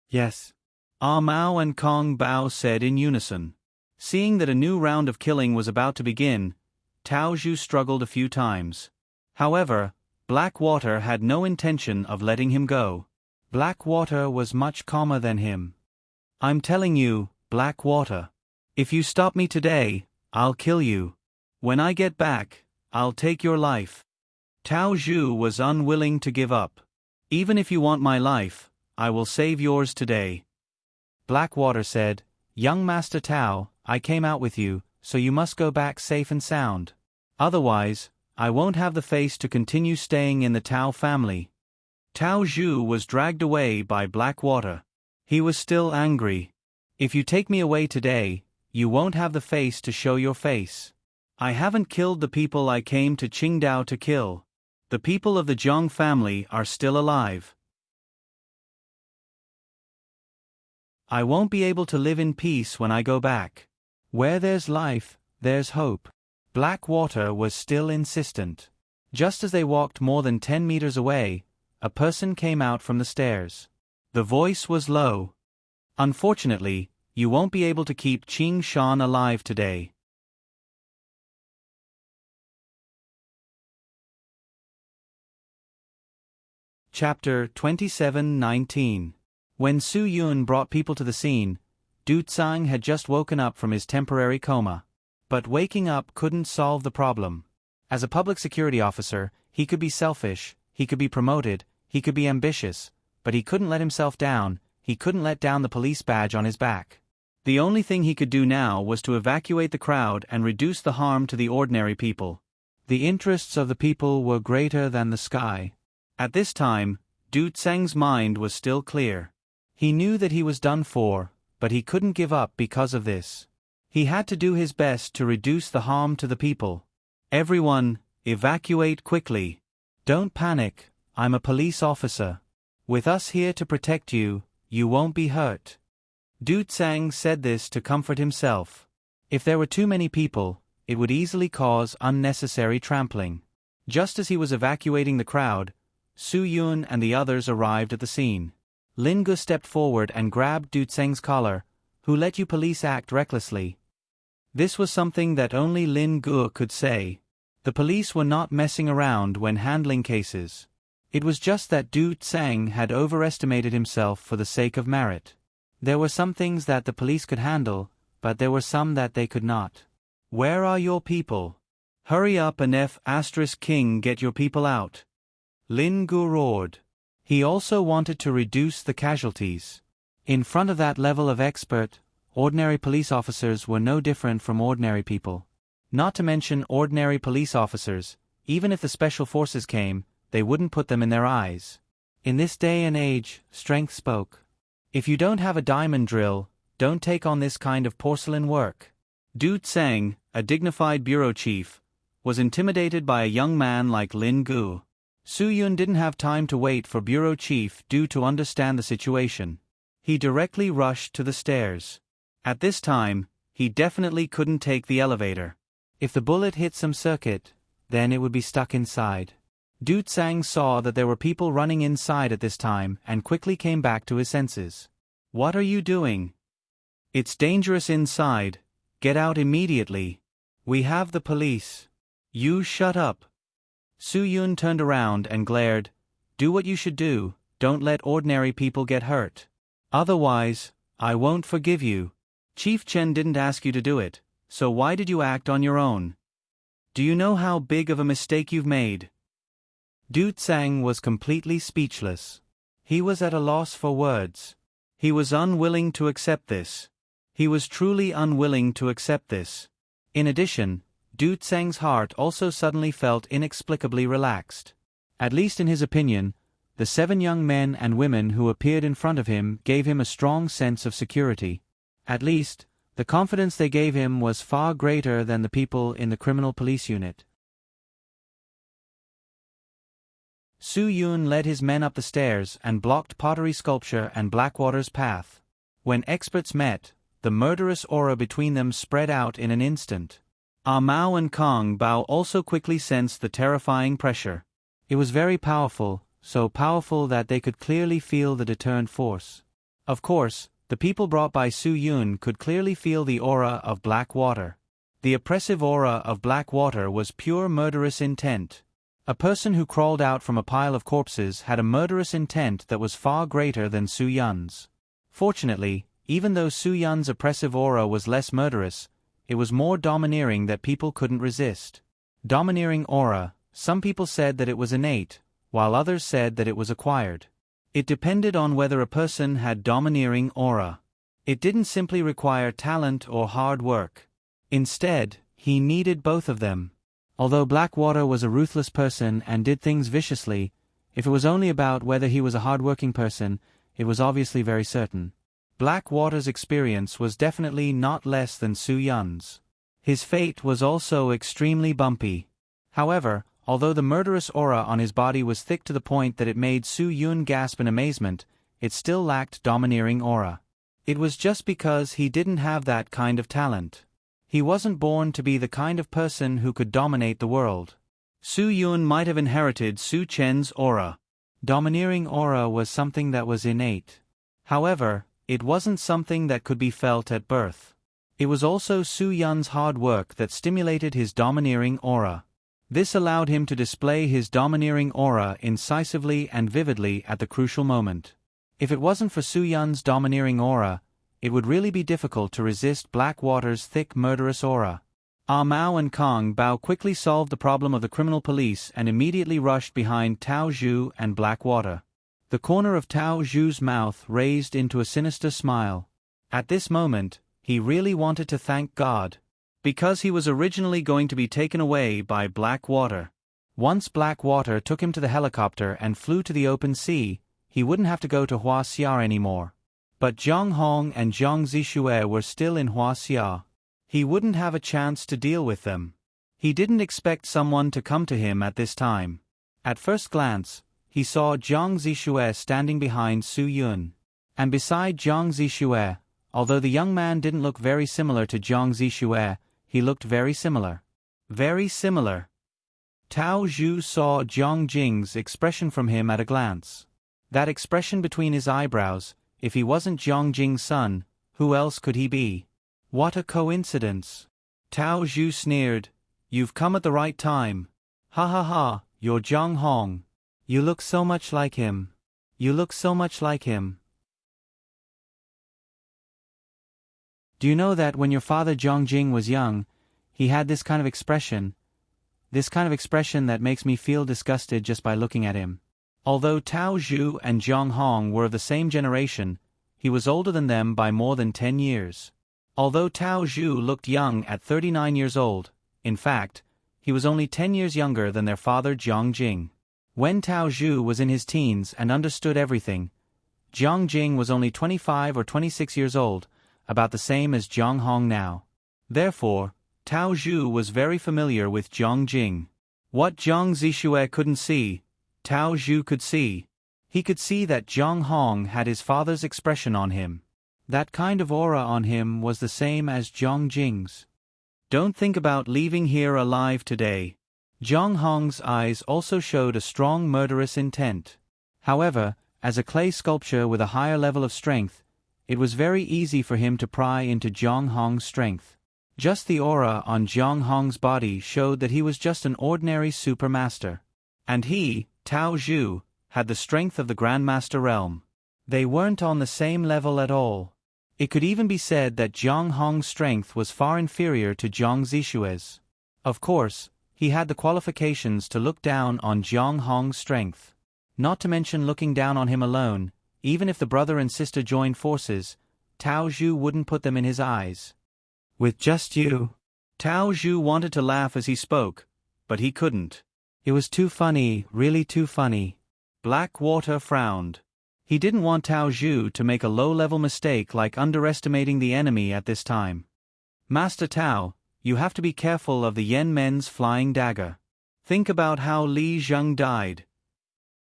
S1: "Yes," Mao and Kong Bao said in unison. Seeing that a new round of killing was about to begin, Tao Zhu struggled a few times. However, Blackwater had no intention of letting him go. Blackwater was much calmer than him. "I'm telling you, Blackwater. If you stop me today, I'll kill you. When I get back, I'll take your life." Tao Zhu was unwilling to give up. "Even if you want my life, I will save yours today." Blackwater said, "Young Master Tao, I came out with you, so you must go back safe and sound. Otherwise, I won't have the face to continue staying in the Tao family." Tao Zhu was dragged away by Blackwater. He was still angry. "If you take me away today, you won't have the face to show your face. I haven't killed the people I came to Qingdao to kill. The people of the Zhang family are still alive. I won't be able to live in peace when I go back. Where there's life, there's hope." Blackwater was still insistent. Just as they walked more than 10 meters away, a person came out from the stairs. The voice was low. "Unfortunately, you won't be able to keep Qing Shan alive today." Chapter 27:19. When Su Yun brought people to the scene, Du Tsang had just woken up from his temporary coma. But waking up couldn't solve the problem. As a public security officer, he could be selfish, he could be promoted, he could be ambitious, but he couldn't let himself down, he couldn't let down the police badge on his back. The only thing he could do now was to evacuate the crowd and reduce the harm to the ordinary people. The interests of the people were greater than the sky. At this time, Du Tsang's mind was still clear. He knew that he was done for, but he couldn't give up because of this. He had to do his best to reduce the harm to the people. Everyone, evacuate quickly. Don't panic, I'm a police officer. With us here to protect you, you won't be hurt. Du Tsang said this to comfort himself. If there were too many people, it would easily cause unnecessary trampling. Just as he was evacuating the crowd, Su Yun and the others arrived at the scene. Lin Gu stepped forward and grabbed Du Tsang's collar. Who let you police act recklessly? This was something that only Lin Gu could say. The police were not messing around when handling cases. It was just that Du Tsang had overestimated himself for the sake of merit. There were some things that the police could handle, but there were some that they could not. Where are your people? Hurry up and King get your people out. Lin Gu roared. He also wanted to reduce the casualties. In front of that level of expert, ordinary police officers were no different from ordinary people. Not to mention ordinary police officers, even if the special forces came, they wouldn't put them in their eyes. In this day and age, strength spoke. If you don't have a diamond drill, don't take on this kind of porcelain work. Du Tsang, a dignified bureau chief, was intimidated by a young man like Lin Gu. Su Yun didn't have time to wait for bureau chief Du to understand the situation. He directly rushed to the stairs. At this time, he definitely couldn't take the elevator. If the bullet hit some circuit, then it would be stuck inside. Du Tsang saw that there were people running inside at this time and quickly came back to his senses. What are you doing? It's dangerous inside. Get out immediately. We have the police. You shut up. Su Yun turned around and glared. Do what you should do, don't let ordinary people get hurt. Otherwise, I won't forgive you. Chief Chen didn't ask you to do it, so why did you act on your own? Do you know how big of a mistake you've made? Du Tsang was completely speechless. He was at a loss for words. He was unwilling to accept this. He was truly unwilling to accept this. In addition, Du Tsang's heart also suddenly felt inexplicably relaxed. At least in his opinion, the 7 young men and women who appeared in front of him gave him a strong sense of security. At least, the confidence they gave him was far greater than the people in the criminal police unit. Su Yun led his men up the stairs and blocked pottery sculpture and Blackwater's path. When experts met, the murderous aura between them spread out in an instant. Mao and Kong Bao also quickly sensed the terrifying pressure. It was very powerful, so powerful that they could clearly feel the deterrent force. Of course, the people brought by Su Yun could clearly feel the aura of Blackwater. The oppressive aura of Blackwater was pure murderous intent. A person who crawled out from a pile of corpses had a murderous intent that was far greater than Su Yun's. Fortunately, even though Su Yun's oppressive aura was less murderous, it was more domineering that people couldn't resist. Domineering aura, some people said that it was innate, while others said that it was acquired. It depended on whether a person had domineering aura. It didn't simply require talent or hard work. Instead, he needed both of them. Although Blackwater was a ruthless person and did things viciously, if it was only about whether he was a hard-working person, it was obviously very certain. Blackwater's experience was definitely not less than Su Yun's. His fate was also extremely bumpy. However, although the murderous aura on his body was thick to the point that it made Su Yun gasp in amazement, it still lacked domineering aura. It was just because he didn't have that kind of talent. He wasn't born to be the kind of person who could dominate the world. Su Yun might have inherited Su Chen's aura. Domineering aura was something that was innate. However, it wasn't something that could be felt at birth. It was also Su Yun's hard work that stimulated his domineering aura. This allowed him to display his domineering aura incisively and vividly at the crucial moment. If it wasn't for Su Yun's domineering aura, it would really be difficult to resist Blackwater's thick murderous aura. Ah Mao and Kong Bao quickly solved the problem of the criminal police and immediately rushed behind Tao Zhu and Blackwater. The corner of Tao Zhu's mouth raised into a sinister smile. At this moment, he really wanted to thank God. Because he was originally going to be taken away by Blackwater. Once Blackwater took him to the helicopter and flew to the open sea, he wouldn't have to go to Huaxia anymore. But Zhang Hong and Zhang Zixue were still in Huaxia. He wouldn't have a chance to deal with them. He didn't expect someone to come to him at this time. At first glance, he saw Zhang Zixue standing behind Su Yun. And beside Zhang Zixue, although the young man didn't look very similar to Zhang Zixue, he looked very similar. Very similar. Tao Zhu saw Zhang Jing's expression from him at a glance. That expression between his eyebrows, if he wasn't Zhang Jing's son, who else could he be? What a coincidence. Tao Zhu sneered, "You've come at the right time. Ha ha ha, you're Zhang Hong. You look so much like him. You look so much like him." Do you know that when your father Zhang Jing was young, he had this kind of expression that makes me feel disgusted just by looking at him. Although Tao Zhu and Zhang Hong were of the same generation, he was older than them by more than 10 years. Although Tao Zhu looked young at 39 years old, in fact, he was only 10 years younger than their father Zhang Jing. When Tao Zhu was in his teens and understood everything, Zhang Jing was only 25 or 26 years old, about the same as Zhang Hong now. Therefore, Tao Zhu was very familiar with Zhang Jing. What Zhang Zixue couldn't see, Tao Zhu could see. He could see that Zhang Hong had his father's expression on him. That kind of aura on him was the same as Zhang Jing's. Don't think about leaving here alive today. Zhang Hong's eyes also showed a strong murderous intent. However, as a clay sculpture with a higher level of strength, it was very easy for him to pry into Zhang Hong's strength. Just the aura on Zhang Hong's body showed that he was just an ordinary supermaster. And he, Tao Zhu, had the strength of the Grandmaster realm. They weren't on the same level at all. It could even be said that Zhang Hong's strength was far inferior to Zhang Zixue's. Of course, he had the qualifications to look down on Zhang Hong's strength. Not to mention looking down on him alone, even if the brother and sister joined forces, Tao Zhu wouldn't put them in his eyes. With just you. Tao Zhu wanted to laugh as he spoke, but he couldn't. It was too funny, really too funny. Blackwater frowned. He didn't want Tao Zhu to make a low-level mistake like underestimating the enemy at this time. Master Tao, you have to be careful of the Yen men's flying dagger. Think about how Li Zheng died.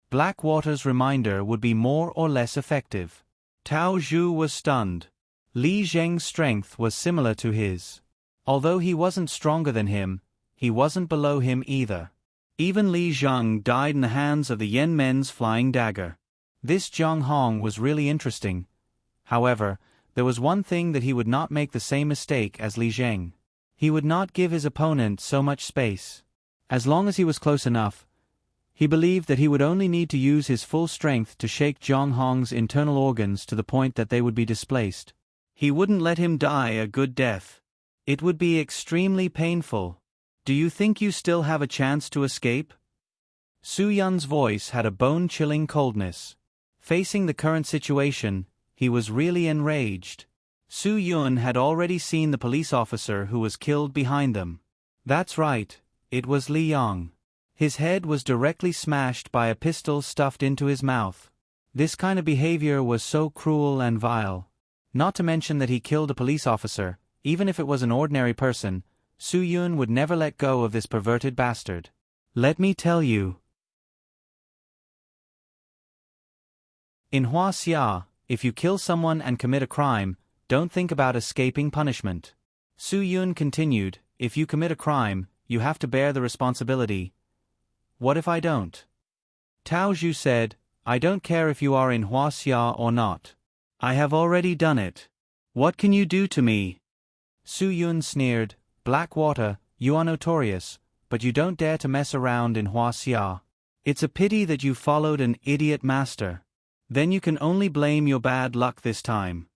S1: Blackwater's reminder would be more or less effective. Tao Zhu was stunned. Li Zheng's strength was similar to his. Although he wasn't stronger than him, he wasn't below him either. Even Li Zheng died in the hands of the Yen men's flying dagger. This Zhang Hong was really interesting. However, there was one thing that he would not make the same mistake as Li Zheng. He would not give his opponent so much space. As long as he was close enough, he believed that he would only need to use his full strength to shake Zhang Hong's internal organs to the point that they would be displaced. He wouldn't let him die a good death. It would be extremely painful. Do you think you still have a chance to escape? Su Yun's voice had a bone-chilling coldness. Facing the current situation, he was really enraged. Su Yun had already seen the police officer who was killed behind them. That's right, it was Li Yang. His head was directly smashed by a pistol stuffed into his mouth. This kind of behavior was so cruel and vile. Not to mention that he killed a police officer, even if it was an ordinary person, Su Yun would never let go of this perverted bastard. Let me tell you. In Huaxia, if you kill someone and commit a crime, don't think about escaping punishment. Su Yun continued, if you commit a crime, you have to bear the responsibility. What if I don't? Tao Zhu said, I don't care if you are in Huaxia or not. I have already done it. What can you do to me? Su Yun sneered, Blackwater, you are notorious, but you don't dare to mess around in Huaxia. It's a pity that you followed an idiot master. then you can only blame your bad luck this time.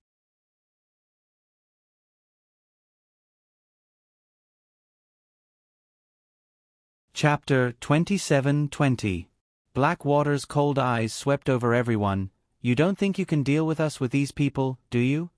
S1: Chapter 27:20. Blackwater's cold eyes swept over everyone. You don't think you can deal with us with these people, do you?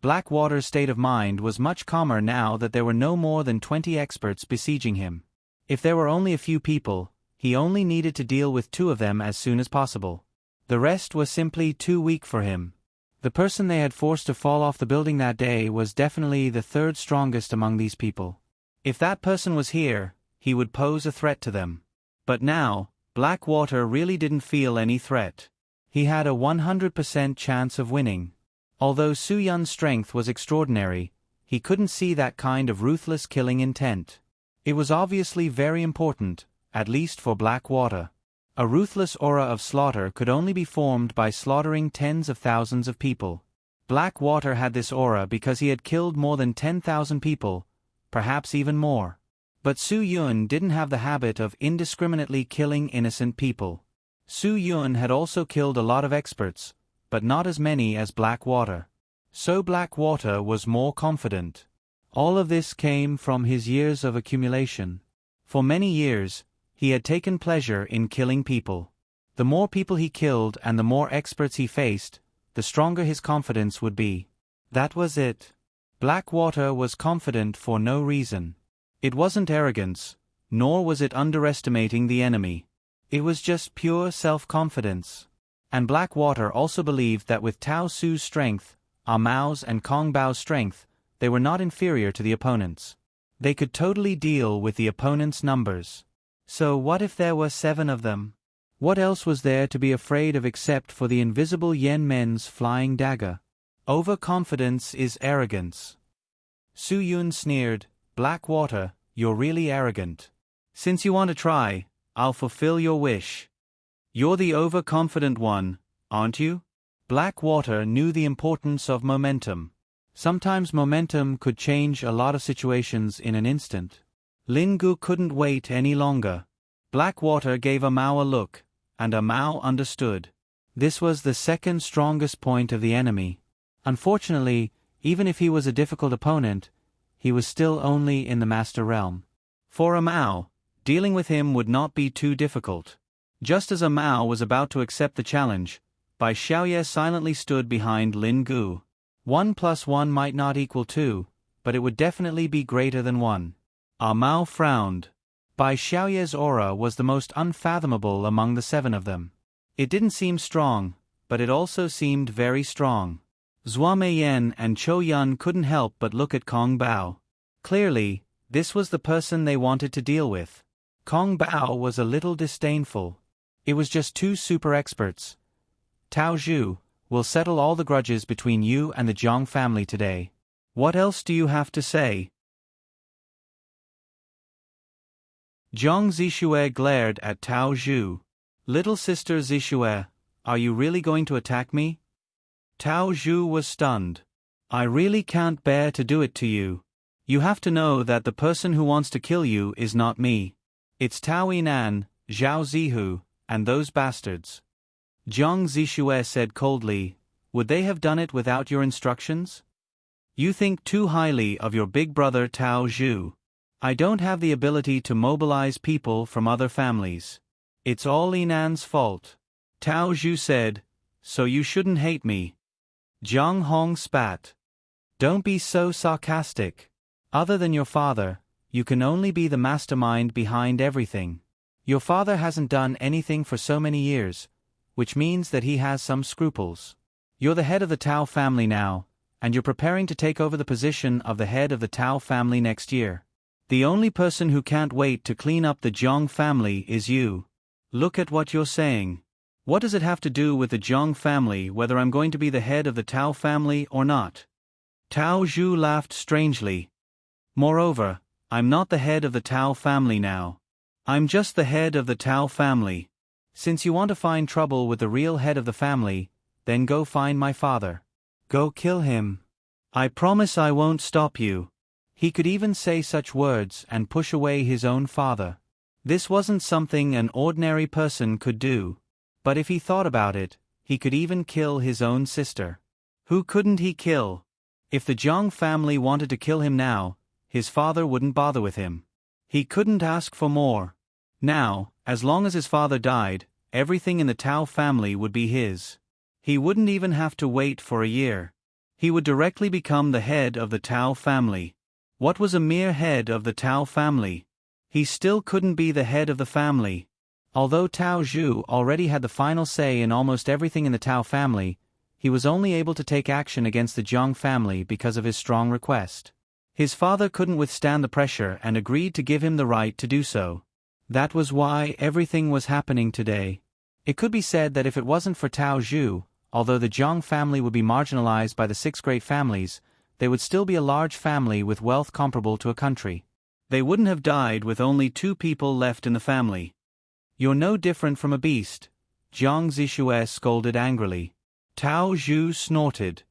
S1: Blackwater's state of mind was much calmer now that there were no more than 20 experts besieging him. If there were only a few people, he only needed to deal with 2 of them as soon as possible. The rest was simply too weak for him. The person they had forced to fall off the building that day was definitely the 3rd strongest among these people. If that person was here, he would pose a threat to them. But now, Blackwater really didn't feel any threat. He had a 100% chance of winning. Although Su Yun's strength was extraordinary, he couldn't see that kind of ruthless killing intent. It was obviously very important, at least for Blackwater. A ruthless aura of slaughter could only be formed by slaughtering tens of thousands of people. Blackwater had this aura because he had killed more than 10,000 people, perhaps even more. But Su Yun didn't have the habit of indiscriminately killing innocent people. Su Yun had also killed a lot of experts, but not as many as Blackwater. So Blackwater was more confident. All of this came from his years of accumulation. For many years, he had taken pleasure in killing people. The more people he killed and the more experts he faced, the stronger his confidence would be. That was it. Blackwater was confident for no reason. It wasn't arrogance, nor was it underestimating the enemy. It was just pure self-confidence. And Blackwater also believed that with Tao Su's strength, Mao's and Kong Bao's strength, they were not inferior to the opponents. They could totally deal with the opponent's numbers. So what if there were 7 of them? What else was there to be afraid of except for the invisible Yen Men's flying dagger? Overconfidence is arrogance. Su Yun sneered, Blackwater, you're really arrogant. Since you want to try, I'll fulfill your wish. You're the overconfident one, aren't you? Blackwater knew the importance of momentum. Sometimes momentum could change a lot of situations in an instant. Lin Gu couldn't wait any longer. Blackwater gave Mao a look, and Mao understood. This was the 2nd strongest point of the enemy. Unfortunately, even if he was a difficult opponent, he was still only in the Master Realm. For Mao, dealing with him would not be too difficult. Just as Mao was about to accept the challenge, Bai Xiaoye silently stood behind Lin Gu. 1 + 1 might not equal 2, but it would definitely be greater than 1. Mao frowned. Bai Xiaoye's aura was the most unfathomable among the 7 of them. It didn't seem strong, but it also seemed very strong. Zhua Meiyan and Chou Yun couldn't help but look at Kong Bao. Clearly, this was the person they wanted to deal with. Kong Bao was a little disdainful. It was just 2 super experts. Tao Zhu, we'll settle all the grudges between you and the Jiang family today. What else do you have to say? Jiang Zixue glared at Tao Zhu. Little sister Zixue, are you really going to attack me? Tao Zhu was stunned. I really can't bear to do it to you. You have to know that the person who wants to kill you is not me. It's Tao Yinan, Zhao Zihu, and those bastards. Jiang Zixue said coldly, would they have done it without your instructions? You think too highly of your big brother Tao Zhu. I don't have the ability to mobilize people from other families. It's all Yinan's fault. Tao Zhu said, so you shouldn't hate me. Jiang Hong spat. Don't be so sarcastic. Other than your father, you can only be the mastermind behind everything. Your father hasn't done anything for so many years, which means that he has some scruples. You're the head of the Tao family now, and you're preparing to take over the position of the head of the Tao family next year. The only person who can't wait to clean up the Jiang family is you. Look at what you're saying. What does it have to do with the Jiang family whether I'm going to be the head of the Tao family or not? Tao Zhu laughed strangely. Moreover, I'm not the head of the Tao family now. I'm just the head of the Tao family. Since you want to find trouble with the real head of the family, then go find my father. Go kill him. I promise I won't stop you. He could even say such words and push away his own father. This wasn't something an ordinary person could do. But if he thought about it, he could even kill his own sister. Who couldn't he kill? If the Jiang family wanted to kill him now, his father wouldn't bother with him. He couldn't ask for more. Now, as long as his father died, everything in the Tao family would be his. He wouldn't even have to wait for a year. He would directly become the head of the Tao family. What was a mere head of the Tao family? He still couldn't be the head of the family. Although Tao Zhu already had the final say in almost everything in the Tao family, he was only able to take action against the Jiang family because of his strong request. His father couldn't withstand the pressure and agreed to give him the right to do so. That was why everything was happening today. It could be said that if it wasn't for Tao Zhu, although the Jiang family would be marginalized by the 6 great families, they would still be a large family with wealth comparable to a country. They wouldn't have died with only 2 people left in the family. You're no different from a beast, Jiang Zixue scolded angrily. Tao Zhu snorted.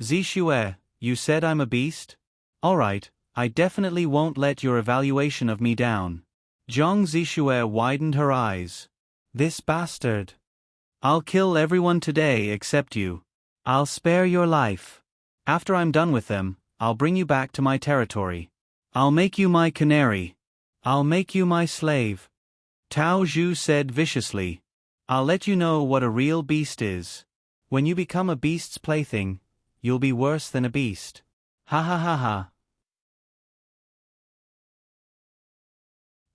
S1: Zixue, you said I'm a beast? Alright, I definitely won't let your evaluation of me down. Jiang Zixue widened her eyes. This bastard. I'll kill everyone today except you. I'll spare your life. After I'm done with them, I'll bring you back to my territory. I'll make you my canary. I'll make you my slave. Tao Zhu said viciously. I'll let you know what a real beast is. When you become a beast's plaything, you'll be worse than a beast. Ha ha ha ha.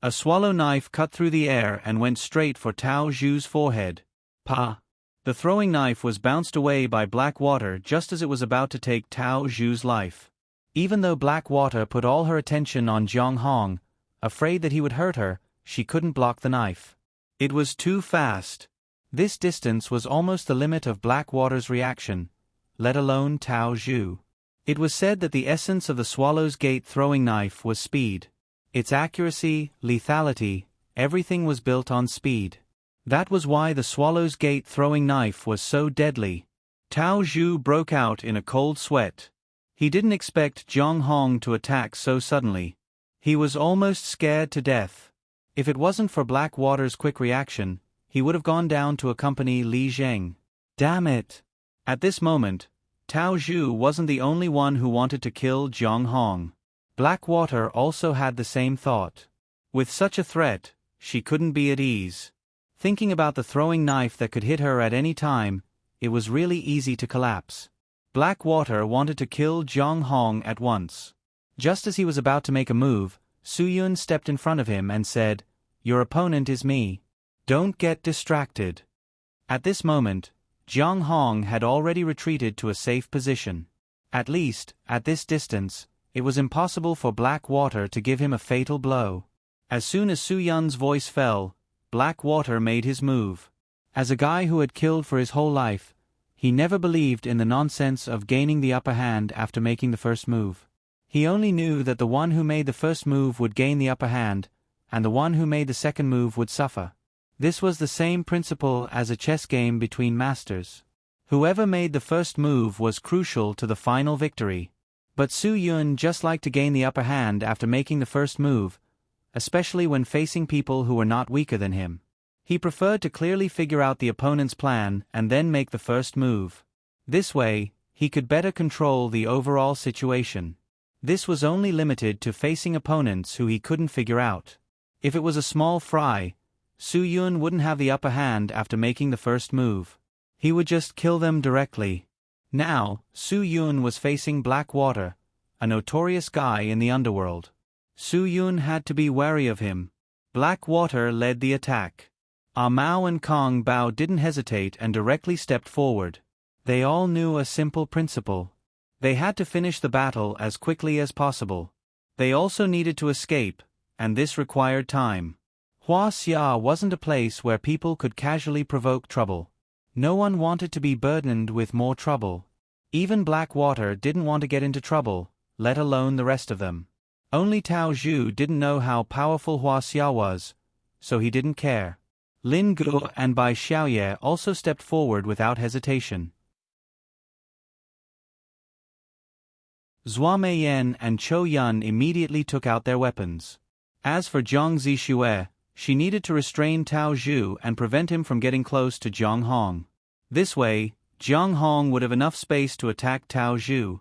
S1: A swallow knife cut through the air and went straight for Tao Zhu's forehead. Pa! The throwing knife was bounced away by Blackwater just as it was about to take Tao Zhu's life. Even though Blackwater put all her attention on Jiang Hong, afraid that he would hurt her, she couldn't block the knife. It was too fast. This distance was almost the limit of Blackwater's reaction, let alone Tao Zhu. It was said that the essence of the Swallow's Gate throwing knife was speed. Its accuracy, lethality, everything was built on speed. That was why the Swallow's Gate throwing knife was so deadly. Tao Zhu broke out in a cold sweat. He didn't expect Jiang Hong to attack so suddenly. He was almost scared to death. If it wasn't for Blackwater's quick reaction, he would have gone down to accompany Li Zheng. Damn it! At this moment, Tao Zhu wasn't the only one who wanted to kill Jiang Hong. Blackwater also had the same thought. With such a threat, she couldn't be at ease. Thinking about the throwing knife that could hit her at any time, it was really easy to collapse. Blackwater wanted to kill Jiang Hong at once. Just as he was about to make a move, Su Yun stepped in front of him and said, "Your opponent is me. Don't get distracted." At this moment, Jiang Hong had already retreated to a safe position. At least, at this distance, it was impossible for Blackwater to give him a fatal blow. As soon as Su Yun's voice fell, Blackwater made his move. As a guy who had killed for his whole life, he never believed in the nonsense of gaining the upper hand after making the first move. He only knew that the one who made the first move would gain the upper hand, and the one who made the second move would suffer. This was the same principle as a chess game between masters. Whoever made the first move was crucial to the final victory. But Su Yun just liked to gain the upper hand after making the first move, especially when facing people who were not weaker than him. He preferred to clearly figure out the opponent's plan and then make the first move. This way, he could better control the overall situation. This was only limited to facing opponents who he couldn't figure out. If it was a small fry, Su Yun wouldn't have the upper hand after making the first move. He would just kill them directly. Now, Su Yun was facing Blackwater, a notorious guy in the underworld. Su Yun had to be wary of him. Blackwater led the attack. Mao and Kong Bao didn't hesitate and directly stepped forward. They all knew a simple principle. They had to finish the battle as quickly as possible. They also needed to escape, and this required time. Huaxia wasn't a place where people could casually provoke trouble. No one wanted to be burdened with more trouble. Even Blackwater didn't want to get into trouble, let alone the rest of them. Only Tao Zhu didn't know how powerful Huaxia was, so he didn't care. Lin Guo and Bai Xiaoye also stepped forward without hesitation. Zhua Meiyan and Chou Yun immediately took out their weapons. As for Jiang Zixue, she needed to restrain Tao Zhu and prevent him from getting close to Jiang Hong. This way, Jiang Hong would have enough space to attack Tao Zhu.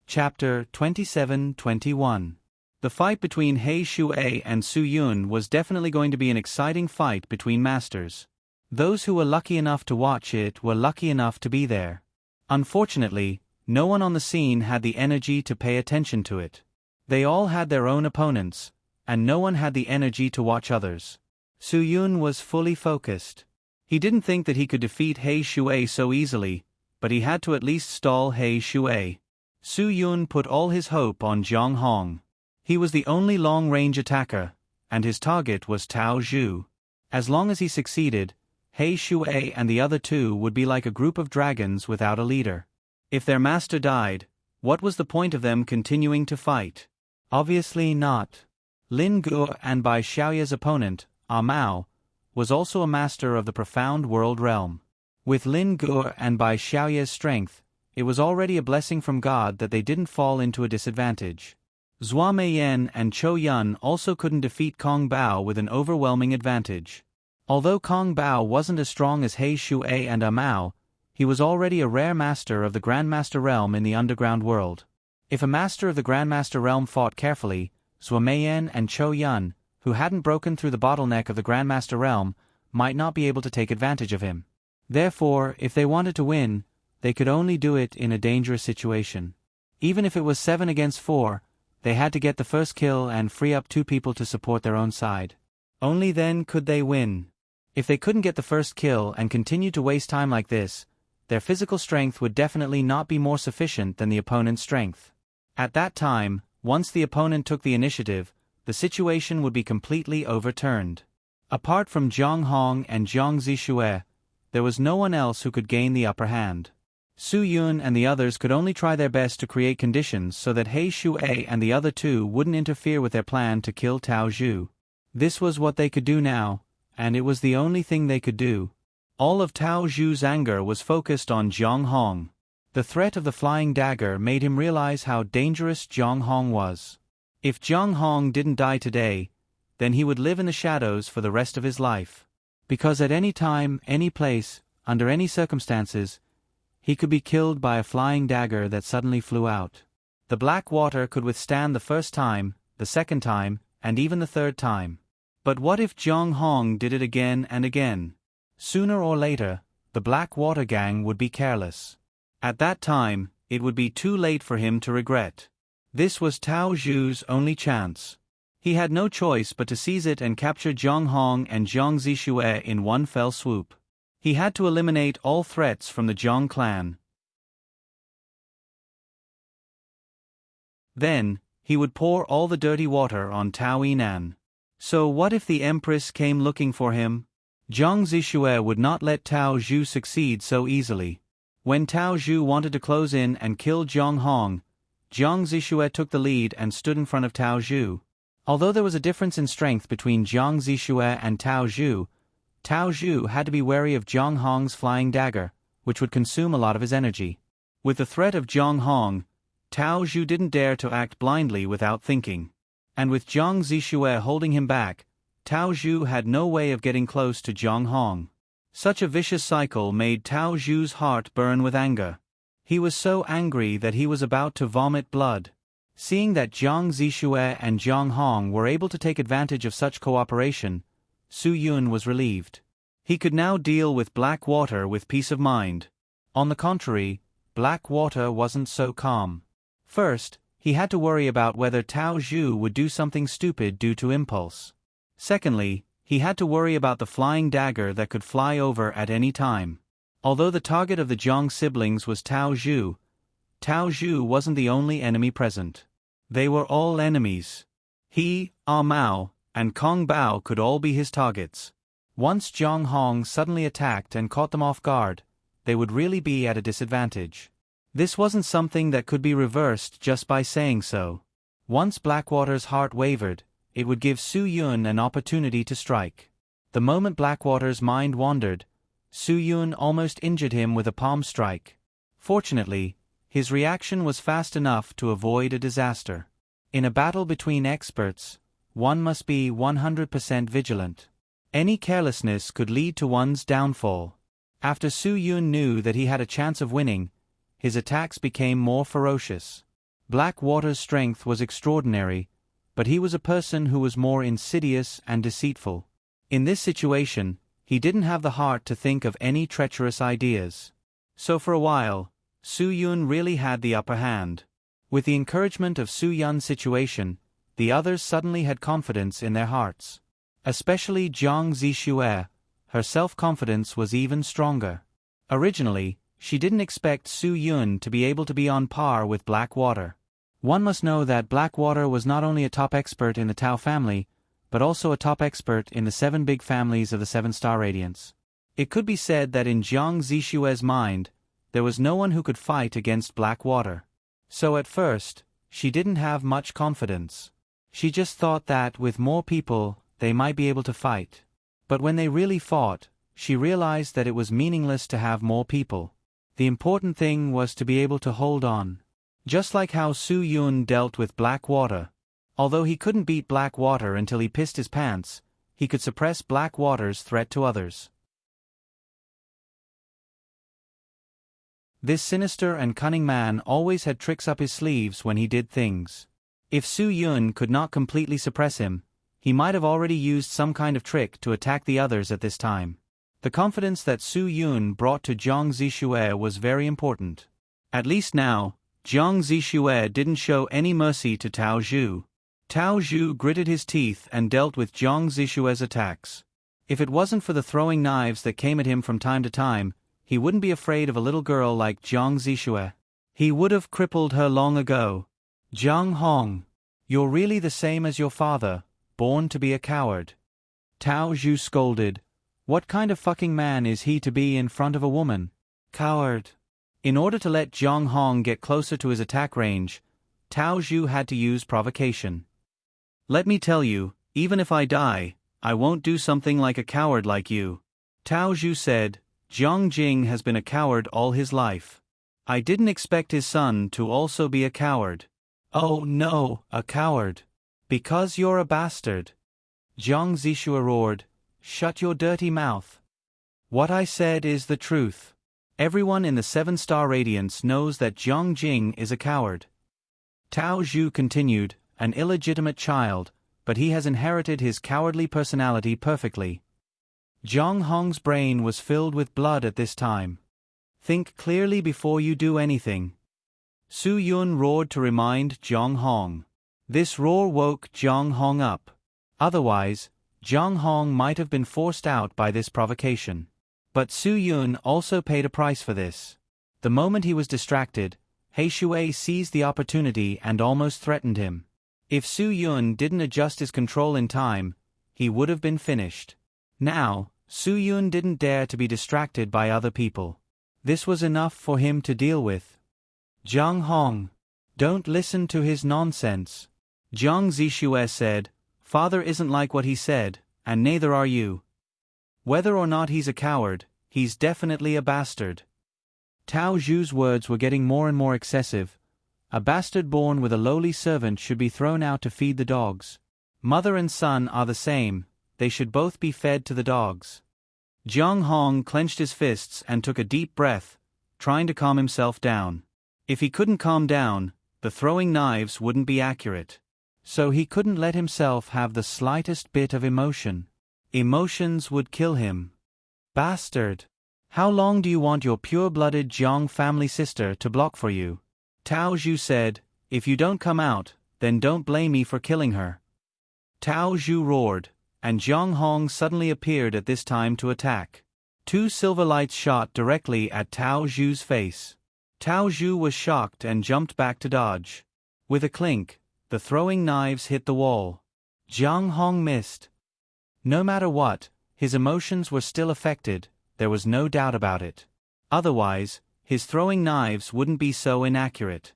S1: Chapter 27-21. The fight between He Shui and Su Yun was definitely going to be an exciting fight between masters. Those who were lucky enough to watch it were lucky enough to be there. Unfortunately, no one on the scene had the energy to pay attention to it. They all had their own opponents, and no one had the energy to watch others. Su Yun was fully focused. He didn't think that he could defeat He Shui so easily, but he had to at least stall He Shui. Su Yun put all his hope on Jiang Hong. He was the only long-range attacker, and his target was Tao Zhu. As long as he succeeded, He Shui and the other two would be like a group of dragons without a leader. If their master died, what was the point of them continuing to fight? Obviously not. Lin Guo and Bai Xiaoya's opponent, Mao, was also a master of the profound world realm. With Lin Guo and Bai Xiaoya's strength, it was already a blessing from God that they didn't fall into a disadvantage. Zhua Meiyan and Chou Yun also couldn't defeat Kong Bao with an overwhelming advantage. Although Kong Bao wasn't as strong as He Shui and Mao, he was already a rare master of the Grandmaster realm in the underground world. If a master of the Grandmaster realm fought carefully, Zhua Meiyan and Chou Yun, who hadn't broken through the bottleneck of the Grandmaster realm, might not be able to take advantage of him. Therefore, if they wanted to win, they could only do it in a dangerous situation. Even if it was 7 against 4, they had to get the first kill and free up 2 people to support their own side. Only then could they win. If they couldn't get the first kill and continued to waste time like this, their physical strength would definitely not be more sufficient than the opponent's strength. At that time, once the opponent took the initiative, the situation would be completely overturned. Apart from Jiang Hong and Jiang Zixue, there was no one else who could gain the upper hand. Su Yun and the others could only try their best to create conditions so that He Shui and the other two wouldn't interfere with their plan to kill Tao Zhu. This was what they could do now, and it was the only thing they could do. All of Tao Zhu's anger was focused on Jiang Hong. The threat of the flying dagger made him realize how dangerous Jiang Hong was. If Jiang Hong didn't die today, then he would live in the shadows for the rest of his life. Because at any time, any place, under any circumstances, he could be killed by a flying dagger that suddenly flew out. The black water could withstand the first time, the second time, and even the third time. But what if Jiang Hong did it again and again? Sooner or later, the black water gang would be careless. At that time, it would be too late for him to regret. This was Tao Zhu's only chance. He had no choice but to seize it and capture Jiang Hong and Jiang Zixue in one fell swoop. He had to eliminate all threats from the Jiang clan. Then, he would pour all the dirty water on Tao Yinan. So what if the Empress came looking for him? Jiang Zixue would not let Tao Zhu succeed so easily. When Tao Zhu wanted to close in and kill Jiang Hong, Jiang Zixue took the lead and stood in front of Tao Zhu. Although there was a difference in strength between Jiang Zixue and Tao Zhu had to be wary of Jiang Hong's flying dagger, which would consume a lot of his energy. With the threat of Jiang Hong, Tao Zhu didn't dare to act blindly without thinking. And with Jiang Zixue holding him back, Tao Zhu had no way of getting close to Jiang Hong. Such a vicious cycle made Tao Zhu's heart burn with anger. He was so angry that he was about to vomit blood. Seeing that Jiang Zixue and Jiang Hong were able to take advantage of such cooperation, Su Yun was relieved. He could now deal with black water with peace of mind. On the contrary, black water wasn't so calm. First, he had to worry about whether Tao Zhu would do something stupid due to impulse. Secondly, he had to worry about the flying dagger that could fly over at any time. Although the target of the Jiang siblings was Tao Zhu wasn't the only enemy present. They were all enemies. He, Mao, and Kong Bao could all be his targets. Once Jiang Hong suddenly attacked and caught them off guard, they would really be at a disadvantage. This wasn't something that could be reversed just by saying so. Once Blackwater's heart wavered, it would give Su Yun an opportunity to strike. The moment Blackwater's mind wandered, Su Yun almost injured him with a palm strike. Fortunately, his reaction was fast enough to avoid a disaster. In a battle between experts, one must be 100% vigilant. Any carelessness could lead to one's downfall. After Su Yun knew that he had a chance of winning, his attacks became more ferocious. Blackwater's strength was extraordinary, but he was a person who was more insidious and deceitful. In this situation, he didn't have the heart to think of any treacherous ideas. So for a while, Su Yun really had the upper hand. With the encouragement of Su Yun's situation, the others suddenly had confidence in their hearts. Especially Jiang Zixue, her self-confidence was even stronger. Originally, she didn't expect Su Yun to be able to be on par with Blackwater. One must know that Blackwater was not only a top expert in the Tao family, but also a top expert in the 7 big families of the 7-star Radiance. It could be said that in Jiang Zixue's mind, there was no one who could fight against Blackwater. So at first, she didn't have much confidence. She just thought that with more people, they might be able to fight. But when they really fought, she realized that it was meaningless to have more people. The important thing was to be able to hold on. Just like how Su Yun dealt with Blackwater. Although he couldn't beat Blackwater until he pissed his pants, he could suppress Blackwater's threat to others. This sinister and cunning man always had tricks up his sleeves when he did things. If Su Yun could not completely suppress him, he might have already used some kind of trick to attack the others at this time. The confidence that Su Yun brought to Jiang Zixue was very important. At least now, Jiang Zixue didn't show any mercy to Tao Zhu. Tao Zhu gritted his teeth and dealt with Jiang Zixue's attacks. If it wasn't for the throwing knives that came at him from time to time, he wouldn't be afraid of a little girl like Jiang Zixue. He would have crippled her long ago. Jiang Hong, you're really the same as your father, born to be a coward. Tao Zhu scolded. What kind of fucking man is he to be in front of a woman? Coward. In order to let Jiang Hong get closer to his attack range, Tao Zhu had to use provocation. Let me tell you, even if I die, I won't do something like a coward like you. Tao Zhu said, Jiang Jing has been a coward all his life. I didn't expect his son to also be a coward. Oh no, a coward. Because you're a bastard. Jiang Zixue roared, shut your dirty mouth. What I said is the truth. Everyone in the 7-star Radiance knows that Jiang Jing is a coward. Tao Zhu continued, an illegitimate child, but he has inherited his cowardly personality perfectly. Jiang Hong's brain was filled with blood at this time. Think clearly before you do anything. Su Yun roared to remind Jiang Hong. This roar woke Jiang Hong up. Otherwise, Jiang Hong might have been forced out by this provocation. But Su Yun also paid a price for this. The moment he was distracted, He Shui seized the opportunity and almost threatened him. If Su Yun didn't adjust his control in time, he would have been finished. Now, Su Yun didn't dare to be distracted by other people. This was enough for him to deal with. Jiang Hong, don't listen to his nonsense. Jiang Zixue said, Father isn't like what he said, and neither are you. Whether or not he's a coward, he's definitely a bastard. Tao Zhu's words were getting more and more excessive. A bastard born with a lowly servant should be thrown out to feed the dogs. Mother and son are the same, they should both be fed to the dogs. Jiang Hong clenched his fists and took a deep breath, trying to calm himself down. If he couldn't calm down, the throwing knives wouldn't be accurate. So he couldn't let himself have the slightest bit of emotion. Emotions would kill him. Bastard! How long do you want your pure-blooded Jiang family sister to block for you? Tao Zhu said, if you don't come out, then don't blame me for killing her. Tao Zhu roared, and Jiang Hong suddenly appeared at this time to attack. 2 silver lights shot directly at Tao Zhu's face. Tao Zhu was shocked and jumped back to dodge. With a clink, the throwing knives hit the wall. Jiang Hong missed. No matter what, his emotions were still affected, there was no doubt about it. Otherwise, his throwing knives wouldn't be so inaccurate.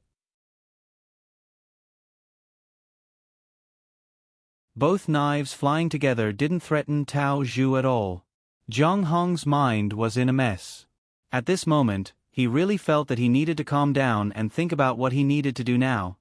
S1: Both knives flying together didn't threaten Tao Zhu at all. Jiang Hong's mind was in a mess. At this moment, he really felt that he needed to calm down and think about what he needed to do now.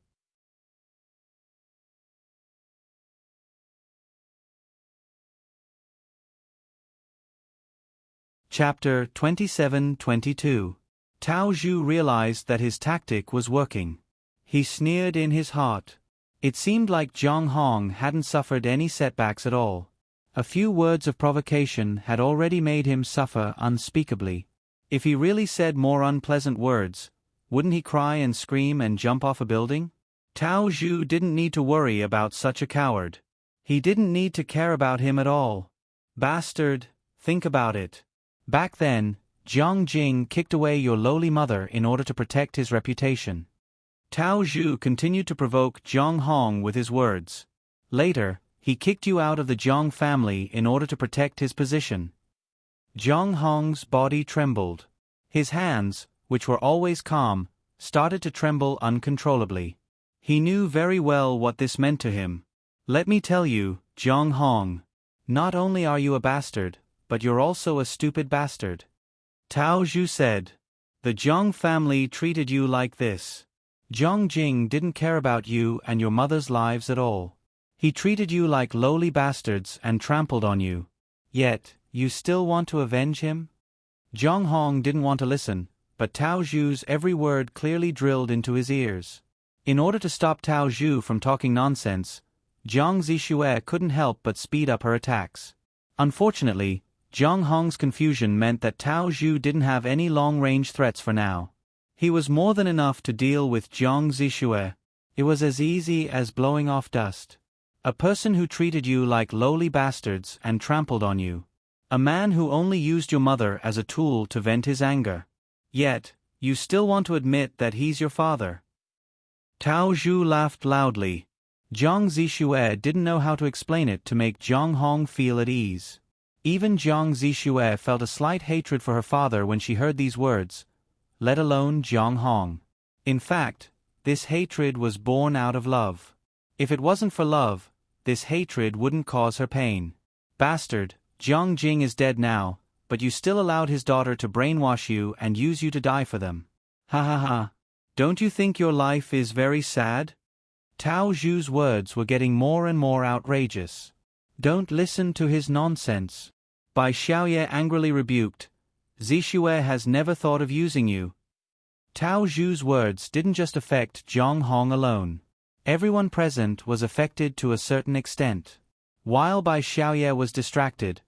S1: Chapter 27-22. Tao Zhu realized that his tactic was working. He sneered in his heart. It seemed like Zhang Hong hadn't suffered any setbacks at all. A few words of provocation had already made him suffer unspeakably. If he really said more unpleasant words, wouldn't he cry and scream and jump off a building? Tao Zhu didn't need to worry about such a coward. He didn't need to care about him at all. Bastard, think about it. Back then, Jiang Jing kicked away your lowly mother in order to protect his reputation. Tao Zhu continued to provoke Zhang Hong with his words. Later, he kicked you out of the Jiang family in order to protect his position. Zhang Hong's body trembled. His hands, which were always calm, started to tremble uncontrollably. He knew very well what this meant to him. Let me tell you, Zhang Hong, not only are you a bastard, but you're also a stupid bastard. Tao Zhu said. The Jiang family treated you like this. Jiang Jing didn't care about you and your mother's lives at all. He treated you like lowly bastards and trampled on you. Yet, you still want to avenge him? Zhang Hong didn't want to listen, but Tao Zhu's every word clearly drilled into his ears. In order to stop Tao Zhu from talking nonsense, Jiang Zixue couldn't help but speed up her attacks. Unfortunately, Zhang Hong's confusion meant that Tao Zhu didn't have any long-range threats for now. He was more than enough to deal with Jiang Zixue. It was as easy as blowing off dust. A person who treated you like lowly bastards and trampled on you. A man who only used your mother as a tool to vent his anger. Yet, you still want to admit that he's your father. Tao Zhu laughed loudly. Jiang Zixue didn't know how to explain it to make Zhang Hong feel at ease. Even Jiang Zixue felt a slight hatred for her father when she heard these words, let alone Zhang Hong. In fact, this hatred was born out of love. If it wasn't for love, this hatred wouldn't cause her pain. Bastard, Jiang Jing is dead now, but you still allowed his daughter to brainwash you and use you to die for them. Ha ha ha. Don't you think your life is very sad? Tao Zhu's words were getting more and more outrageous. Don't listen to his nonsense. Bai Xiaoye angrily rebuked. Zixue has never thought of using you. Tao Zhu's words didn't just affect Zhang Hong alone. Everyone present was affected to a certain extent. While Bai Xiaoye was distracted,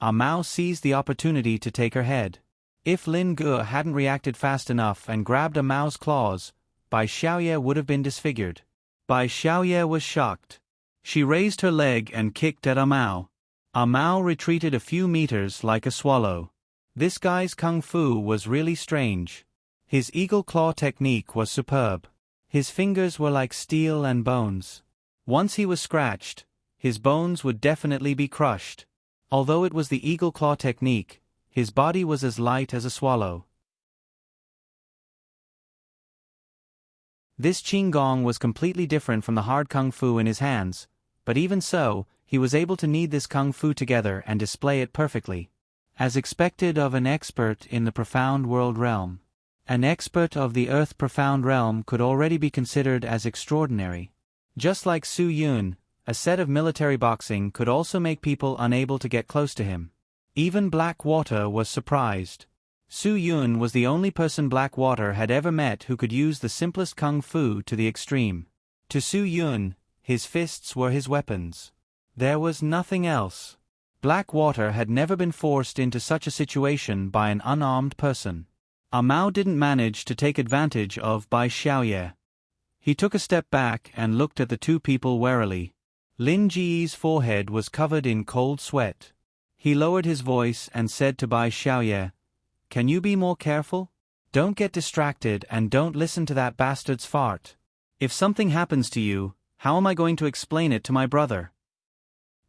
S1: Mao seized the opportunity to take her head. If Lin Ge hadn't reacted fast enough and grabbed Mao's claws, Bai Xiaoye would have been disfigured. Bai Xiaoye was shocked. She raised her leg and kicked at Mao. Mao retreated a few meters like a swallow. This guy's kung fu was really strange. His eagle claw technique was superb. His fingers were like steel and bones. Once he was scratched, his bones would definitely be crushed. Although it was the eagle claw technique, his body was as light as a swallow. This qinggong was completely different from the hard kung fu in his hands, but even so, he was able to knead this kung fu together and display it perfectly. As expected of an expert in the profound world realm. An expert of the earth profound realm could already be considered as extraordinary. Just like Su Yun, a set of military boxing could also make people unable to get close to him. Even Blackwater was surprised. Su Yun was the only person Blackwater had ever met who could use the simplest kung fu to the extreme. To Su Yun, his fists were his weapons. There was nothing else. Blackwater had never been forced into such a situation by an unarmed person. Mao didn't manage to take advantage of Bai Xiaoye. He took a step back and looked at the two people warily. Lin Ji's forehead was covered in cold sweat. He lowered his voice and said to Bai Xiaoye, "Can you be more careful? Don't get distracted and don't listen to that bastard's fart. If something happens to you, how am I going to explain it to my brother?"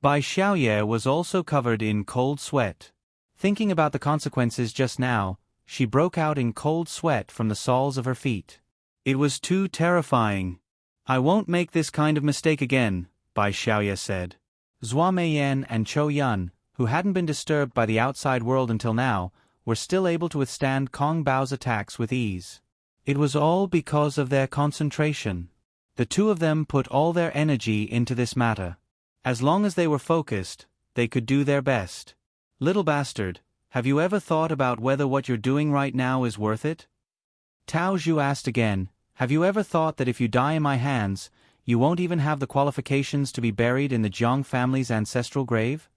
S1: Bai Xiaoye was also covered in cold sweat. Thinking about the consequences just now, she broke out in cold sweat from the soles of her feet. It was too terrifying. "I won't make this kind of mistake again," Bai Xiaoye said. Zhua Meiyan and Chou Yun, who hadn't been disturbed by the outside world until now, were still able to withstand Kong Bao's attacks with ease. It was all because of their concentration. The two of them put all their energy into this matter. As long as they were focused, they could do their best. "Little bastard, have you ever thought about whether what you're doing right now is worth it? Tao Zhu asked again, have you ever thought that if you die in my hands, you won't even have the qualifications to be buried in the Jiang family's ancestral grave?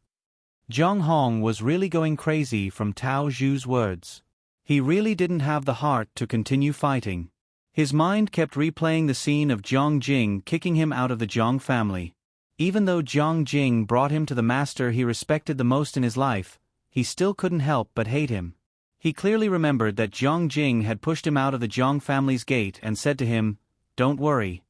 S1: Jiang Hong was really going crazy from Tao Zhu's words. He really didn't have the heart to continue fighting. His mind kept replaying the scene of Jiang Jing kicking him out of the Jiang family. Even though Jiang Jing brought him to the master he respected the most in his life, he still couldn't help but hate him. He clearly remembered that Jiang Jing had pushed him out of the Jiang family's gate and said to him, "Don't worry.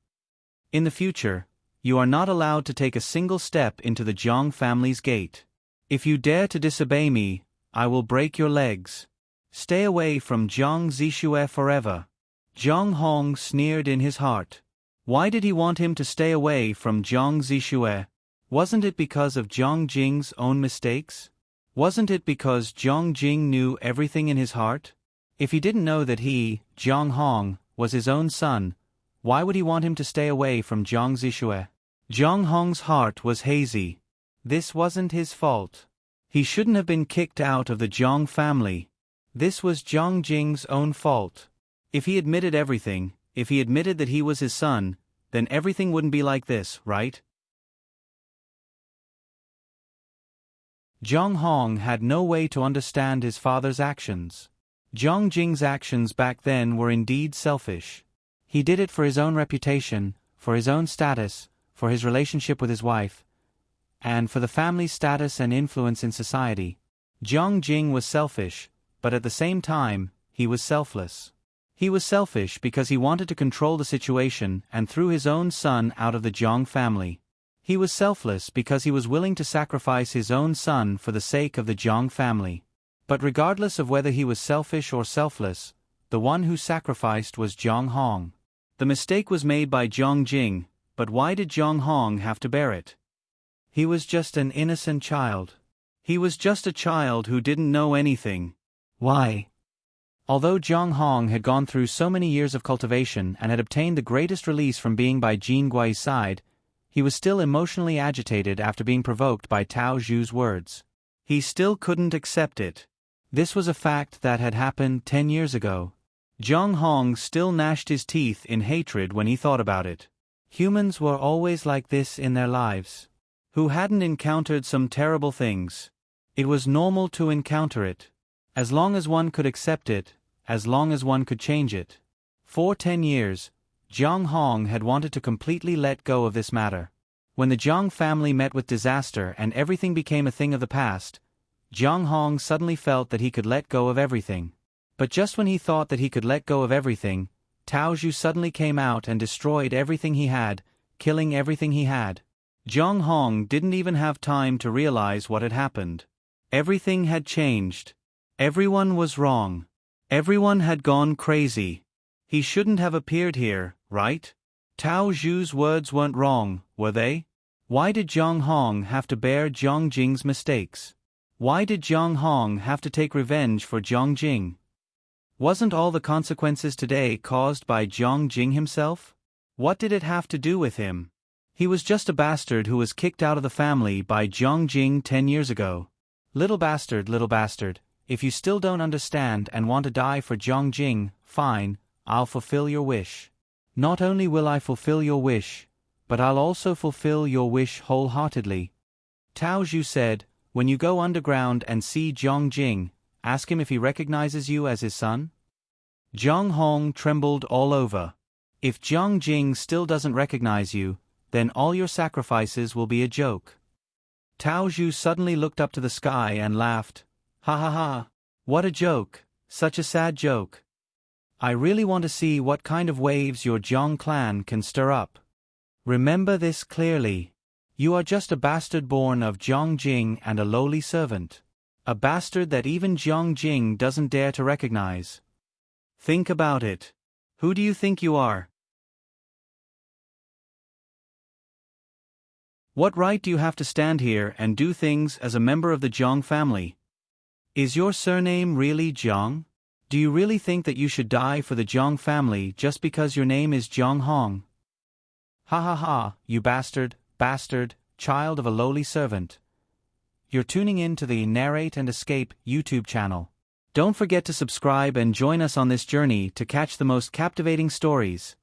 S1: In the future, you are not allowed to take a single step into the Jiang family's gate. If you dare to disobey me, I will break your legs. Stay away from Jiang Zixue forever." Jiang Hong sneered in his heart. Why did he want him to stay away from Jiang Zixue? Wasn't it because of Jiang Jing's own mistakes? Wasn't it because Jiang Jing knew everything in his heart? If he didn't know that he, Jiang Hong, was his own son, why would he want him to stay away from Jiang Zixue? Jiang Hong's heart was hazy. This wasn't his fault. He shouldn't have been kicked out of the Jiang family. This was Jiang Jing's own fault. If he admitted everything, if he admitted that he was his son, then everything wouldn't be like this, right? Jiang Hong had no way to understand his father's actions. Jiang Jing's actions back then were indeed selfish. He did it for his own reputation, for his own status, for his relationship with his wife, and for the family's status and influence in society. Jiang Jing was selfish, but at the same time, he was selfless. He was selfish because he wanted to control the situation and threw his own son out of the Jiang family. He was selfless because he was willing to sacrifice his own son for the sake of the Jiang family. But regardless of whether he was selfish or selfless, the one who sacrificed was Jiang Hong. The mistake was made by Jiang Jing, but why did Jiang Hong have to bear it? He was just an innocent child. He was just a child who didn't know anything. Why? Although Jiang Hong had gone through so many years of cultivation and had obtained the greatest release from being by Jin Gui's side, he was still emotionally agitated after being provoked by Tao Zhu's words. He still couldn't accept it. This was a fact that had happened 10 years ago. Jiang Hong still gnashed his teeth in hatred when he thought about it. Humans were always like this in their lives. Who hadn't encountered some terrible things? It was normal to encounter it. As long as one could accept it, as long as one could change it. For 10 years, Jiang Hong had wanted to completely let go of this matter. When the Jiang family met with disaster and everything became a thing of the past, Jiang Hong suddenly felt that he could let go of everything. But just when he thought that he could let go of everything, Tao Zhu suddenly came out and destroyed everything he had, killing everything he had. Jiang Hong didn't even have time to realize what had happened. Everything had changed. Everyone was wrong. Everyone had gone crazy. He shouldn't have appeared here, right? Tao Zhu's words weren't wrong, were they? Why did Jiang Hong have to bear Jiang Jing's mistakes? Why did Jiang Hong have to take revenge for Jiang Jing? Wasn't all the consequences today caused by Jiang Jing himself? What did it have to do with him? He was just a bastard who was kicked out of the family by Jiang Jing 10 years ago. Little bastard, if you still don't understand and want to die for Jiang Jing, fine, I'll fulfill your wish. Not only will I fulfill your wish, but I'll also fulfill your wish wholeheartedly. Tao Zhu said, when you go underground and see Jiang Jing, ask him if he recognizes you as his son. Jiang Hong trembled all over. If Jiang Jing still doesn't recognize you, then all your sacrifices will be a joke. Tao Zhu suddenly looked up to the sky and laughed. Ha ha ha, what a joke, such a sad joke. I really want to see what kind of waves your Jiang clan can stir up. Remember this clearly. You are just a bastard born of Jiang Jing and a lowly servant. A bastard that even Jiang Jing doesn't dare to recognize. Think about it. Who do you think you are? What right do you have to stand here and do things as a member of the Jiang family? Is your surname really Jiang? Do you really think that you should die for the Jiang family just because your name is Jiang Hong? Ha ha ha, you bastard, child of a lowly servant. You're tuning in to the Narrate and Escape YouTube channel. Don't forget to subscribe and join us on this journey to catch the most captivating stories.